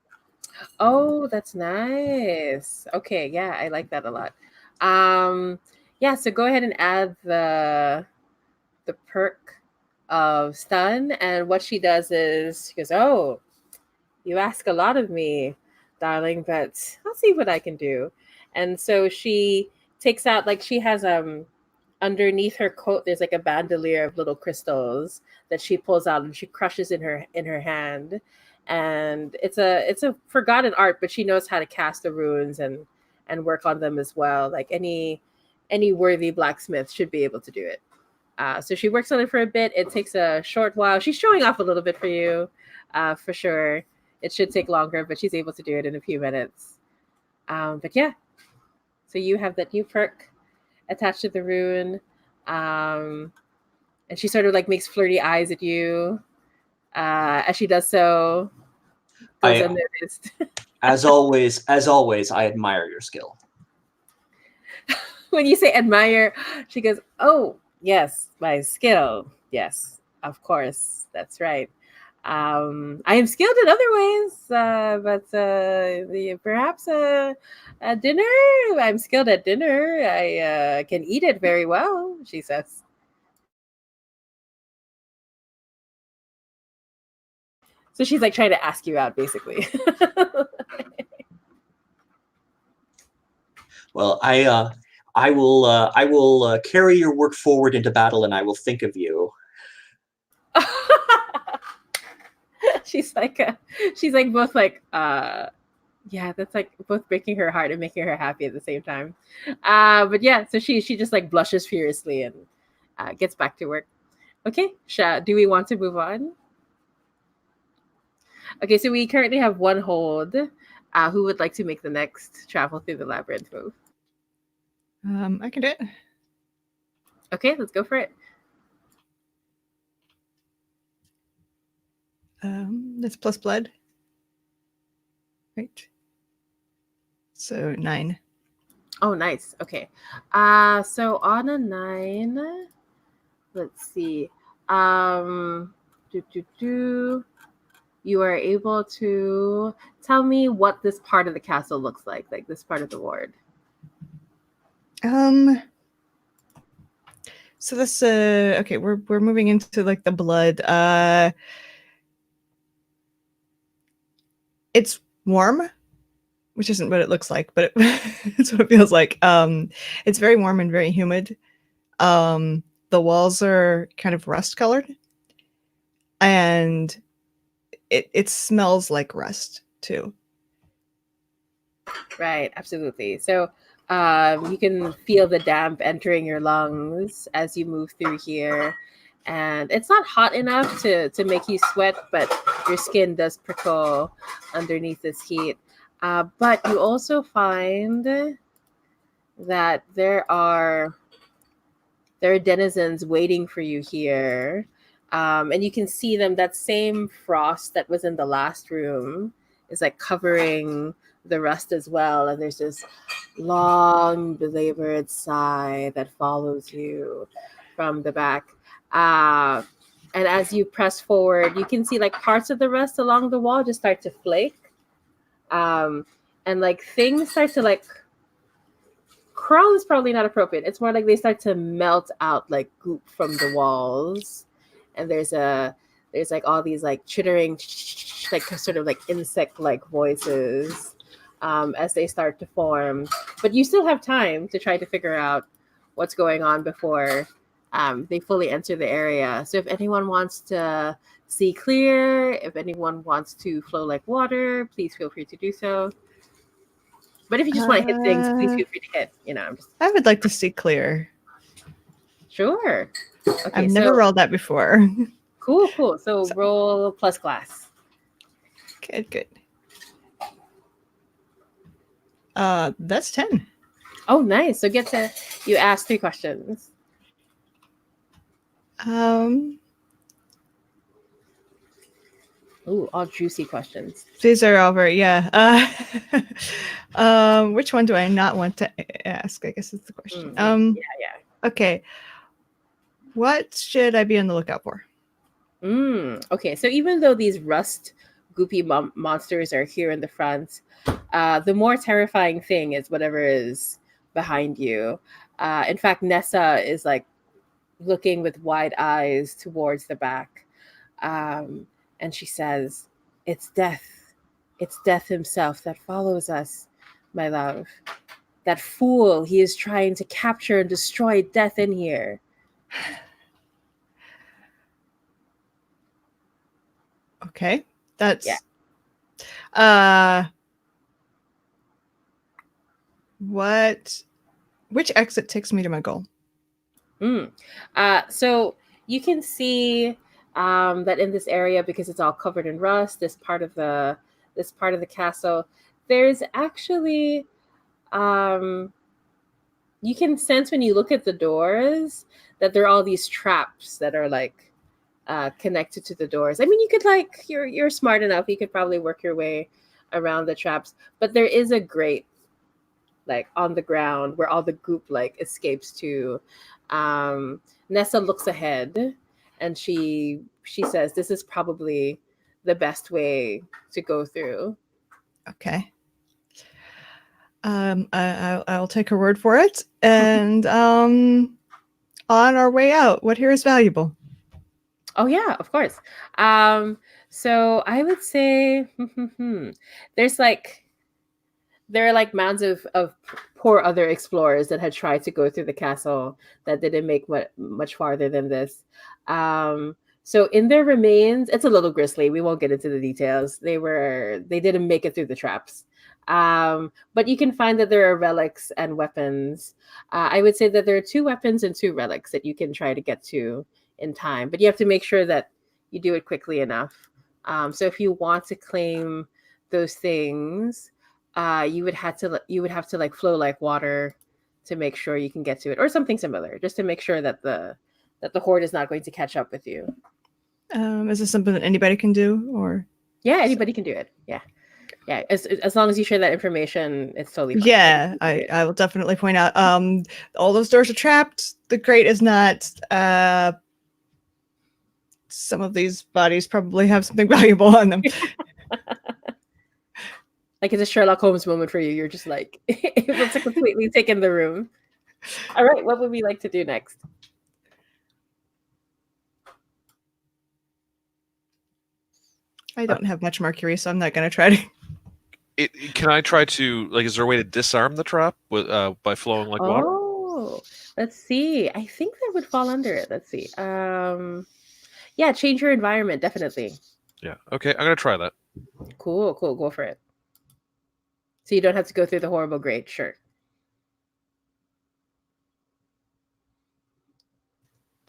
Oh, that's nice. Okay, yeah, I like that a lot. Yeah, so go ahead and add the perk of stun, and what she does is she goes, oh, you ask a lot of me, darling, but I'll see what I can do. And so she takes out, like, she has underneath her coat there's like a bandolier of little crystals that she pulls out and she crushes in her hand. And it's a forgotten art, but she knows how to cast the runes and work on them as well. Like any worthy blacksmith should be able to do it. So she works on it for a bit. It takes a short while. She's showing off a little bit for you, for sure. It should take longer, but she's able to do it in a few minutes. But yeah, so you have that new perk attached to the rune. And she sort of like makes flirty eyes at you as she does so. Goes unnoticed. As always, I admire your skill. When you say admire, she goes, oh, yes, my skill. Yes, of course. That's right. I am skilled in other ways, but perhaps at dinner, I'm skilled at dinner. I can eat it very well, she says. So she's like trying to ask you out, basically. Well, I I will carry your work forward into battle, and I will think of you. she's like both like yeah, that's like both breaking her heart and making her happy at the same time. But yeah, so she just like blushes furiously and gets back to work. Okay, Sha, do we want to move on? Okay, so we currently have one hold. Who would like to make the next travel through the labyrinth move? I can do it. Okay, let's go for it. That's plus blood. Right. So 9. Oh, nice. Okay. So on a 9, let's see. You are able to tell me what this part of the castle looks like this part of the ward. So this okay, we're moving into like the blood. It's warm, which isn't what it looks like, but it's what it feels like. It's very warm and very humid. The walls are kind of rust colored, and it smells like rust too. Right, absolutely. So you can feel the damp entering your lungs as you move through here. And it's not hot enough to make you sweat, but your skin does prickle underneath this heat. But you also find that there are denizens waiting for you here. And you can see them. That same frost that was in the last room is like covering the rust as well. And there's this long, belabored sigh that follows you from the back. And as you press forward, you can see like parts of the rust along the wall just start to flake. And like things start to like crawl is probably not appropriate. It's more like they start to melt out like goop from the walls. And there's like all these like chittering, like sort of like insect like voices as they start to form. But you still have time to try to figure out what's going on before they fully enter the area. So if anyone wants to see clear, if anyone wants to flow like water, please feel free to do so. But if you just want to hit things, please feel free to hit. I would like to see clear. Sure. Okay, I've never rolled that before. Cool. So roll plus glass. Good. That's 10. Oh, nice. So you ask 3 questions. Ooh, all juicy questions. These are all very, yeah. Which one do I not want to ask? I guess is the question. Yeah. Okay. What should I be on the lookout for? Okay, so even though these rust goopy monsters are here in the front, the more terrifying thing is whatever is behind you. In fact, Nessa is like looking with wide eyes towards the back. And she says, "It's death. It's death himself that follows us, my love. That fool, he is trying to capture and destroy death in here." Okay. That's which exit takes me to my goal? So you can see that in this area, because it's all covered in rust, this part of the castle, there's actually you can sense when you look at the doors that there are all these traps that are like connected to the doors. I mean, you could like you're smart enough, you could probably work your way around the traps, but there is a grate like on the ground where all the goop like escapes to. Nessa looks ahead and she says, "This is probably the best way to go through." Okay. I'll take her word for it. And on our way out, what here is valuable? Oh yeah, of course. So I would say there's like there are like mounds of poor other explorers that had tried to go through the castle that didn't make much farther than this. So in their remains, it's a little grisly. We won't get into the details. They didn't make it through the traps. But you can find that there are relics and weapons. I would say that there are 2 weapons and 2 relics that you can try to get to in time, but you have to make sure that you do it quickly enough. So if you want to claim those things, you would have to like flow like water to make sure you can get to it, or something similar, just to make sure that the horde is not going to catch up with you. Is this something that anybody can do, or? Yeah, anybody can do it. Yeah. As long as you share that information, it's totally fine. Yeah, I will definitely point out. All those doors are trapped. The grate is not. Some of these bodies probably have something valuable on them. Like it's a Sherlock Holmes moment for you. You're just like able to completely take in the room. All right, what would we like to do next? I don't have much mercury, so I'm not going to try to. Can I try to, like, is there a way to disarm the trap with by flowing like water? Oh, let's see. I think that would fall under it. Let's see. Yeah, change your environment, definitely. Yeah. Okay, I'm gonna try that. Cool. Go for it. So you don't have to go through the horrible grade. Sure.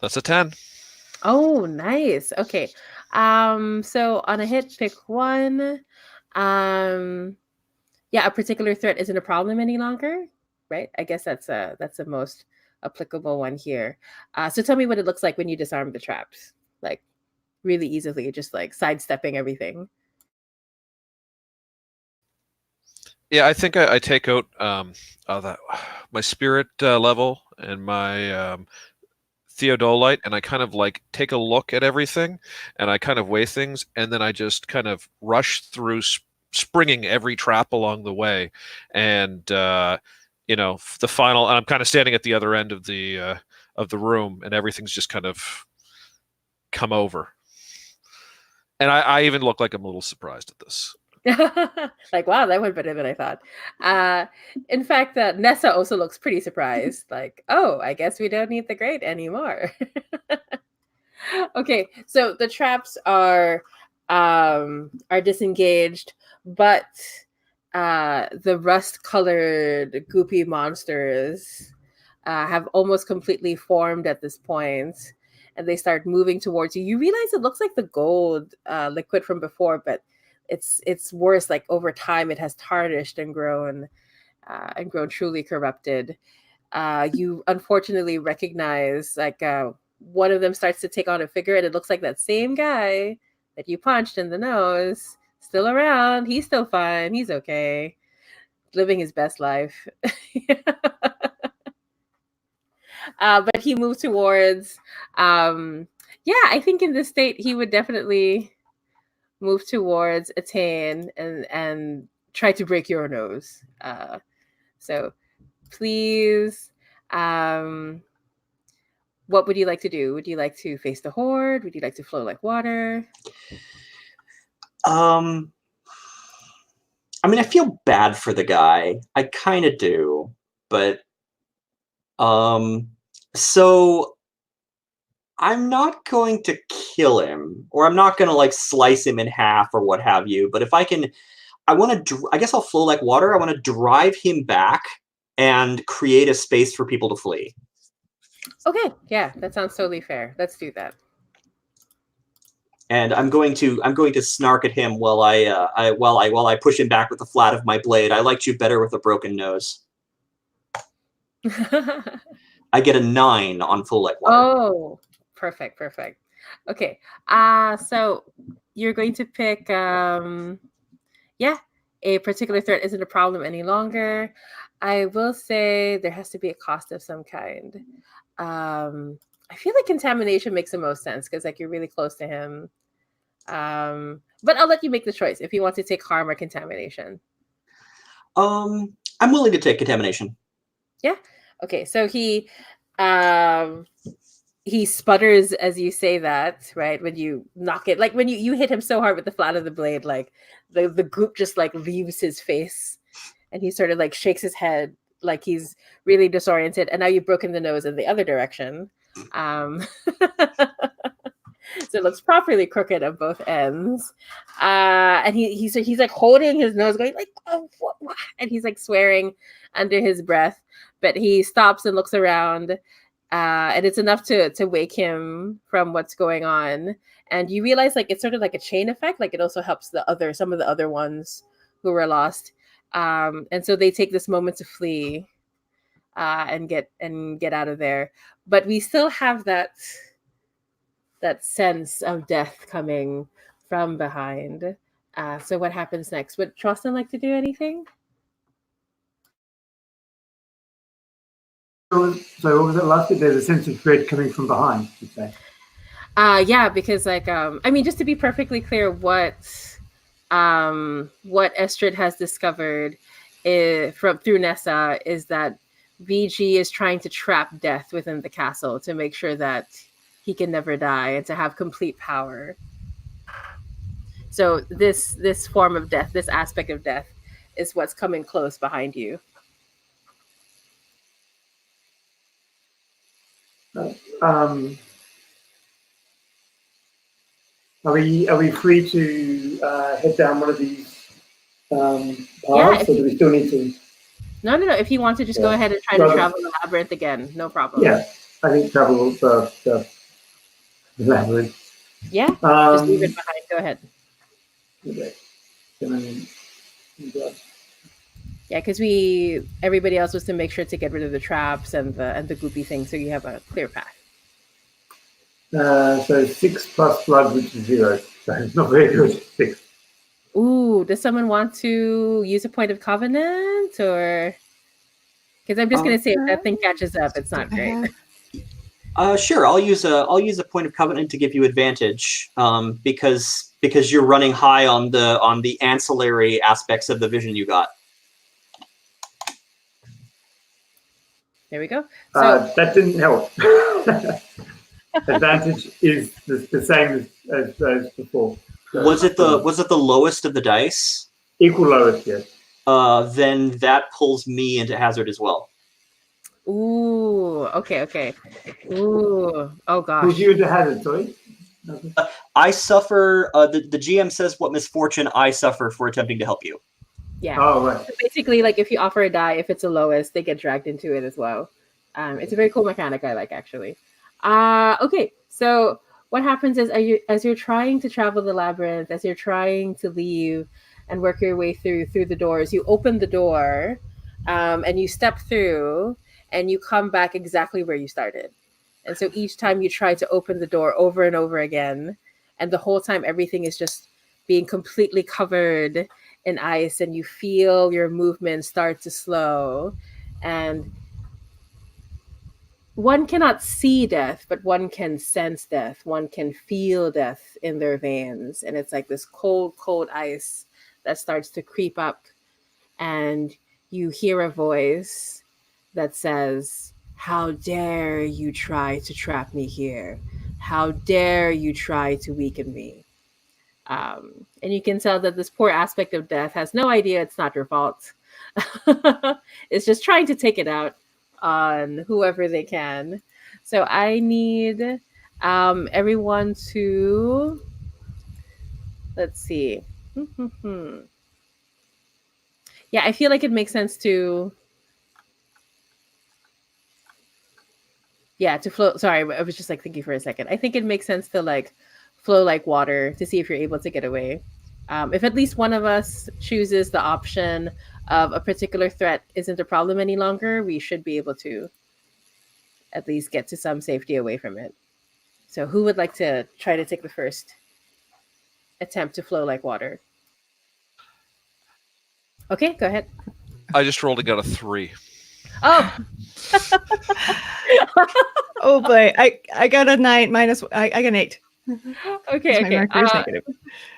That's a 10. Oh, nice. Okay. So on a hit, pick 1. Yeah, a particular threat isn't a problem any longer, right? I guess that's the most applicable one here. So tell me what it looks like when you disarm the traps, like really easily, just like sidestepping everything. Yeah, I think I take out that my spirit level and my theodolite, and I kind of like take a look at everything, and I kind of weigh things, and then I just kind of rush through, springing every trap along the way, and the final. And I'm kind of standing at the other end of the room, and everything's just kind of come over, and I even look like I'm a little surprised at this. Like, wow, that went better than I thought. In fact, Nessa also looks pretty surprised. Like, oh, I guess we don't need the grate anymore. Okay, so the traps are disengaged, but the rust-colored goopy monsters have almost completely formed at this point, and they start moving towards you. You realize it looks like the gold liquid from before, but it's worse. Like over time, it has tarnished and grown truly corrupted. You unfortunately recognize like one of them starts to take on a figure, and it looks like that same guy that you punched in the nose, still around. He's still fine. He's okay, living his best life. But he moved towards. Yeah, I think in this state he would definitely move towards Attain and try to break your nose. So please, what would you like to do? Would you like to face the horde? Would you like to flow like water? I mean, I feel bad for the guy. I kind of do, but so I'm not going to kill him, or I'm not going to like slice him in half or what have you. But if I can, I guess I'll flow like water. I want to drive him back and create a space for people to flee. Okay, yeah, that sounds totally fair. Let's do that. And I'm going to snark at him while I push him back with the flat of my blade. I liked you better with a broken nose. I get a 9 on flow like water. Oh, perfect. Okay, so you're going to pick a particular threat isn't a problem any longer. I will say there has to be a cost of some kind. I feel like contamination makes the most sense because like you're really close to him. But I'll let you make the choice if you want to take harm or contamination. I'm willing to take contamination. Yeah. Okay. So he sputters as you say that, right? When you knock it, like when you hit him so hard with the flat of the blade, like the goop just like leaves his face and he sort of like shakes his head like he's really disoriented, and now you've broken the nose in the other direction. So it looks properly crooked at both ends. And he's like holding his nose, going like, oh, what? And he's like swearing under his breath, but he stops and looks around. And it's enough to wake him from what's going on. And you realize like it's sort of like a chain effect. Like it also helps some of the other ones who were lost. And so they take this moment to flee and get out of there. But we still have that sense of death coming from behind. So what happens next? Would Trostin like to do anything? So what was it last bit? There's a sense of dread coming from behind, you'd say. Yeah, because like I mean, just to be perfectly clear, what Estrid has discovered through Nessa is that VG is trying to trap death within the castle to make sure that he can never die and to have complete power. So this form of death, this aspect of death, is what's coming close behind you. Are we free to head down one of these paths, or do we still need to? No. If you want to just go ahead and try to travel the labyrinth again, no problem. Yeah, I think travel the labyrinth. Yeah, just leave it behind. Go ahead. Okay. Yeah, because everybody else was to make sure to get rid of the traps and the goopy thing, so you have a clear path. So 6 plus blood, which is 0. So it's not very good. 6. Ooh, does someone want to use a point of covenant, or? Because I'm just going to say if that thing catches up, it's not great. Sure, I'll use a point of covenant to give you advantage, because you're running high on the ancillary aspects of the vision you got. There we go. So that didn't help. Advantage is the same as before. So, was it the lowest of the dice? Equal lowest, yes. Then that pulls me into hazard as well. Ooh, okay. Ooh, oh gosh. Who's you into hazard, sorry? I suffer. The GM says what misfortune I suffer for attempting to help you. Yeah. Oh, right. So basically, like if you offer a die, if it's the lowest, they get dragged into it as well. It's a very cool mechanic I like, actually. Okay, so what happens is as you're trying to travel the labyrinth, as you're trying to leave and work your way through the doors, you open the door and you step through and you come back exactly where you started. And so each time you try to open the door over and over again, and the whole time everything is just being completely covered in ice, and you feel your movement start to slow, and one cannot see death, but one can sense death. One can feel death in their veins. And it's like this cold, cold ice that starts to creep up. And you hear a voice that says, "How dare you try to trap me here? How dare you try to weaken me?" And you can tell that this poor aspect of death has no idea it's not your fault. It's just trying to take it out on whoever they can. So I need everyone to, let's see. Yeah, I feel like it makes sense to flow. Sorry, I was just like thinking for a second. I think it makes sense to like flow like water to see if you're able to get away. If at least one of us chooses the option of a particular threat isn't a problem any longer, we should be able to at least get to some safety away from it. So who would like to try to take the first attempt to flow like water? Okay, go ahead. I just rolled and got a 3. Oh. Oh boy, I got a 9 minus. I got an 8. Okay.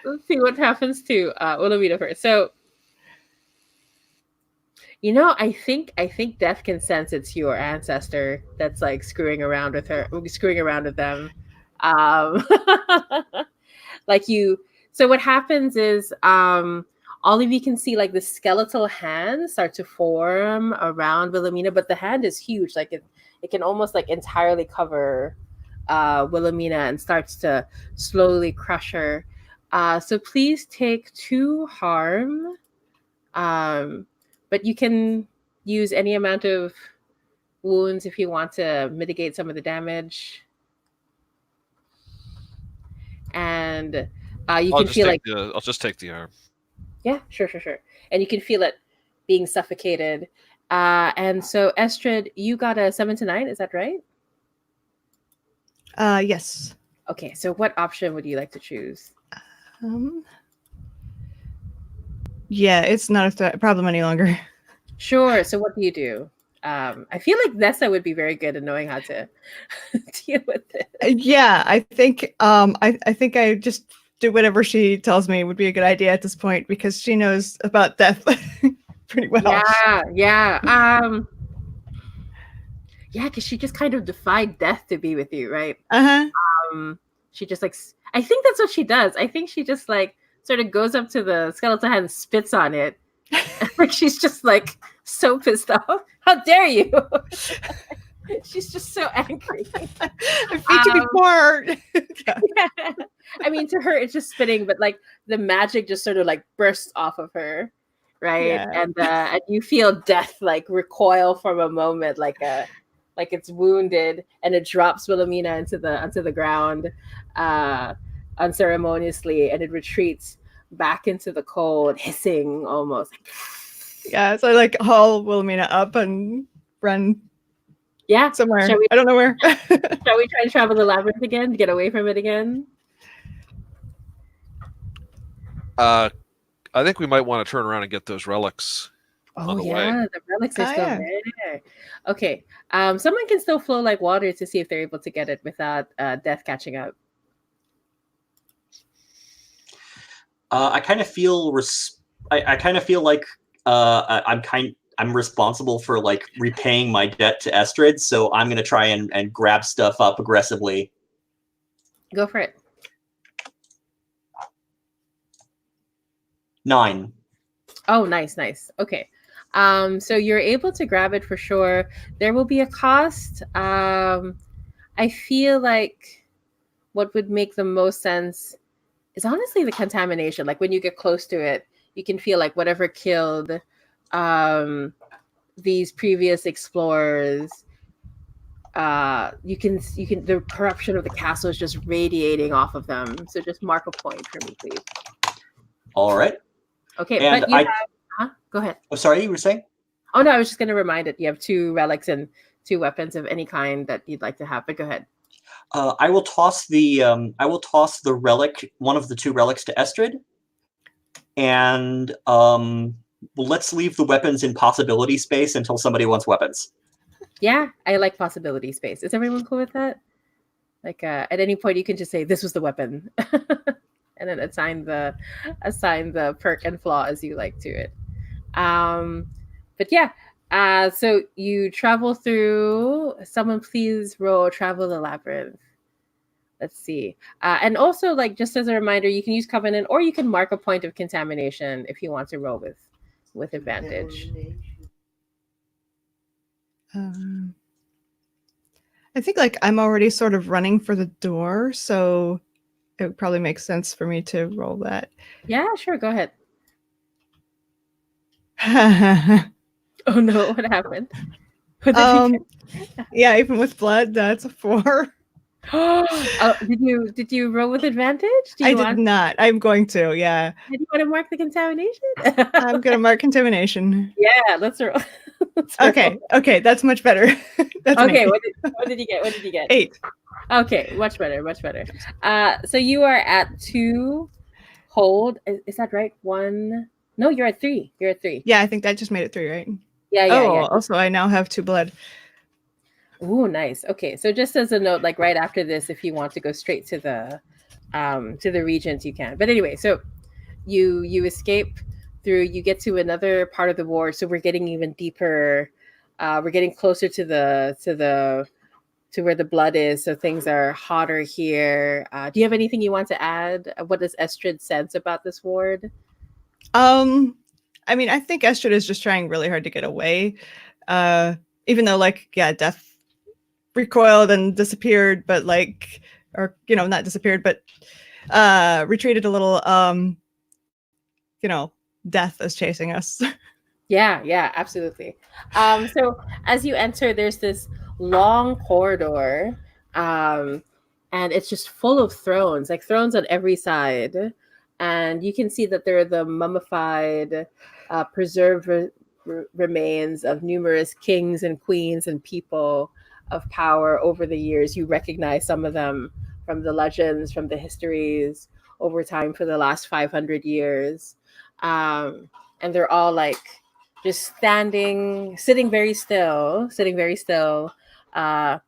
Let's see what happens to Olavita first. So, I think Death can sense it's your ancestor that's like screwing around with them. Like you. So what happens is all of you can see like the skeletal hand start to form around Wilhelmina, but the hand is huge. Like it can almost like entirely cover Wilhelmina and starts to slowly crush her. So please take 2 harm. But you can use any amount of wounds if you want to mitigate some of the damage. And you can feel like I'll just take the arm. yeah, sure. And you can feel it being suffocated. And so Estrid, you got a 7 to 9, is that right? Yes. Okay, so what option would you like to choose? Yeah, it's not a problem any longer. Sure. So what do you do? I feel like Nessa would be very good at knowing how to deal with it. Yeah, I think I think I just do whatever she tells me would be a good idea at this point because she knows about death pretty well. Yeah. Yeah, because she just kind of defied death to be with you, right? She just like, I think that's what she does. I think she just like sort of goes up to the skeletal hand and spits on it. Like she's just like so pissed off. How dare you? She's just so angry. I beat you before. Yeah. I mean, to her, it's just spitting, but like the magic just sort of like bursts off of her, right? Yeah. And you feel death like recoil from a moment, like it's wounded, and it drops Wilhelmina onto the ground unceremoniously, and it retreats back into the cold, hissing almost. Yeah, so I like haul Wilhelmina up and run. Yeah, somewhere. I don't know where. Shall we try to travel the labyrinth again to get away from it again? I think we might want to turn around and get those relics. Oh yeah, the relics are still there. Okay, someone can still flow like water to see if they're able to get it without death catching up. I kind of feel I kind of feel like I'm responsible for like repaying my debt to Estrid, so I'm gonna try and grab stuff up aggressively. Go for it. 9. Oh, nice. Okay. So you're able to grab it for sure. There will be a cost. I feel like what would make the most sense is honestly the contamination. Like when you get close to it, you can feel like whatever killed these previous explorers, you can the corruption of the castle is just radiating off of them. So just mark a point for me, please. All right. Okay, and but you have go ahead. Oh, sorry, you were saying? Oh no, I was just going to remind it. You have 2 relics and 2 weapons of any kind that you'd like to have. But go ahead. I will toss the relic, one of the 2 relics, to Estrid, and let's leave the weapons in possibility space until somebody wants weapons. Yeah, I like possibility space. Is everyone cool with that? Like at any point, you can just say this was the weapon, and then assign the perk and flaw as you like to it. But yeah. So you travel through. Someone please roll travel the labyrinth. Let's see. And also, like just as a reminder, you can use Covenant, or you can mark a point of contamination if you want to roll with advantage. I think like I'm already sort of running for the door, so it would probably make sense for me to roll that. Yeah, sure. Go ahead. Oh no, what happened? What did you get? Yeah, even with blood, that's a 4. Did you roll with advantage? I did not. I'm going to, yeah. Did you want to mark the contamination? I'm gonna mark contamination. Yeah, let's roll. Okay, that's much better. That's okay, what did you get? What did you get? 8. Okay, much better. So you are at 2 hold. Is that right? 1. No, you're at 3. You're at 3. Yeah, I think that just made it 3, right? Yeah. Also I now have 2 blood. Ooh, nice. Okay, so just as a note, like right after this, if you want to go straight to the Regent, you can. But anyway, so you escape through. You get to another part of the ward. So we're getting even deeper. We're getting closer to where the blood is. So things are hotter here. Do you have anything you want to add? What does Estrid sense about this ward? I mean, I think Estrid is just trying really hard to get away. Even though, like, yeah, Death recoiled and disappeared, but like, or not disappeared, but retreated a little. Death is chasing us. Yeah, absolutely. So as you enter, there's this long corridor, um, and it's just full of thrones, like thrones on every side. And you can see that there are the mummified, preserved remains of numerous kings and queens and people of power over the years. You recognize some of them from the legends, from the histories over time for the last 500 years. And they're all like just sitting very still uh,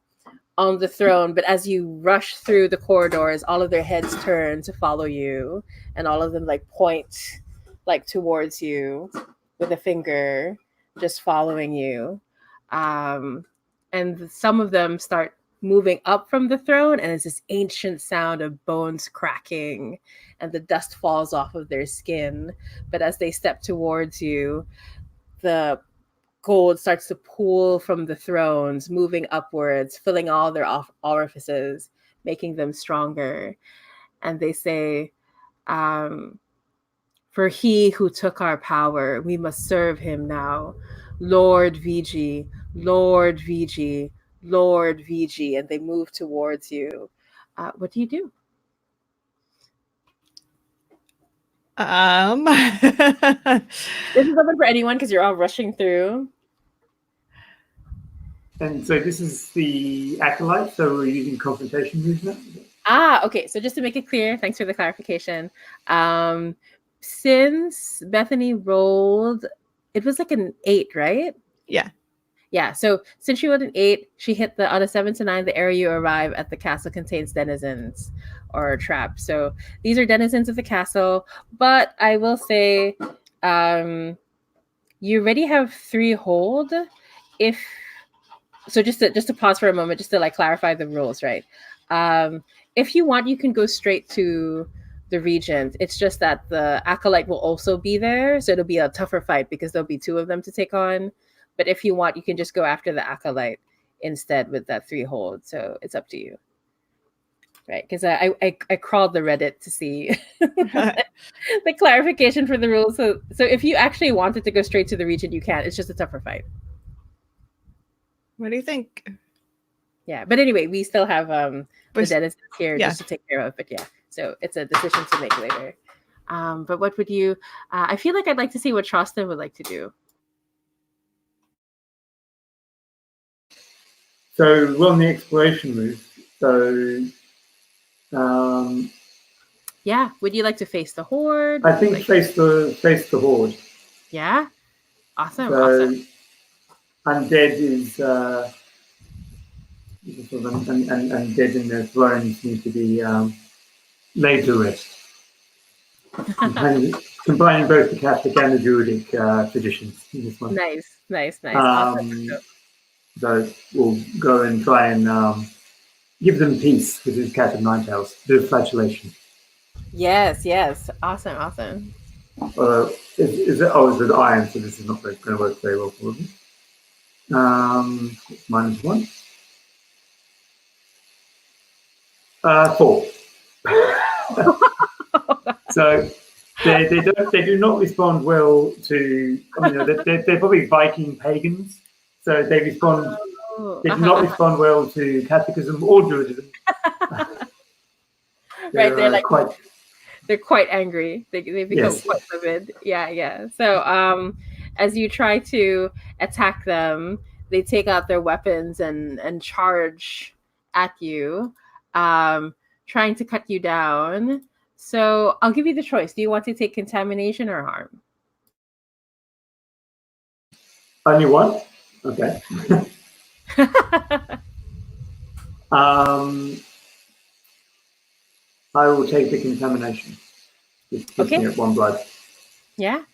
on the throne. But as you rush through the corridors, all of their heads turn to follow you, and all of them like point like towards you with a finger, just following you. Um, and some of them start moving up from the throne, and it's this ancient sound of bones cracking, and the dust falls off of their skin. But as they step towards you, the gold starts to pool from the thrones, moving upwards, filling all their orifices, making them stronger. And they say, for he who took our power, we must serve him now. Lord Viji, Lord Viji, Lord Viji. And they move towards you. What do you do? This is open for anyone because you're all rushing through. And so this is the acolyte, so we're using confrontation movement. Okay. So just to make it clear, thanks for the clarification. Since Bethany rolled, it was like an 8, right? Yeah. Yeah. So since she rolled an 8, she hit on a 7 to 9. The area you arrive at the castle contains denizens or traps. So these are denizens of the castle. But I will say, you already have 3 hold. So just to pause for a moment, just to like clarify the rules, right? If you want, you can go straight to the Regent. It's just that the acolyte will also be there, so it'll be a tougher fight because there'll be 2 of them to take on. But if you want, you can just go after the acolyte instead with that 3 hold. So it's up to you, right? Because I crawled the Reddit to see the clarification for the rules. So if you actually wanted to go straight to the Regent, you can. It's just a tougher fight. What do you think? Yeah, but anyway, we still have the denizens here just to take care of. But yeah, so it's a decision to make later. But what would you? I feel like I'd like to see what Trostin would like to do. So we're on the exploration route. So yeah, would you like to face the horde? I think face the horde. Yeah, awesome. So awesome. Undead is and dead in their thrones need to be laid to rest. Combining both the Catholic and the Druidic traditions in this one. Nice. Awesome. So we'll go and try and give them peace with his cat of nine tails, do flagellation. Yes. Awesome. Is it iron? So this is not going to work very well for them. -1. 4. So they do not respond well to. They're probably Viking pagans, so they respond. They do not respond well to Catholicism or Druidism. Right, they're quite angry. They become quite livid. Yeah. So as you try to attack them, they take out their weapons and charge at you, trying to cut you down. So I'll give you the choice. Do you want to take contamination or harm? Only one? Okay. I will take the contamination. Just me at 1 blood. Yeah.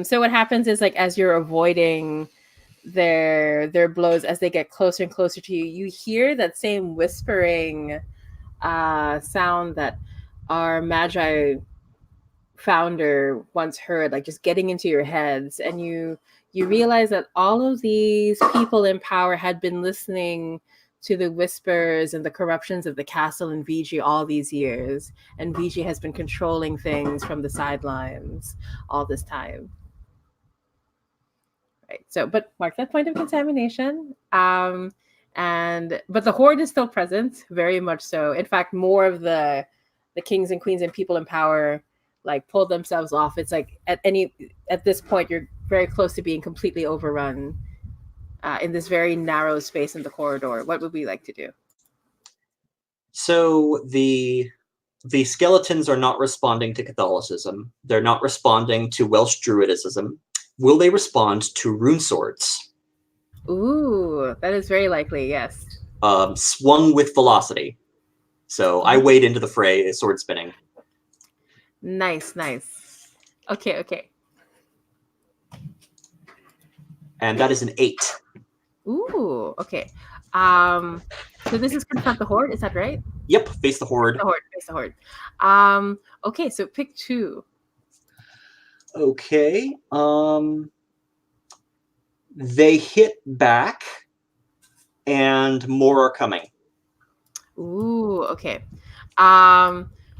So what happens is, like, as you're avoiding their blows, as they get closer and closer to you, you hear that same whispering sound that our magi founder once heard, like just getting into your heads, and you realize that all of these people in power had been listening to the whispers and the corruptions of the castle and VG all these years, and VG has been controlling things from the sidelines all this time. Right. So, but mark that point of contamination. But the horde is still present, very much so. In fact, more of the kings and queens and people in power like pulled themselves off. It's like at this point, you're very close to being completely overrun in this very narrow space in the corridor. What would we like to do? So the skeletons are not responding to Catholicism. They're not responding to Welsh Druidism. Will they respond to rune swords? Ooh, that is very likely, yes. Swung with velocity. So I wade into the fray, sword spinning. Nice. Okay. And that is an 8. Ooh, okay. So this is confront the horde, is that right? Yep, face the horde. Face the horde. Okay, so pick 2. Okay. They hit back, and more are coming. Ooh, okay.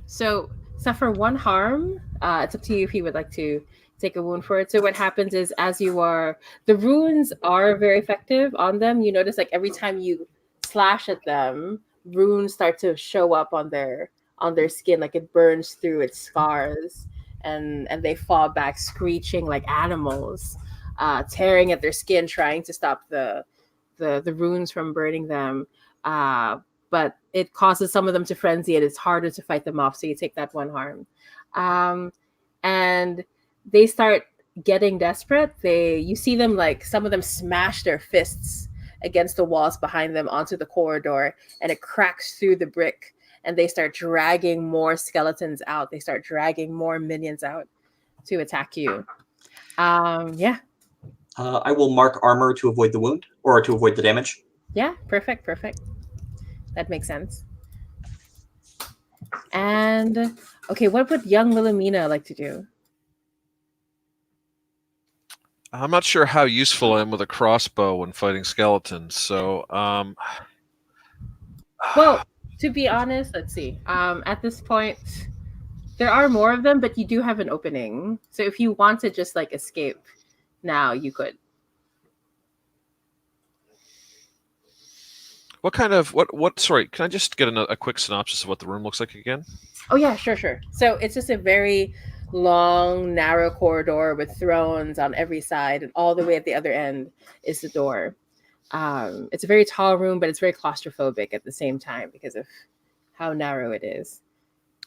So suffer 1 harm. It's up to you if you would like to take a wound for it. So what happens is, as you are, the runes are very effective on them. You notice like every time you slash at them, runes start to show up on their skin, like it burns through its scars, and they fall back screeching like animals, tearing at their skin, trying to stop the runes from burning them. But it causes some of them to frenzy, and it's harder to fight them off. So you take that 1 harm. And they start getting desperate. You see them, like some of them smash their fists against the walls behind them onto the corridor, and it cracks through the brick, and they start dragging more skeletons out. They start dragging more minions out to attack you. Yeah. I will mark armor to avoid the wound, or to avoid the damage. Yeah, perfect. That makes sense. And okay, what would young Wilhelmina like to do? I'm not sure how useful I am with a crossbow when fighting skeletons. So, well, to be honest, let's see. At this point, there are more of them, but you do have an opening. So if you want to just like escape now, you could. what kind of what? Sorry, can I just get a quick synopsis of what the room looks like again? Oh yeah, sure. So it's just a very long, narrow corridor with thrones on every side, and all the way at the other end is the door. It's a very tall room, but it's very claustrophobic at the same time because of how narrow it is.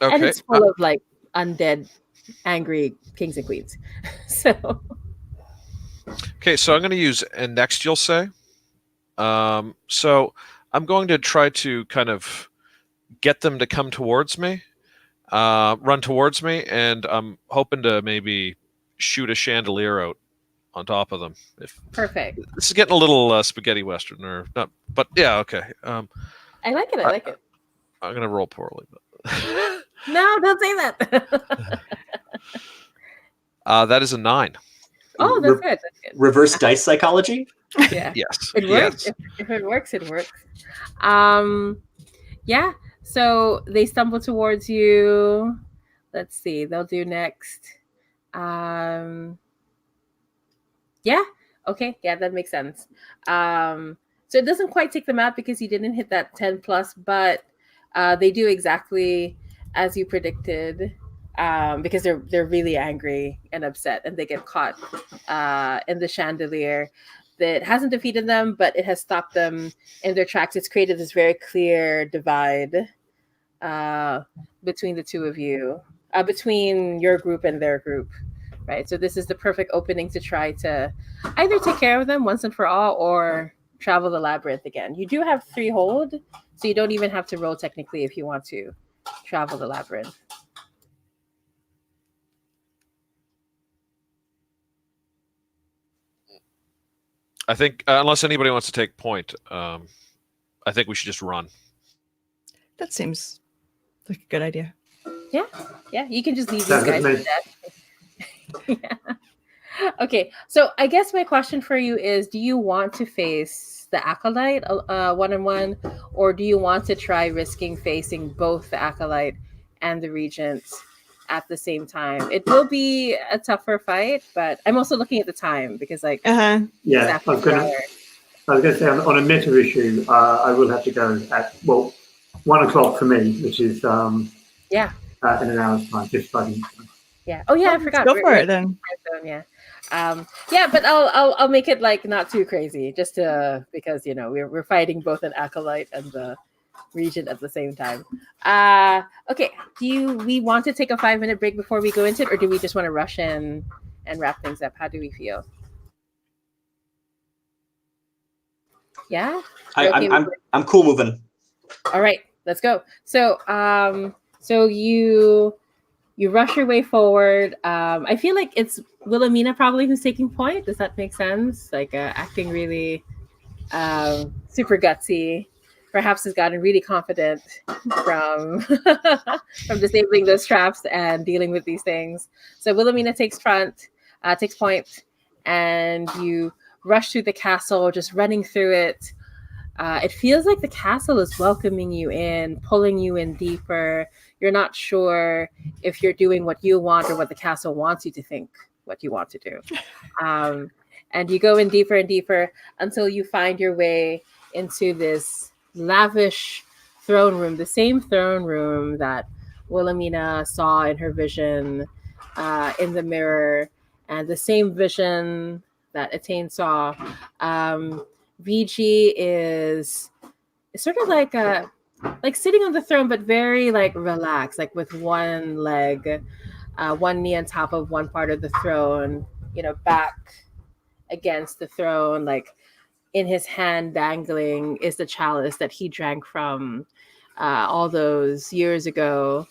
Okay. And it's full of like undead, angry kings and queens. So. Okay, so I'm going to use and next you'll say. So I'm going to try to kind of get them to come towards me. Run towards me, and I'm hoping to maybe shoot a chandelier out on top of them. Perfect. This is getting a little spaghetti western, or not, but yeah, okay. I like it. I'm gonna roll poorly, but no, don't say that. that is a 9. Oh, that's good. Reverse dice psychology. Yeah. Yes. It works. Yes. If it works, it works. Yeah. So they stumble towards you. Let's see. They'll do next. Yeah. Okay. Yeah, that makes sense. So it doesn't quite take them out because you didn't hit that 10 plus, but they do exactly as you predicted. Because they're really angry and upset, and they get caught in the chandelier that hasn't defeated them, but it has stopped them in their tracks. It's created this very clear divide between the two of you, between your group and their group, right? So this is the perfect opening to try to either take care of them once and for all, or travel the labyrinth again. You do have 3 hold, so you don't even have to roll technically if you want to travel the labyrinth. I think unless anybody wants to take point, I think we should just run. That seems like a good idea. Yeah, you can just leave these Sounds good guys to me. to death. Yeah. Okay, so I guess my question for you is: do you want to face the acolyte one-on-one, or do you want to try risking facing both the acolyte and the regent at the same time? It will be a tougher fight, but I'm also looking at the time because, like, Uh-huh. Yeah, it's after the I was going to say on a meta issue, I will have to go at 1:00 for me, which is yeah. in an hour's time, 55 minutes. Yeah. Oh yeah, I Let's forgot. go We're for in it then. time zone, yeah. Yeah, but I'll make it like not too crazy, just to because we're fighting both an acolyte and the regent at the same time. Okay. We want to take a 5-minute break before we go into it, or do we just want to rush in and wrap things up? How do we feel? Yeah. You're okay with it? I'm cool moving. All right, let's go. So you rush your way forward. I feel like it's Wilhelmina probably who's taking point. Does that make sense? Like acting really super gutsy. Perhaps has gotten really confident from from disabling those traps and dealing with these things. So Wilhelmina takes point, and you rush through the castle, just running through it. It feels like the castle is welcoming you in, pulling you in deeper. You're not sure if you're doing what you want or what the castle wants you to think what you want to do. And you go in deeper and deeper until you find your way into this lavish throne room, the same throne room that Wilhelmina saw in her vision in the mirror, and the same vision that Attain saw. VG is sort of like sitting on the throne, but very like relaxed, like with one leg, one knee on top of one part of the throne, back against the throne, like in his hand dangling is the chalice that he drank from all those years ago.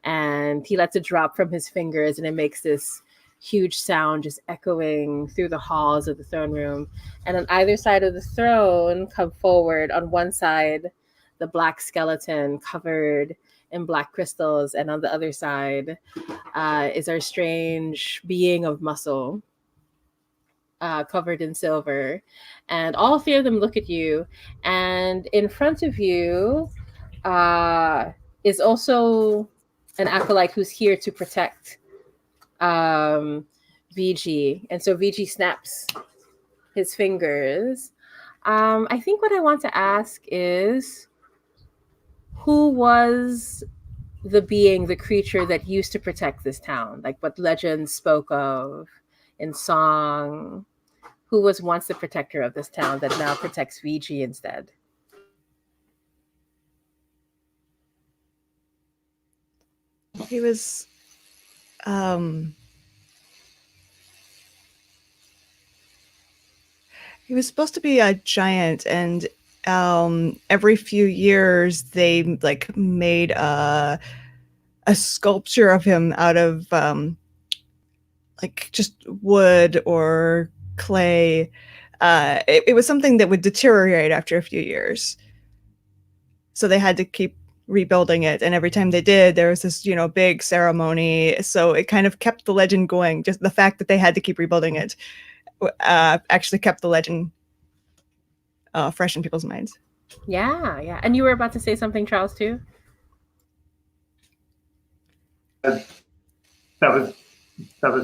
And he lets it drop from his fingers, and it makes this huge sound just echoing through the halls of the throne room. And on either side of the throne come forward. On one side, the black skeleton covered in black crystals, and on the other side is our strange being of muscle covered in silver. And all three of them look at you, and in front of you is also an acolyte who's here to protect VG. And so VG snaps his fingers. I think what I want to ask is, who was the being, the creature that used to protect this town? Like what legends spoke of in song? Who was once the protector of this town that now protects VG instead? He was he was supposed to be a giant, and every few years they like made a sculpture of him out of like just wood or clay. It was something that would deteriorate after a few years, so they had to keep rebuilding it, and every time they did, there was this big ceremony. So it kind of kept the legend going. Just the fact that they had to keep rebuilding it actually kept the legend fresh in people's minds. Yeah. And you were about to say something, Charles, too? That was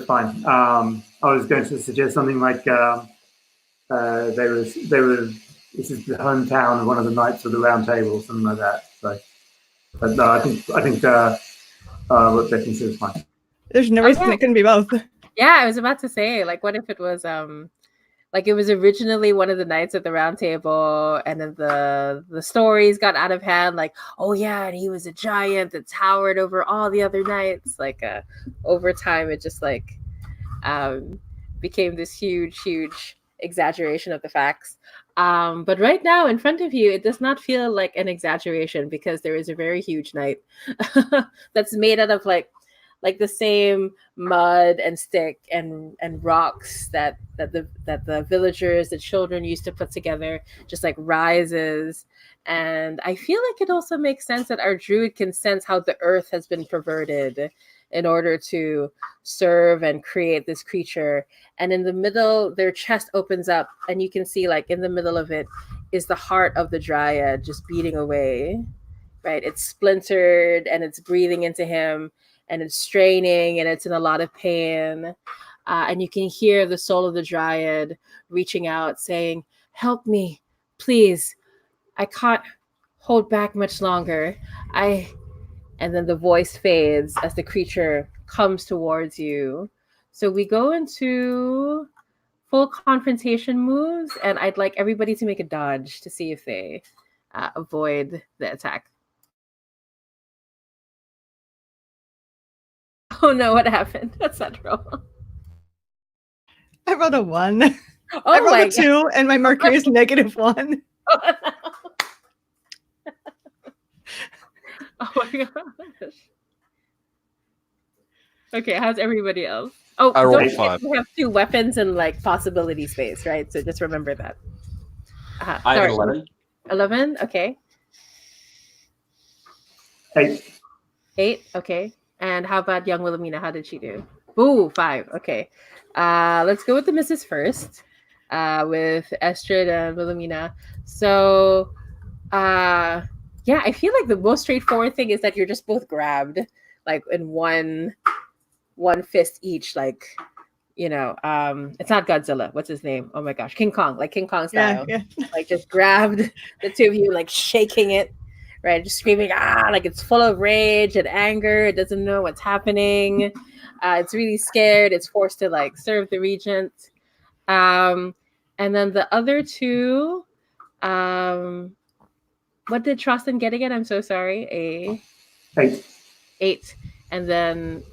fine. I was going to suggest something like they were. This is the hometown of one of the Knights of the Round Table, something like that. So, but no, I think what Becky said is fine. There's no reason it couldn't be both. Yeah, I was about to say, like, what if it was like it was originally one of the Knights of the Round Table, and then the stories got out of hand, like, oh yeah, and he was a giant that towered over all the other knights. Like over time it just like became this huge exaggeration of the facts. But right now in front of you, it does not feel like an exaggeration, because there is a very huge knight that's made out of like like the same mud and stick and rocks that the villagers, the children used to put together, just like rises. And I feel like it also makes sense that our druid can sense how the earth has been perverted in order to serve and create this creature. And in the middle, their chest opens up, and you can see, like, in the middle of it is the heart of the dryad just beating away, right? It's splintered and it's breathing into him, and it's straining, and it's in a lot of pain. And you can hear the soul of the dryad reaching out, saying, "Help me, please. I can't hold back much longer. And then the voice fades as the creature comes towards you. So we go into full confrontation moves, and I'd like everybody to make a dodge to see if they avoid the attack. Oh no, what happened? What's that roll? I rolled a 1. Oh, I rolled my a 2, and my Mercury is -1. God. Oh my gosh. Okay, how's everybody else? Oh, I rolled don't a forget 5. we have 2 weapons and like possibility space, right? So just remember that. I have an Sorry. 11. 11, okay. 8. 8, okay. And how about young Wilhelmina? How did she do? Ooh, 5, okay. Let's go with the misses first, with Estrid and Wilhelmina. So, yeah, I feel like the most straightforward thing is that you're just both grabbed, like in one fist each, like, you know, it's not Godzilla. What's his name? Oh my gosh, King Kong, like King Kong style. Yeah. Like just grabbed the two of you, like shaking it, right? Just screaming, like it's full of rage and anger. It doesn't know what's happening. It's really scared. It's forced to like serve the regent. And then the other two, what did Trostin get again? I'm so sorry. 8. 8. And then,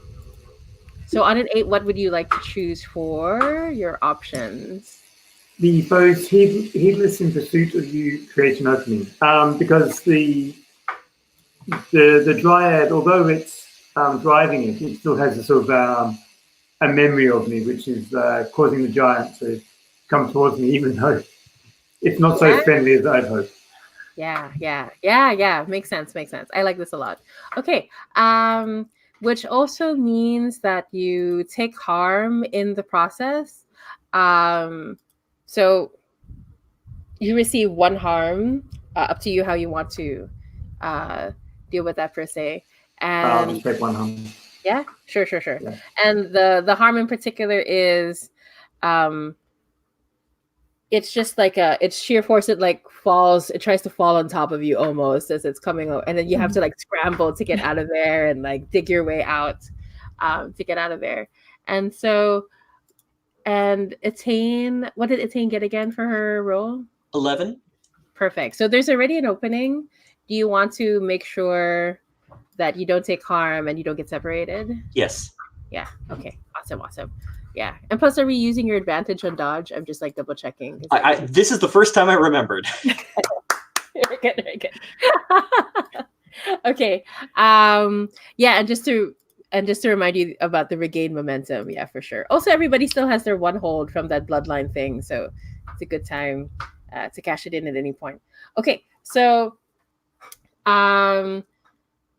so on an 8, what would you like to choose for your options? The foes heedless in pursuit of you create an opening. Because the dryad, although it's driving it, it still has a sort of a memory of me, which is causing the giant to come towards me, even though it's not so friendly as I'd hoped. Yeah. Makes sense. I like this a lot. Okay. Which also means that you take harm in the process. So you receive 1 harm. Up to you how you want to deal with that per se. I'll And just take 1 harm. yeah, sure. Yeah. And the harm in particular is it's just like it's sheer force. It like falls, it tries to fall on top of you almost as it's coming out, and then you have to like scramble to get out of there and like dig your way out to get out of there. And so, and Etain, what did Etain get again for her roll? 11. Perfect. So there's already an opening. Do you want to make sure that you don't take harm and you don't get separated? Yes. Yeah. Okay. Awesome. Yeah. And plus, are we using your advantage on dodge? I'm just like double checking. This is the first time I remembered. Very good. Okay. Yeah, and just to remind you about the regained momentum. Yeah, for sure. Also, everybody still has their 1 hold from that bloodline thing, so it's a good time to cash it in at any point. Okay. So,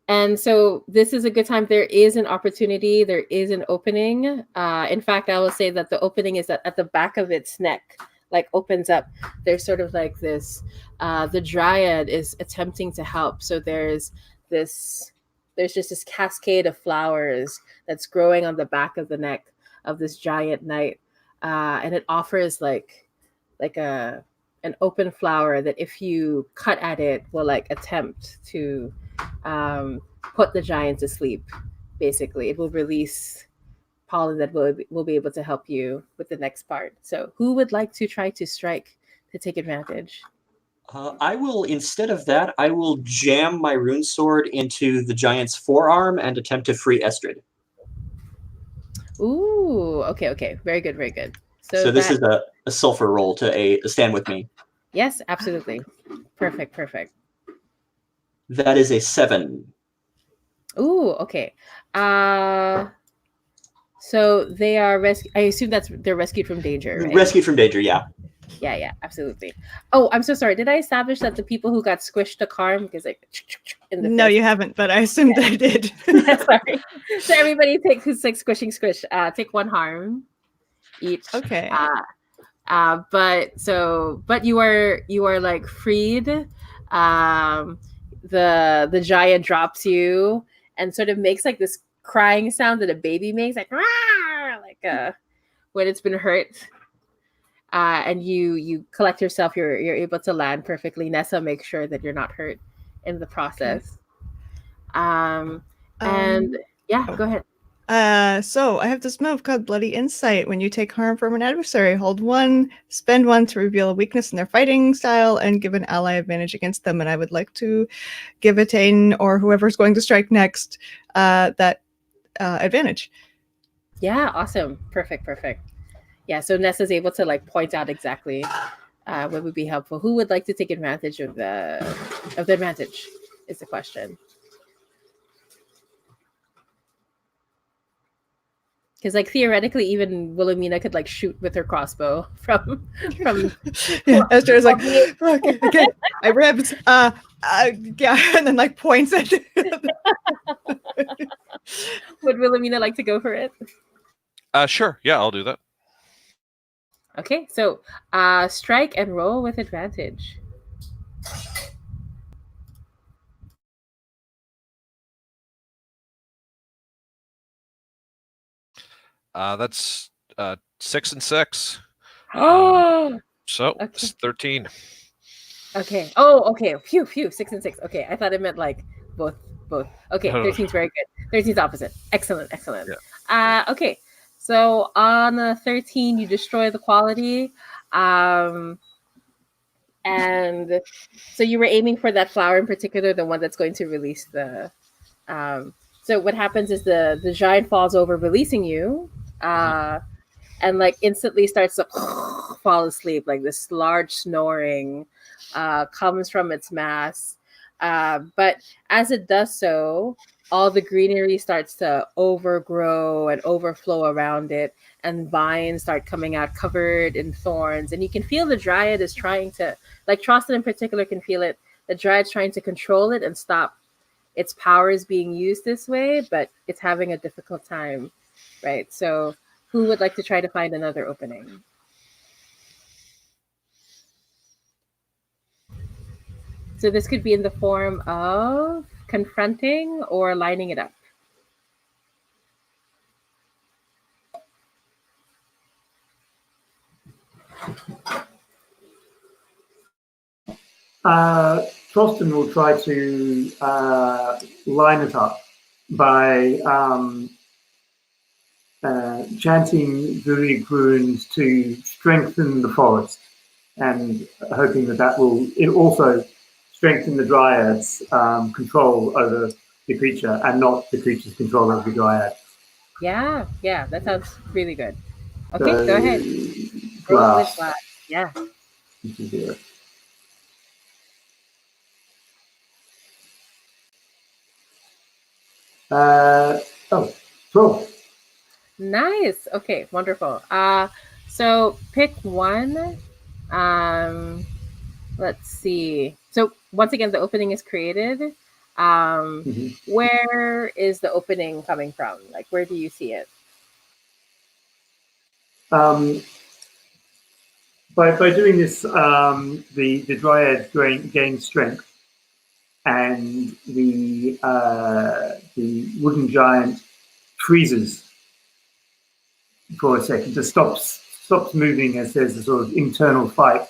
and so this is a good time. There is an opportunity. There is an opening. In fact, I will say that the opening is at the back of its neck, like opens up. There's sort of like this, the dryad is attempting to help. So there's just this cascade of flowers that's growing on the back of the neck of this giant knight. And it offers like an open flower that if you cut at it will like attempt to put the giant to sleep. Basically, it will release pollen that will be able to help you with the next part. So who would like to try to strike to take advantage? I will, instead of that, I will jam my rune sword into the giant's forearm and attempt to free Estrid. Ooh, okay. Very good. So this is a sulfur roll to stand with me. Yes, absolutely. Perfect. That is a 7. Ooh, okay. So they are rescued. I assume they're rescued from danger, right? Rescued from danger, yeah. Yeah, absolutely. Oh, I'm so sorry. Did I establish that the people who got squished took harm because like in the No, fist? you haven't, but I assumed I did. Sorry. So everybody take who's like squishing squish. Take 1 harm each. Okay. But you are like freed. The giant drops you and sort of makes like this crying sound that a baby makes, like "Rah!" like when it's been hurt. And you collect yourself. You're able to land perfectly. Nessa makes sure that you're not hurt in the process. And yeah, oh. go ahead. So I have this move called Bloody Insight. When you take harm from an adversary, hold 1, spend 1 to reveal a weakness in their fighting style, and give an ally advantage against them. And I would like to give Etain or whoever's going to strike next that advantage. Yeah, awesome. Perfect. Yeah, so Nessa's able to like point out exactly what would be helpful. Who would like to take advantage of the advantage is the question. Because like theoretically, even Wilhelmina could like shoot with her crossbow from. Yeah, Esther's like, okay, my ribs. Yeah, and then like points at. Would Wilhelmina like to go for it? Sure. Yeah, I'll do that. Okay, so strike and roll with advantage. That's 6 and 6. Oh, So okay. it's 13. Okay. Oh, okay. Phew. 6 and 6. Okay, I thought it meant like both. Okay, 13's very good. 13's opposite. Excellent. Yeah. Okay. So on a 13, you destroy the quality. And so you were aiming for that flower in particular, the one that's going to release the. So what happens is the giant falls over, releasing you, and like instantly starts to fall asleep. Like this large snoring comes from its mass, but as it does so, all the greenery starts to overgrow and overflow around it, and vines start coming out covered in thorns. And you can feel the dryad is trying to, like Trostin in particular, can feel it. The dryad's trying to control it and stop its powers being used this way, but it's having a difficult time, right? So, who would like to try to find another opening? So this could be in the form of confronting or lining it up. Trostin will try to line it up by chanting Druidic runes to strengthen the forest, and hoping that will also strengthen the Dryad's control over the creature and not the creature's control over the Dryad. Yeah, that sounds really good. Okay, So, go ahead. Roll with blast. Yeah. 12. Nice. Okay, wonderful. So pick one. Let's see. So once again, the opening is created. Where is the opening coming from? Like, where do you see it? By doing this, the Dryad gains strength, and the wooden giant freezes for a second, just stops moving as there's a sort of internal fight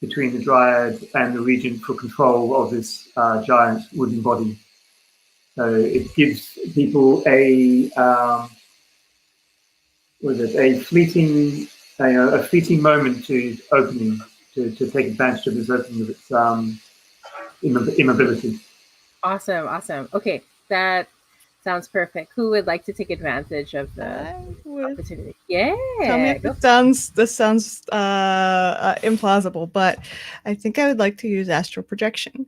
between the Dryad and the Regent for control of this giant wooden body. So it gives people a fleeting moment to opening, to take advantage of this opening of its immobility. Awesome. Okay, that sounds perfect. Who would like to take advantage of the opportunity? Yeah. Tell me if this sounds implausible, but I think I would like to use astral projection.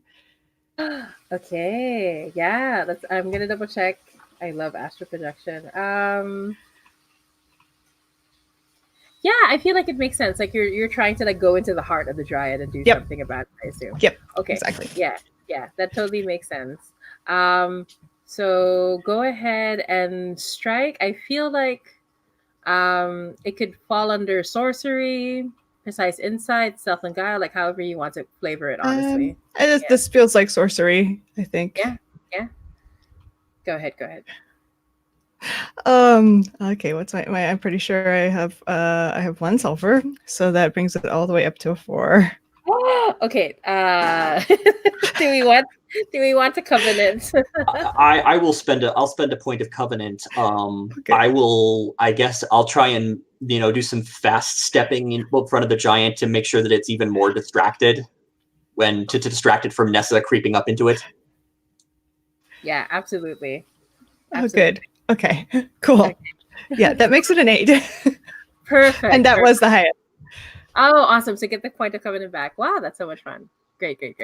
Okay, yeah, I'm gonna double check. I love astral projection. Yeah, I feel like it makes sense. Like you're trying to like go into the heart of the dryad and do Yep. something about it, I assume. Yep. Okay. Exactly. Yeah, yeah, that totally makes sense. So go ahead and strike. I feel like it could fall under sorcery, precise insight, stealth and guile, like however you want to flavor it, honestly. This feels like sorcery, I think. Yeah, yeah. Go ahead, go ahead. Okay, what's my I'm pretty sure I have 1 sulfur, so that brings it all the way up to a 4. Okay. Do we want to covenant? I'll spend a point of covenant. Okay. I guess I'll try and do some fast stepping in front of the giant to make sure that it's even more distracted to distract it from Nessa creeping up into it. Yeah, absolutely. Oh, good. Okay, cool. Okay. Yeah, that makes it an 8. Perfect. And that was the highest. Oh, awesome. So get the point of covenant back. Wow, that's so much fun. Great. Thank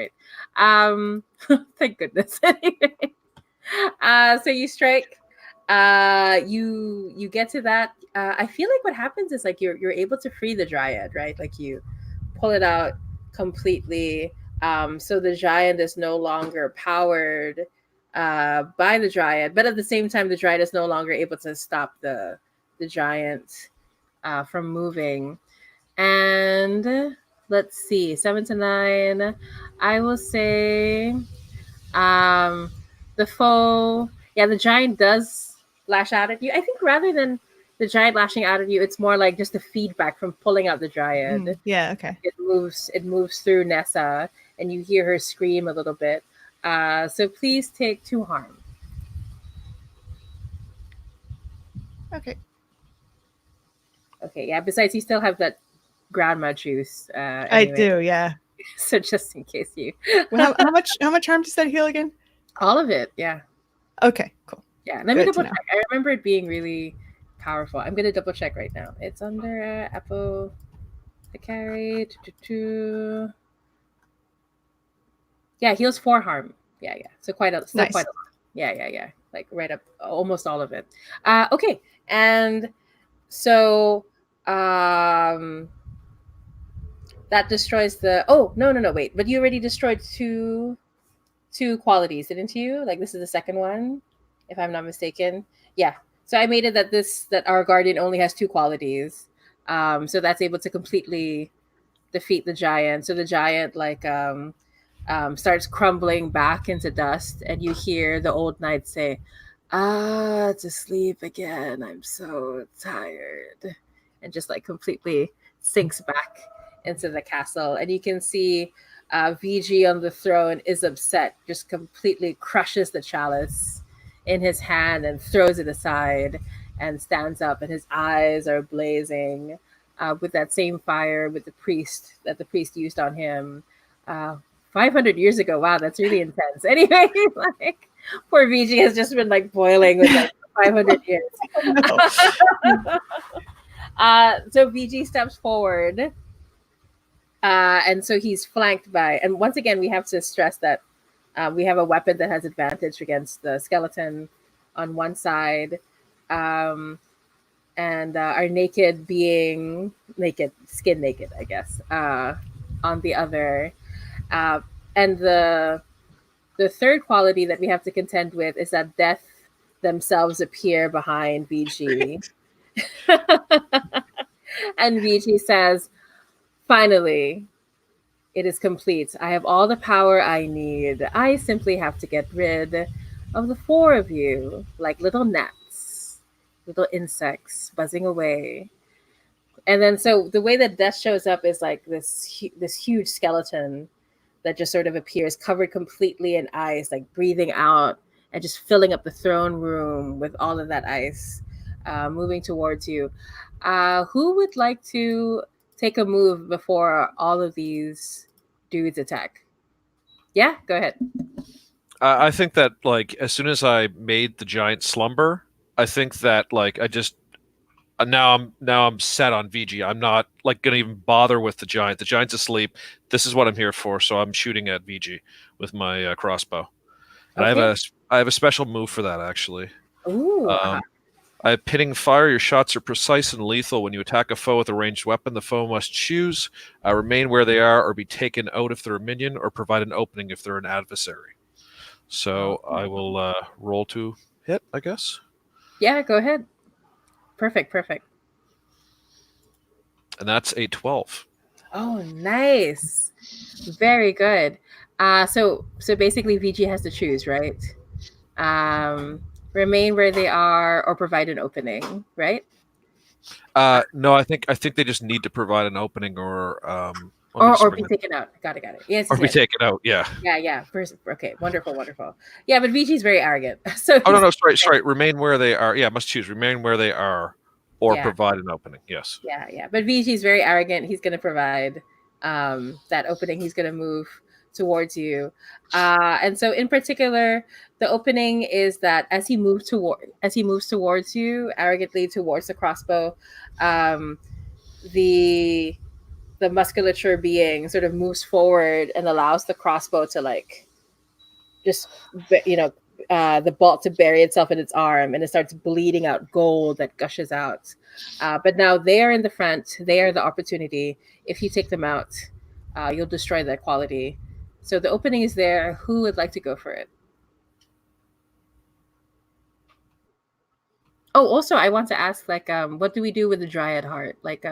goodness. Anyway. So you strike. You get to that. I feel like what happens is like you're able to free the dryad, right? Like you pull it out completely. So the giant is no longer powered by the dryad, but at the same time, the dryad is no longer able to stop the giant from moving. And let's see, 7 to 9. I will say the foe, yeah, the giant does lash out at you. I think rather than the giant lashing out at you, it's more like just the feedback from pulling out the dryad. Yeah, okay. It moves through Nessa, and you hear her scream a little bit. So please take 2 harm. Okay. Okay, yeah. Besides, you still have that grandma juice. Anyway. I do, yeah. So just in case you. Well, how much harm does that heal again? All of it, yeah. Okay, cool. Yeah, let me double check. I remember it being really powerful. I'm gonna double check right now. It's under apothecary. Yeah, heals 4 harm. Yeah. So quite a nice. Quite a lot. Yeah. Like right up, almost all of it. Okay, and so that destroys the. Oh no, wait! But you already destroyed two qualities, didn't you? Like this is the second one, if I'm not mistaken. Yeah. So I made it that our guardian only has 2 qualities. So that's able to completely defeat the giant. So the giant starts crumbling back into dust, and you hear the old knight say, to sleep again. I'm so tired. And just like completely sinks back into the castle. And you can see VG on the throne is upset, just completely crushes the chalice in his hand and throws it aside and stands up, and his eyes are blazing with that same fire with the priest used on him 500 years ago. Wow, that's really intense. Anyway, like poor VG has just been like boiling with like 500 years. So VG steps forward. And so he's flanked by, and once again, we have to stress that we have a weapon that has advantage against the skeleton on one side, and our naked being, skin naked, I guess, on the other. And the third quality that we have to contend with is that death themselves appear behind VG. And VG says, "Finally, it is complete. I have all the power I need. I simply have to get rid of the 4 of you, like little gnats, little insects buzzing away." And then, so the way that death shows up is like this huge skeleton that just sort of appears, covered completely in ice, like breathing out and just filling up the throne room with all of that ice, moving towards you. Who would like to take a move before all of these dudes attack? Yeah, go ahead. I think that like as soon as I made the giant slumber, I think that like now I'm set on VG. I'm not like gonna even bother with the giant. The giant's asleep. This is what I'm here for. So I'm shooting at VG with my crossbow. And Okay. I have a special move for that actually. Ooh. I have pinning fire. Your shots are precise and lethal. When you attack a foe with a ranged weapon, the foe must choose remain where they are, or be taken out if they're a minion, or provide an opening if they're an adversary. So I will roll to hit, I guess. Yeah, go ahead. Perfect. And that's a 12. Oh, nice. Very good. So basically VG has to choose, right? Remain where they are or provide an opening, right? No, I think they just need to provide an opening or Or be taken out. Got it. Yes. or be taken out. Yeah. Yeah. First, okay. Wonderful. Yeah, but VG's very arrogant. So Oh no, sorry. Remain where they are. Yeah, must choose. Remain where they are, or provide an opening. Yes. Yeah. But VG's very arrogant. He's going to provide that opening. He's going to move towards you, and so in particular, the opening is that as he moves towards you, arrogantly towards the crossbow, the musculature being sort of moves forward and allows the crossbow to like just the bolt to bury itself in its arm, and it starts bleeding out gold that gushes out. But now they are in the front. They are the opportunity. If you take them out, you'll destroy that quality. So the opening is there. Who would like to go for it? Oh, also, I want to ask, like, what do we do with the Dryad heart? Like,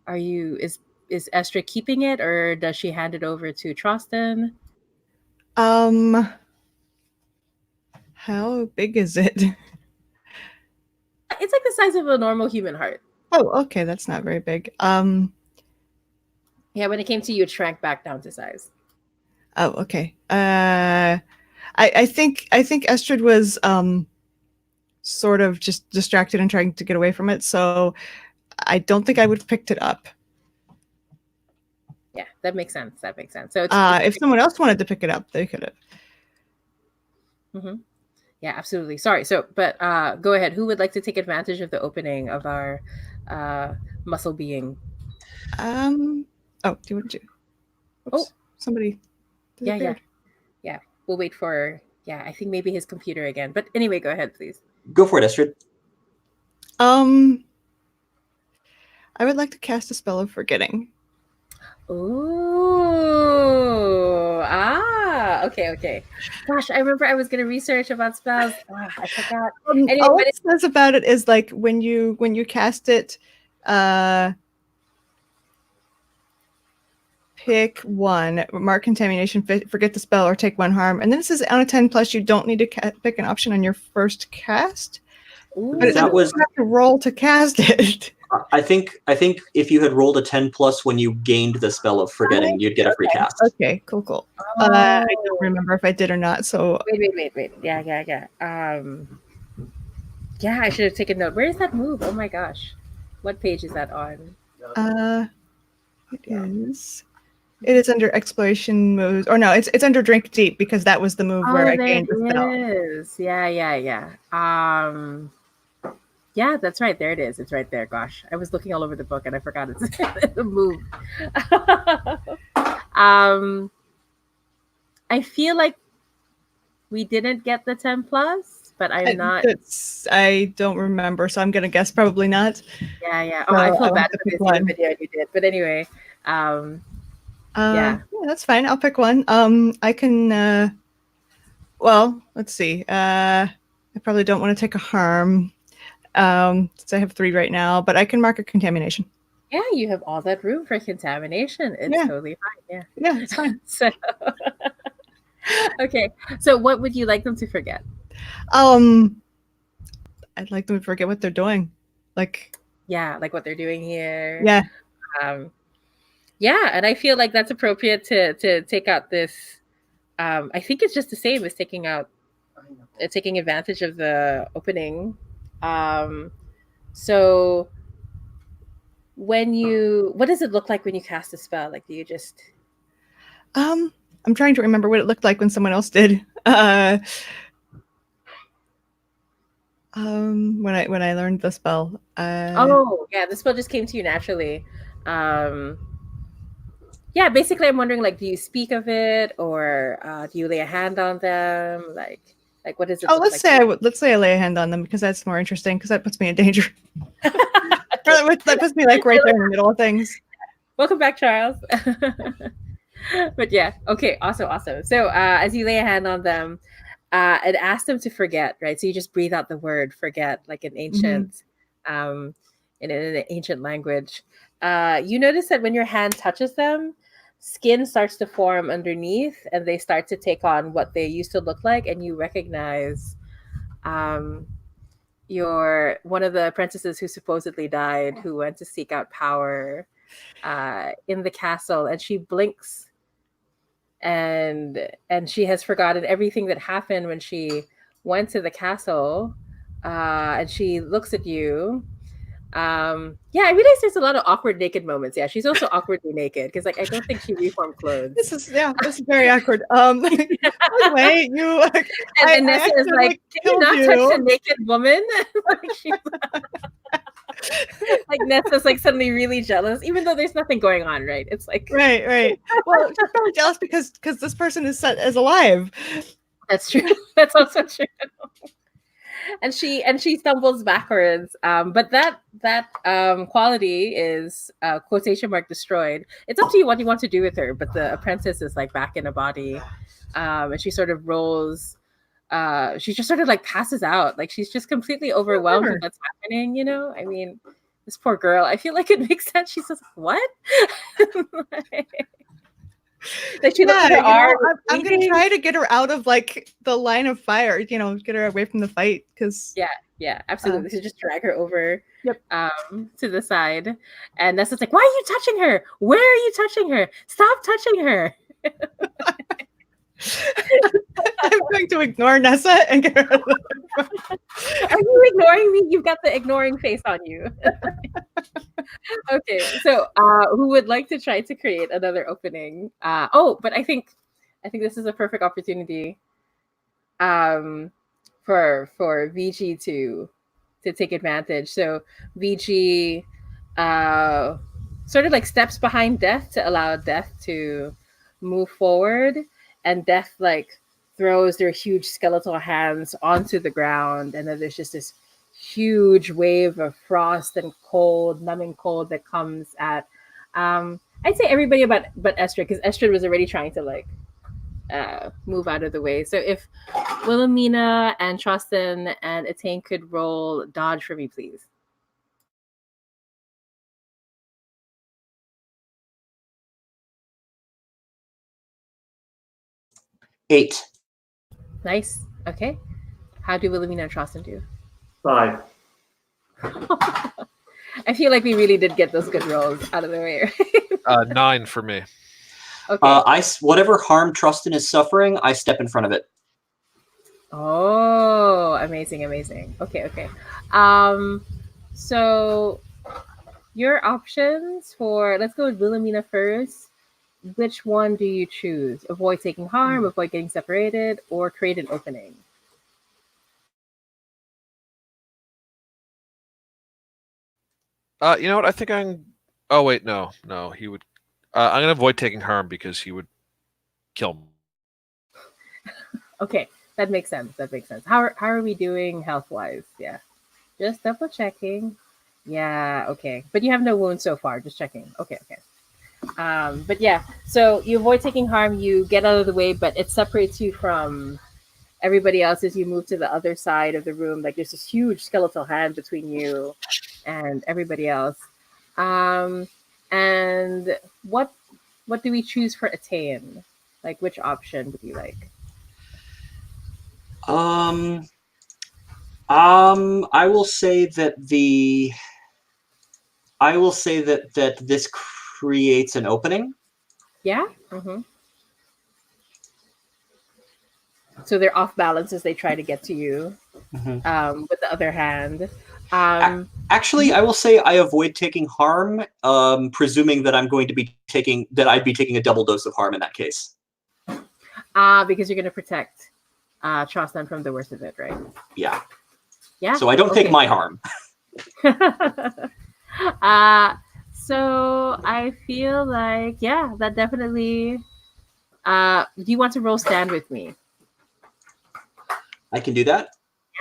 is Estrid keeping it, or does she hand it over to Troston? How big is it? It's like the size of a normal human heart. Oh, okay, that's not very big. Yeah, when it came to you, it shrank back down to size. Oh, okay. I think Estrid was sort of just distracted and trying to get away from it, so I don't think I would have picked it up. Yeah, that makes sense. So it's if someone else wanted to pick it up, they could have. Mm-hmm. Yeah, absolutely. Sorry. So, but go ahead. Who would like to take advantage of the opening of our muscle being? Oh, do you want to? Oops, somebody. Yeah. We'll wait for. Yeah, I think maybe his computer again. But anyway, go ahead, please. Go for it, Estrid. I would like to cast a spell of forgetting. Ooh. Okay. Gosh, I remember I was going to research about spells. I forgot. Anyway, all it says about it is like when you cast it, pick one, mark contamination, forget the spell, or take one harm. And then it says on a 10+, you don't need to pick an option on your first cast. Ooh. But you have to roll to cast it. I think if you had rolled a 10+ when you gained the spell of forgetting, you'd get a free cast. Okay, cool. I don't remember if I did or not. So wait. Yeah. Yeah, I should have taken note. Where is that move? Oh my gosh, what page is that on? It is under exploration moves, or no, it's under drink deep because that was the move where I gained the spell. Yeah. Yeah, that's right. There it is. It's right there. Gosh, I was looking all over the book and I forgot it's the move. I feel like we didn't get the 10+, but I'm not. I don't remember, so I'm gonna guess probably not. Yeah. Oh, I feel bad for this video you did, but anyway. Yeah, that's fine. I'll pick one. I can. Well, let's see. I probably don't want to take a harm. Since I have 3 right now, but I can mark a contamination. Yeah, you have all that room for contamination. It's totally fine. Yeah, it's fine. So, okay. So, what would you like them to forget? I'd like them to forget what they're doing. Like what they're doing here. Yeah. Yeah, and I feel like that's appropriate to take out this. I think it's just the same as taking advantage of the opening. So what does it look like when you cast a spell? Like, do you just I'm trying to remember what it looked like when someone else did. When I learned the spell. Oh, yeah, the spell just came to you naturally. Yeah, basically, I'm wondering, like, do you speak of it, or do you lay a hand on them? Like what does it Oh, look let's like? say let's say I lay a hand on them because that's more interesting because that puts me in danger. That puts me like right there in the middle of things. Welcome back, Charles. But yeah, okay, awesome. So as you lay a hand on them, it asks them to forget, right? So you just breathe out the word forget, like an ancient, in an ancient language. You notice that when your hand touches them, skin starts to form underneath, and they start to take on what they used to look like, and you recognize your one of the apprentices who supposedly died, who went to seek out power in the castle, and she blinks, and she has forgotten everything that happened when she went to the castle, and she looks at you. Yeah, I realize there's a lot of awkward naked moments. Yeah, she's also awkwardly naked because, like, I don't think she reformed clothes. This is very awkward. By the way, you and Nessa is like, can you not touch a naked woman? Like, she's like, Nessa's like suddenly really jealous, even though there's nothing going on, right? It's like right. Well, she's probably jealous because this person is alive. That's true. That's also true. And she stumbles backwards, but that quality is quotation mark destroyed. It's up to you what you want to do with her, but the apprentice is like back in a body, and she sort of rolls. She just sort of like passes out, like she's just completely overwhelmed with what's happening. You know, I mean, this poor girl. I feel like it makes sense. She says, "What?" Like she looks at her arm. I'm gonna try to get her out of like the line of fire. You know, get her away from the fight because yeah, absolutely. So just drag her over to the side, and Nessa's like, "Why are you touching her? Where are you touching her? Stop touching her!" I'm going to ignore Nessa and get her out of the Are you ignoring me? You've got the ignoring face on you. Okay, so who would like to try to create another opening? But I think this is a perfect opportunity for VG to take advantage. So VG sort of like steps behind Death to allow Death to move forward, and Death like throws their huge skeletal hands onto the ground, and then there's just this huge wave of frost and cold, numbing cold that comes at I'd say everybody but Estrid, because Estrid was already trying to like move out of the way. So if Wilhelmina and Trostin and Etain could roll dodge for me, please. Eight. Nice. Okay. How do Wilhelmina and Trostin do? 5. I feel like we really did get those good rolls out of the way. 9 for me. Okay. Whatever harm Trustin is suffering, I step in front of it. Oh, amazing. Okay. So your options for, let's go with Wilhelmina first. Which one do you choose? Avoid taking harm, avoid getting separated, or create an opening? You know what? I think oh wait, no. He would. I'm gonna avoid taking harm because he would kill me. Okay, that makes sense. How are we doing health wise? Yeah, just double checking. Yeah, okay. But you have no wounds so far. Just checking. Okay. But yeah, so you avoid taking harm. You get out of the way, but it separates you from everybody else as you move to the other side of the room. Like there's this huge skeletal hand between you and everybody else. And what do we choose for Etain? Like which option would you like? I will say that that this creates an opening. Yeah. Mm-hmm. So they're off balance as they try to get to you. Mm-hmm. With the other hand. Actually, I will say I avoid taking harm, presuming that I'd be taking a double dose of harm in that case. Because you're going to protect Trostan from the worst of it, right? Yeah. Yeah. So I don't take my harm. So I feel like, yeah, that definitely. Do you want to roll stand with me? I can do that.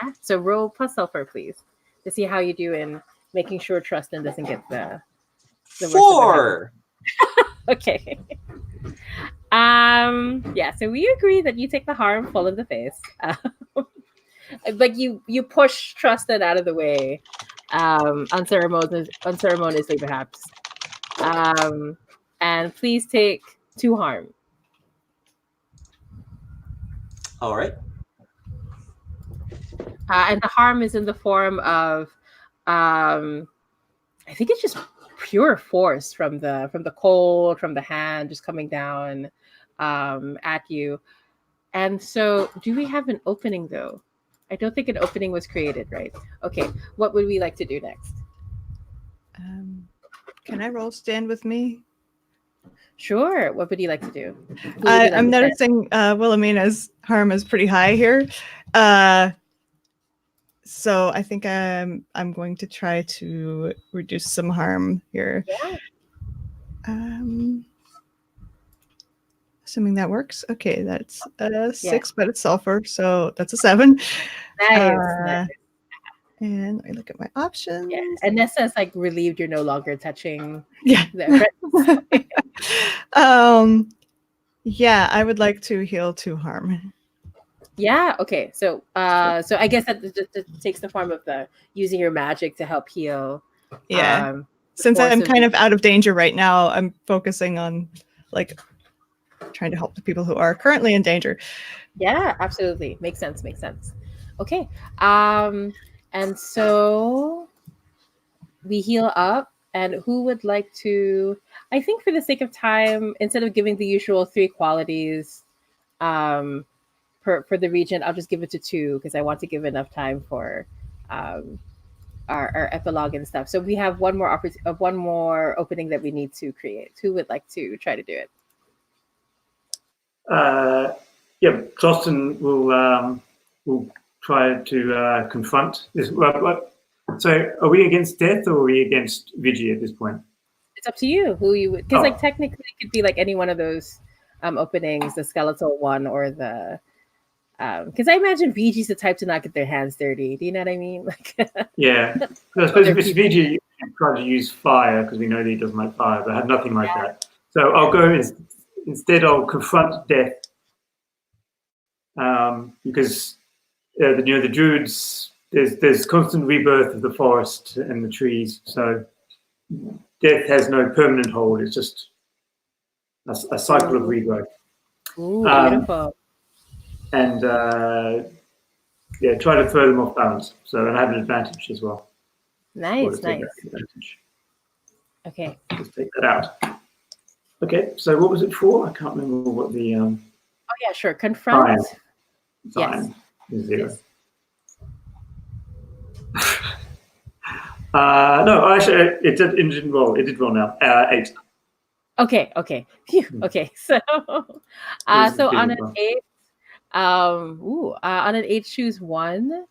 Yeah. So roll plus sulfur, please, to see how you do in making sure Trustin doesn't get the worst of what 4. Okay. Yeah, so we agree that you take the harm full in the face. Like you push Trustin out of the way, unceremoniously perhaps. And please take 2 harm. All right. And the harm is in the form of I think it's just pure force from the cold, from the hand just coming down at you. And so, do we have an opening though? I don't think an opening was created, right? Okay, what would we like to do next? Can I roll stand with me? Sure. What would you like to do? I'm noticing Wilhelmina's harm is pretty high here. So I think I'm going to try to reduce some harm here. Yeah. Assuming that works. Okay, that's a 6, but it's sulfur, so that's a 7. Nice. And I look at my options. Yeah. And Nessa's like relieved you're no longer touching. Yeah. Yeah, I would like to heal 2 harm. Yeah. Okay. So I guess that takes the form of the using your magic to help heal. Yeah. Since I'm kind of out of danger right now, I'm focusing on like trying to help the people who are currently in danger. Yeah, absolutely. Makes sense. Okay. And so we heal up, and who would like to, I think for the sake of time, instead of giving the usual 3 qualities for the Regent, I'll just give it to 2 because I want to give enough time for our epilogue and stuff. So we have one more opening that we need to create. Who would like to try to do it? Yeah, Trostin will try to confront this. So, are we against death or are we against Vigi at this point? It's up to you who you would, because like technically it could be like any one of those openings, the skeletal one or the. Because I imagine Vigi's the type to not get their hands dirty. Do you know what I mean? Like, yeah, I suppose if it's Vigi, try to use fire because we know that he doesn't like fire, but I have nothing like that. So I'll go instead. I'll confront death because the druids. There's constant rebirth of the forest and the trees, so death has no permanent hold. It's just a cycle of rebirth. Ooh, beautiful. And try to throw them off balance. So and I have an advantage as well. Nice. Okay. Just take that out. Okay, so what was it for? I can't remember what the. Oh yeah, sure. Confront. Fine. Yes. 0. No, actually, it didn't roll. It did roll now. 8. Okay. Phew. Okay. So, so on an 8, on an 8, choose 1.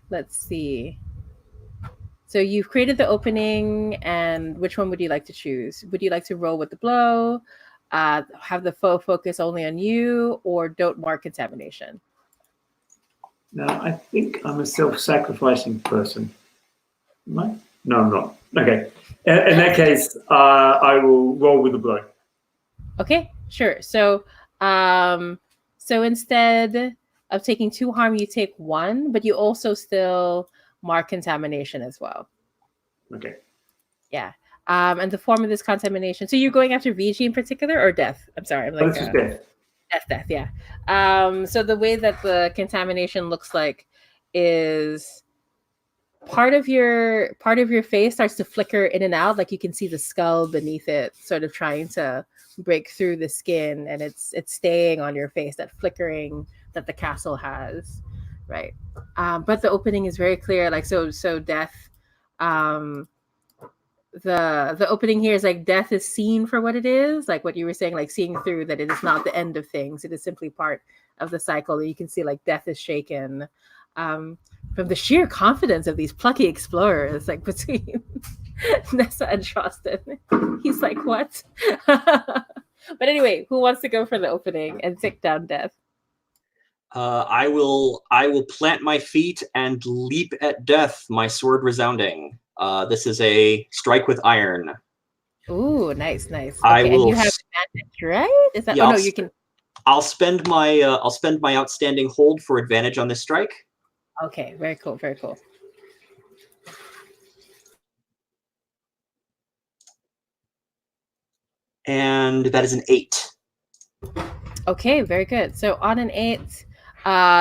Let's see. So you've created the opening, and which one would you like to choose? Would you like to roll with the blow, have the foe focus only on you, or don't mark contamination? No, I think I'm a self-sacrificing person. Am I? No, I'm not. Okay. In that case, I will roll with the blow. Okay, sure. So, so instead of taking 2 harm, you take 1, but you also still mark contamination as well. Okay. Yeah. And the form of this contamination. So you're going after Vigi in particular, or death? I'm sorry. I'm like this is death. Death, yeah. So the way that the contamination looks like is part of your face starts to flicker in and out, like you can see the skull beneath it sort of trying to break through the skin, and it's staying on your face, that flickering that the castle has, right? But the opening is very clear, like so death the opening here is like death is seen for what it is, like what you were saying, like seeing through that it is not the end of things. It is simply part of the cycle. You can see like death is shaken from the sheer confidence of these plucky explorers, like between Nessa and Shoston. He's like, what? But anyway, who wants to go for the opening and take down death? I will plant my feet and leap at death, my sword resounding. This is a strike with iron. Ooh, nice. Okay, I will. And you have advantage, right? Is that? Yeah, oh no, you can. I'll spend my outstanding hold for advantage on this strike. Okay, very cool. And that is an 8. Okay, very good. So on an 8,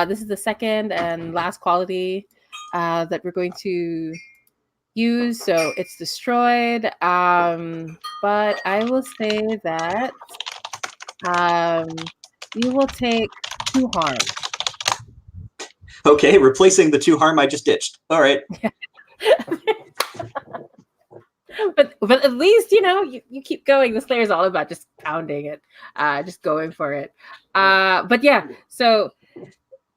this is the second and last quality that we're going to use. So it's destroyed. But I will say that you will take 2 harm. Okay, replacing the 2 harm I just ditched. All right. but at least you keep going. The Slayer is all about just pounding it, just going for it. But yeah, so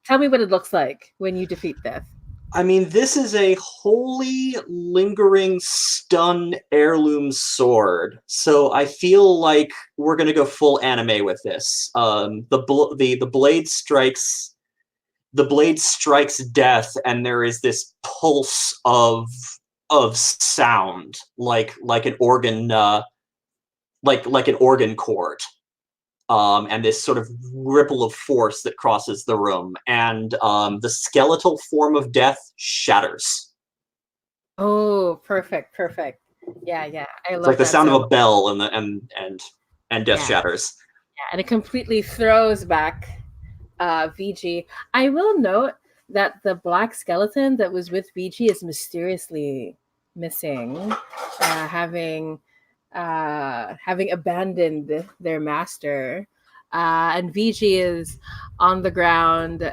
tell me what it looks like when you defeat death. I mean, this is a holy, lingering, stun heirloom sword. So I feel like we're gonna go full anime with this. The blade strikes. The blade strikes death, and there is this pulse of sound, like an organ, like an organ chord. And this sort of ripple of force that crosses the room, and the skeletal form of death shatters. Oh, perfect. Yeah, I love it's like the that. sound of a bell, and death shatters. Yeah, and it completely throws back VG. I will note that the black skeleton that was with VG is mysteriously missing, having abandoned their master. And VG is on the ground,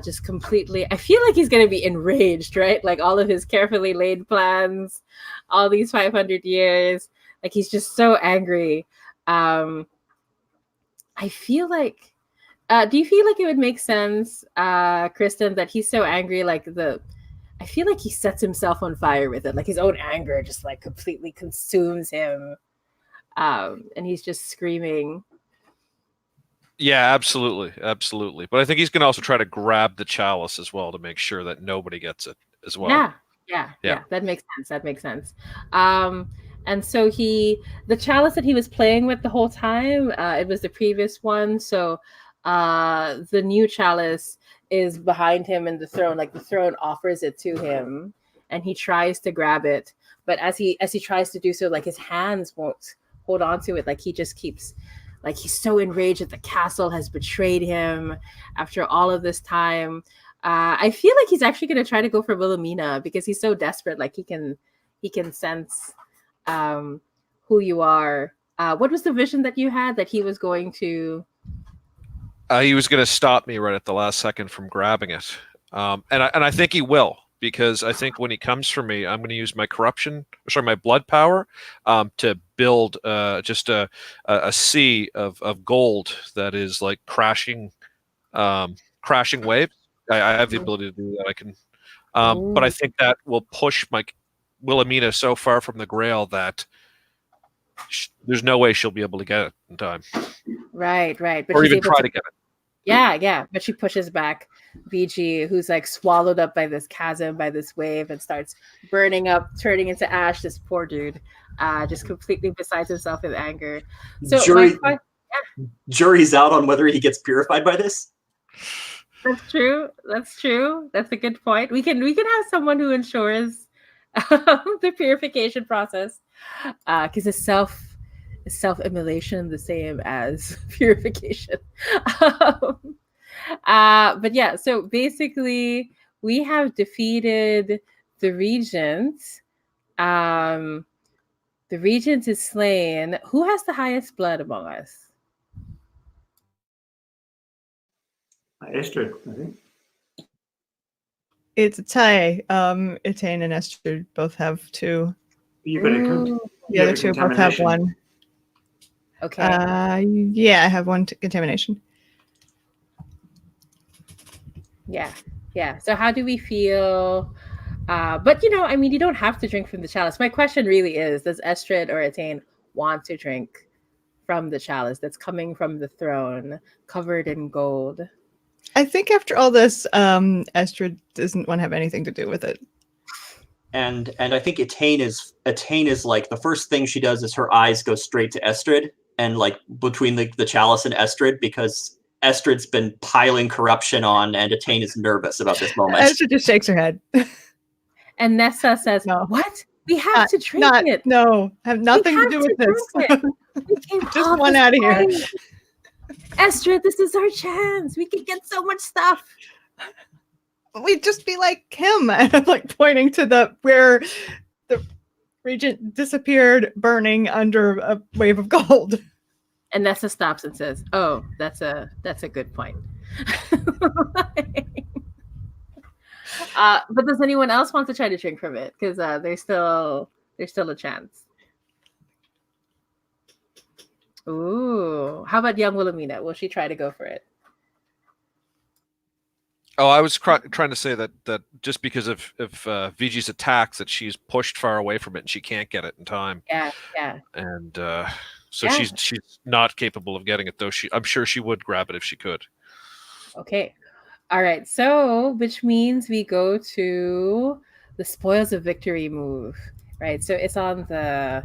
just completely. I feel like he's going to be enraged, right? Like all of his carefully laid plans, all these 500 years. Like he's just so angry. I feel like. Do you feel like it would make sense, Kristen, that he's so angry? I feel like he sets himself on fire with it. Like his own anger just like completely consumes him. And he's just screaming. Yeah, absolutely. But I think he's going to also try to grab the chalice as well to make sure that nobody gets it as well. Yeah. That makes sense. And so the chalice that he was playing with the whole time, it was the previous one. So the new chalice is behind him in the throne. Like the throne offers it to him, and he tries to grab it. But as he tries to do so, like his hands won't hold on to it. Like he just keeps, like he's so enraged that the castle has betrayed him after all of this time. I feel like he's actually going to try to go for Wilhelmina because he's so desperate. Like he can sense who you are. What was the vision that you had that he was going to? He was going to stop me right at the last second from grabbing it, and I think he will, because I think when he comes for me, I'm going to use my my blood power, to build just a sea of gold that is like crashing waves. I have the ability to do that. I can, but I think that will push my Wilhelmina so far from the Grail that there's no way she'll be able to get it in time. Right. But or even try to get it. Yeah. But she pushes back VG, who's like swallowed up by this chasm, by this wave, and starts burning up, turning into ash. This poor dude, just completely besides himself with anger. So jury's out on whether he gets purified by this. That's true. That's a good point. We can have someone who ensures the purification process, because it's self-immolation the same as purification. But yeah, so basically we have defeated the Regent. The Regent is slain. Who has the highest blood among us? Estrid, I think. It's a tie. Etain and Estrid both have 2. You've got a Ooh, The other two both have one. okay. Yeah, I have one contamination. Yeah. So how do we feel? But I mean, you don't have to drink from the chalice. My question really is: does Estrid or Etain want to drink from the chalice that's coming from the throne, covered in gold? I think after all this, Estrid doesn't want to have anything to do with it. And I think Etain is like the first thing she does is her eyes go straight to Estrid, and like between the chalice and Estrid, because Estrid's been piling corruption on, and Etain is nervous about this moment. Estrid just shakes her head. And Nessa says, No. "What? We have to drink it. No, have nothing to do with this. We came Just one out of here. Estrid, this is our chance. We could get so much stuff." We'd just be like him. And I'm like pointing to where the Regent disappeared, burning under a wave of gold. And Nessa stops and says, "Oh, that's a good point." But does anyone else want to try to drink from it? Because there's still a chance. Ooh, how about young Wilhelmina? Will she try to go for it? Oh, I was trying to say that just because of VG's attacks, that she's pushed far away from it and she can't get it in time. Yeah. And so she's not capable of getting it, though. I'm sure she would grab it if she could. Okay. All right. So, which means we go to the Spoils of Victory move, right? So it's on the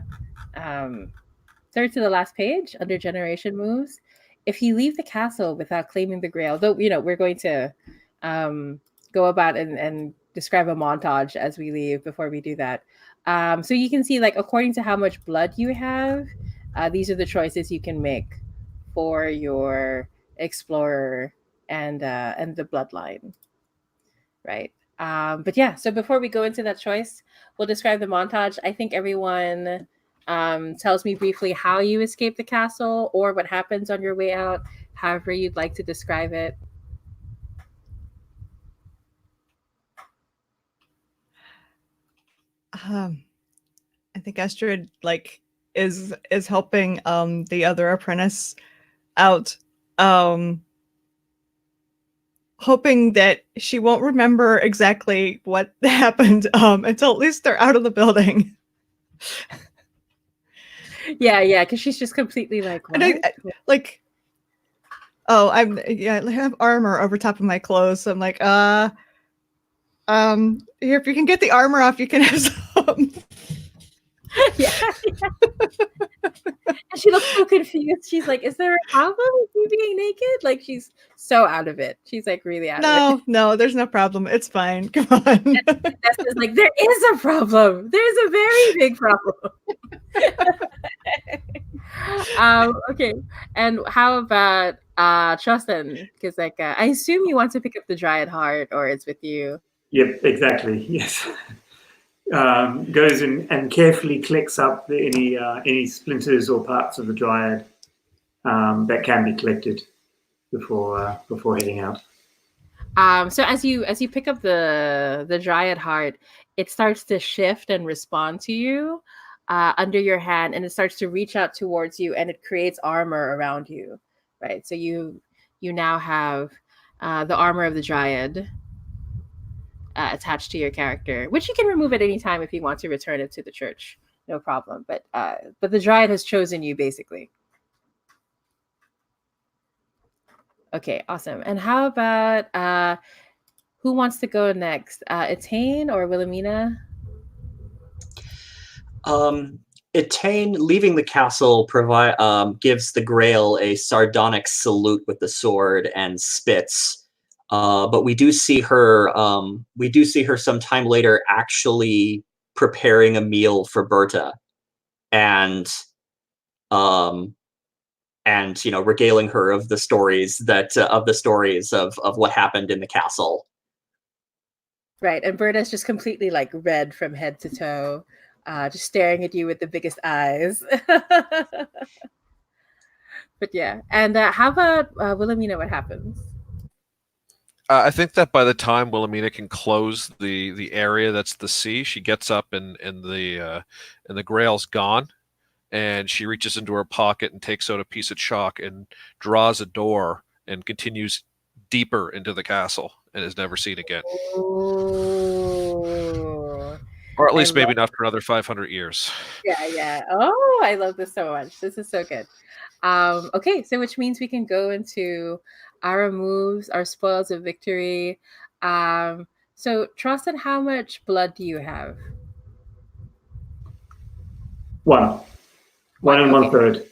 third to the last page under Generation Moves. If you leave the castle without claiming the Grail, though, we're going to go about and describe a montage as we leave before we do that. So you can see, like, according to how much blood you have, these are the choices you can make for your explorer and the bloodline, right? But yeah, so before we go into that choice, we'll describe the montage. I think everyone tells me briefly how you escape the castle or what happens on your way out, however you'd like to describe it. I think Estrid is helping the other apprentice out, hoping that she won't remember exactly what happened until at least they're out of the building. Yeah, because she's just completely like, what? And I have armor over top of my clothes. So I'm like, here, if you can get the armor off, you can have some. Yeah. And she looks so confused. She's like, is there a problem with you being naked? Like, she's so out of it. She's like really out of it. No, there's no problem. It's fine. Come on. Nessa's like, there is a problem. There's a very big problem. Okay. And how about Justin? Because I assume you want to pick up the Dryad Heart, or it's with you. Yep, exactly. Yes. Goes in and carefully collects up any splinters or parts of the Dryad that can be collected before heading out. So as you pick up the Dryad Heart, it starts to shift and respond to you under your hand, and it starts to reach out towards you, and it creates armor around you, right? So you now have the armor of the Dryad attached to your character, which you can remove at any time if you want to return it to the church, no problem. But the Dryad has chosen you, basically. Okay, awesome. And how about who wants to go next? Etain or Wilhelmina? Etain, leaving the castle, gives the Grail a sardonic salute with the sword and spits. But we do see her some time later actually preparing a meal for Berta, and regaling her of the stories of what happened in the castle. Right, and Berta's just completely like red from head to toe, just staring at you with the biggest eyes. But yeah, and how about Wilhelmina? What happens? I think that by the time Wilhelmina can close the area that's the sea, she gets up and the Grail's gone, and she reaches into her pocket and takes out a piece of chalk and draws a door and continues deeper into the castle and is never seen again. Ooh. Or at I least maybe love not for another 500 years. Yeah. Oh, I love this so much. This is so good. Okay, so which means we can go into our moves, our spoils of victory. So Trostin, how much blood do you have? One and okay. 1/3.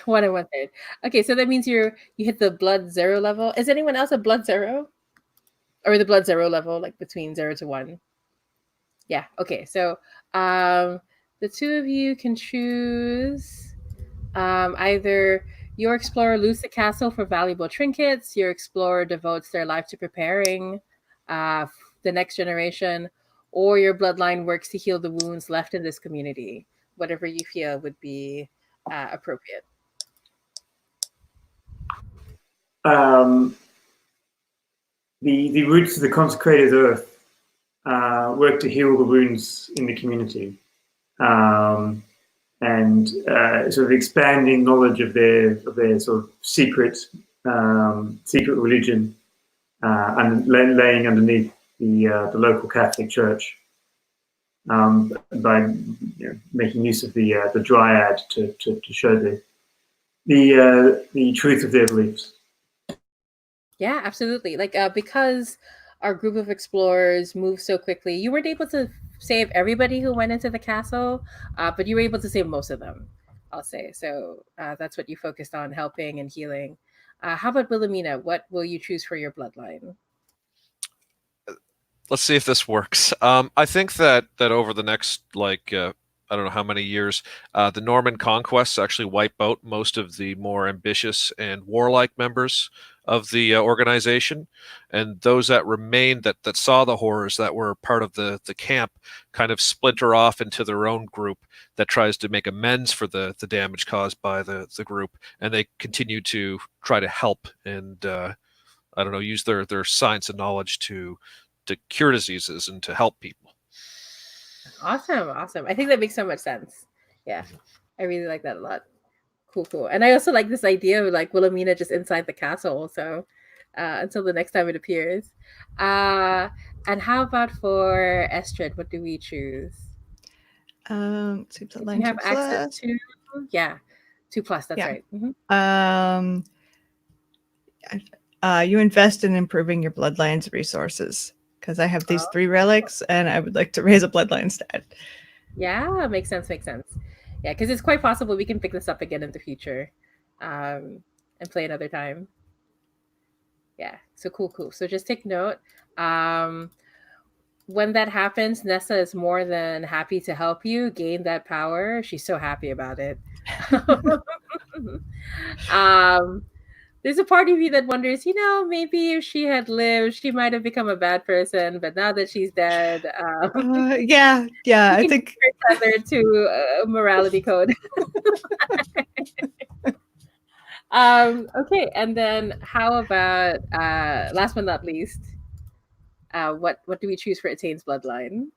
1 and 1/3. Okay, so that means you hit the blood 0 level. Is anyone else a blood 0? Or the blood 0 level, like between 0 to 1? Yeah, okay. So the two of you can choose either your explorer loots the castle for valuable trinkets, your explorer devotes their life to preparing the next generation, or your bloodline works to heal the wounds left in this community. Whatever you feel would be appropriate. The roots of the consecrated earth work to heal the wounds in the community, and sort of expanding knowledge of their sort of secret religion, and laying underneath the local Catholic Church, by making use of the dryad to show the truth of their beliefs. Yeah, absolutely. Like because our group of explorers moved so quickly, you weren't able to save everybody who went into the castle, but you were able to save most of them, I'll say. So that's what you focused on, helping and healing. How about Wilhelmina? What will you choose for your bloodline? Let's see if this works. I think that over the next I don't know how many years, the Norman conquests actually wipe out most of the more ambitious and warlike members of the organization, and those that remained that saw the horrors that were part of the camp kind of splinter off into their own group that tries to make amends for the damage caused by the group, and they continue to try to help and I don't know, use their science and knowledge to cure diseases and to help people. Awesome. I think that makes so much sense. Yeah, I really like that a lot. Cool. And I also like this idea of like Wilhelmina just inside the castle. So until the next time it appears. And how about for Estrid? What do we choose? Seems a line You have access to 2+. That's right. Mm-hmm. You invest in improving your bloodline's resources, because I have these 3 relics and I would like to raise a bloodline stat. Yeah, makes sense. Yeah, because it's quite possible we can pick this up again in the future and play another time. Yeah, so cool. So just take note. When that happens, Nessa is more than happy to help you gain that power. She's so happy about it. There's a part of you that wonders, maybe if she had lived, she might have become a bad person. But now that she's dead, yeah, I think other to a morality code. Okay, and then how about last but not least, what do we choose for Etaine's bloodline?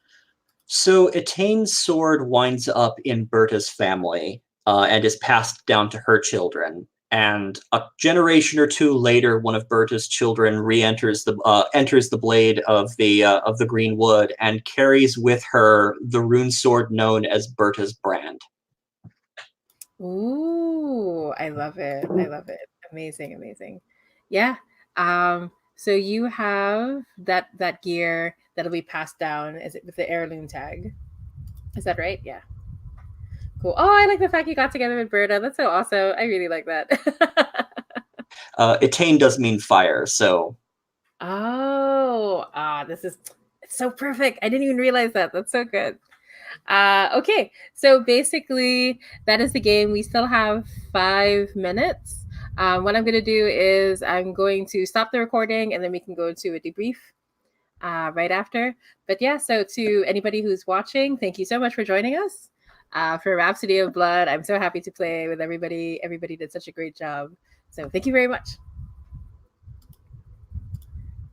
So Etaine's sword winds up in Berta's family and is passed down to her children. And a generation or 2 later, one of Berta's children enters the blade of the green wood and carries with her the rune sword known as Berta's brand. Ooh, I love it. Amazing. Yeah. So you have that gear that'll be passed down. Is it with the heirloom tag? Is that right? Yeah. Cool. Oh, I like the fact you got together with Berta. That's so awesome. I really like that. Etaine does mean fire, so. It's so perfect. I didn't even realize that. That's so good. Okay, so basically that is the game. We still have 5 minutes. What I'm going to do is I'm going to stop the recording and then we can go into a debrief right after. But yeah, so to anybody who's watching, thank you so much for joining us for Rhapsody of Blood. I'm so happy to play with everybody. Everybody did such a great job. So thank you very much.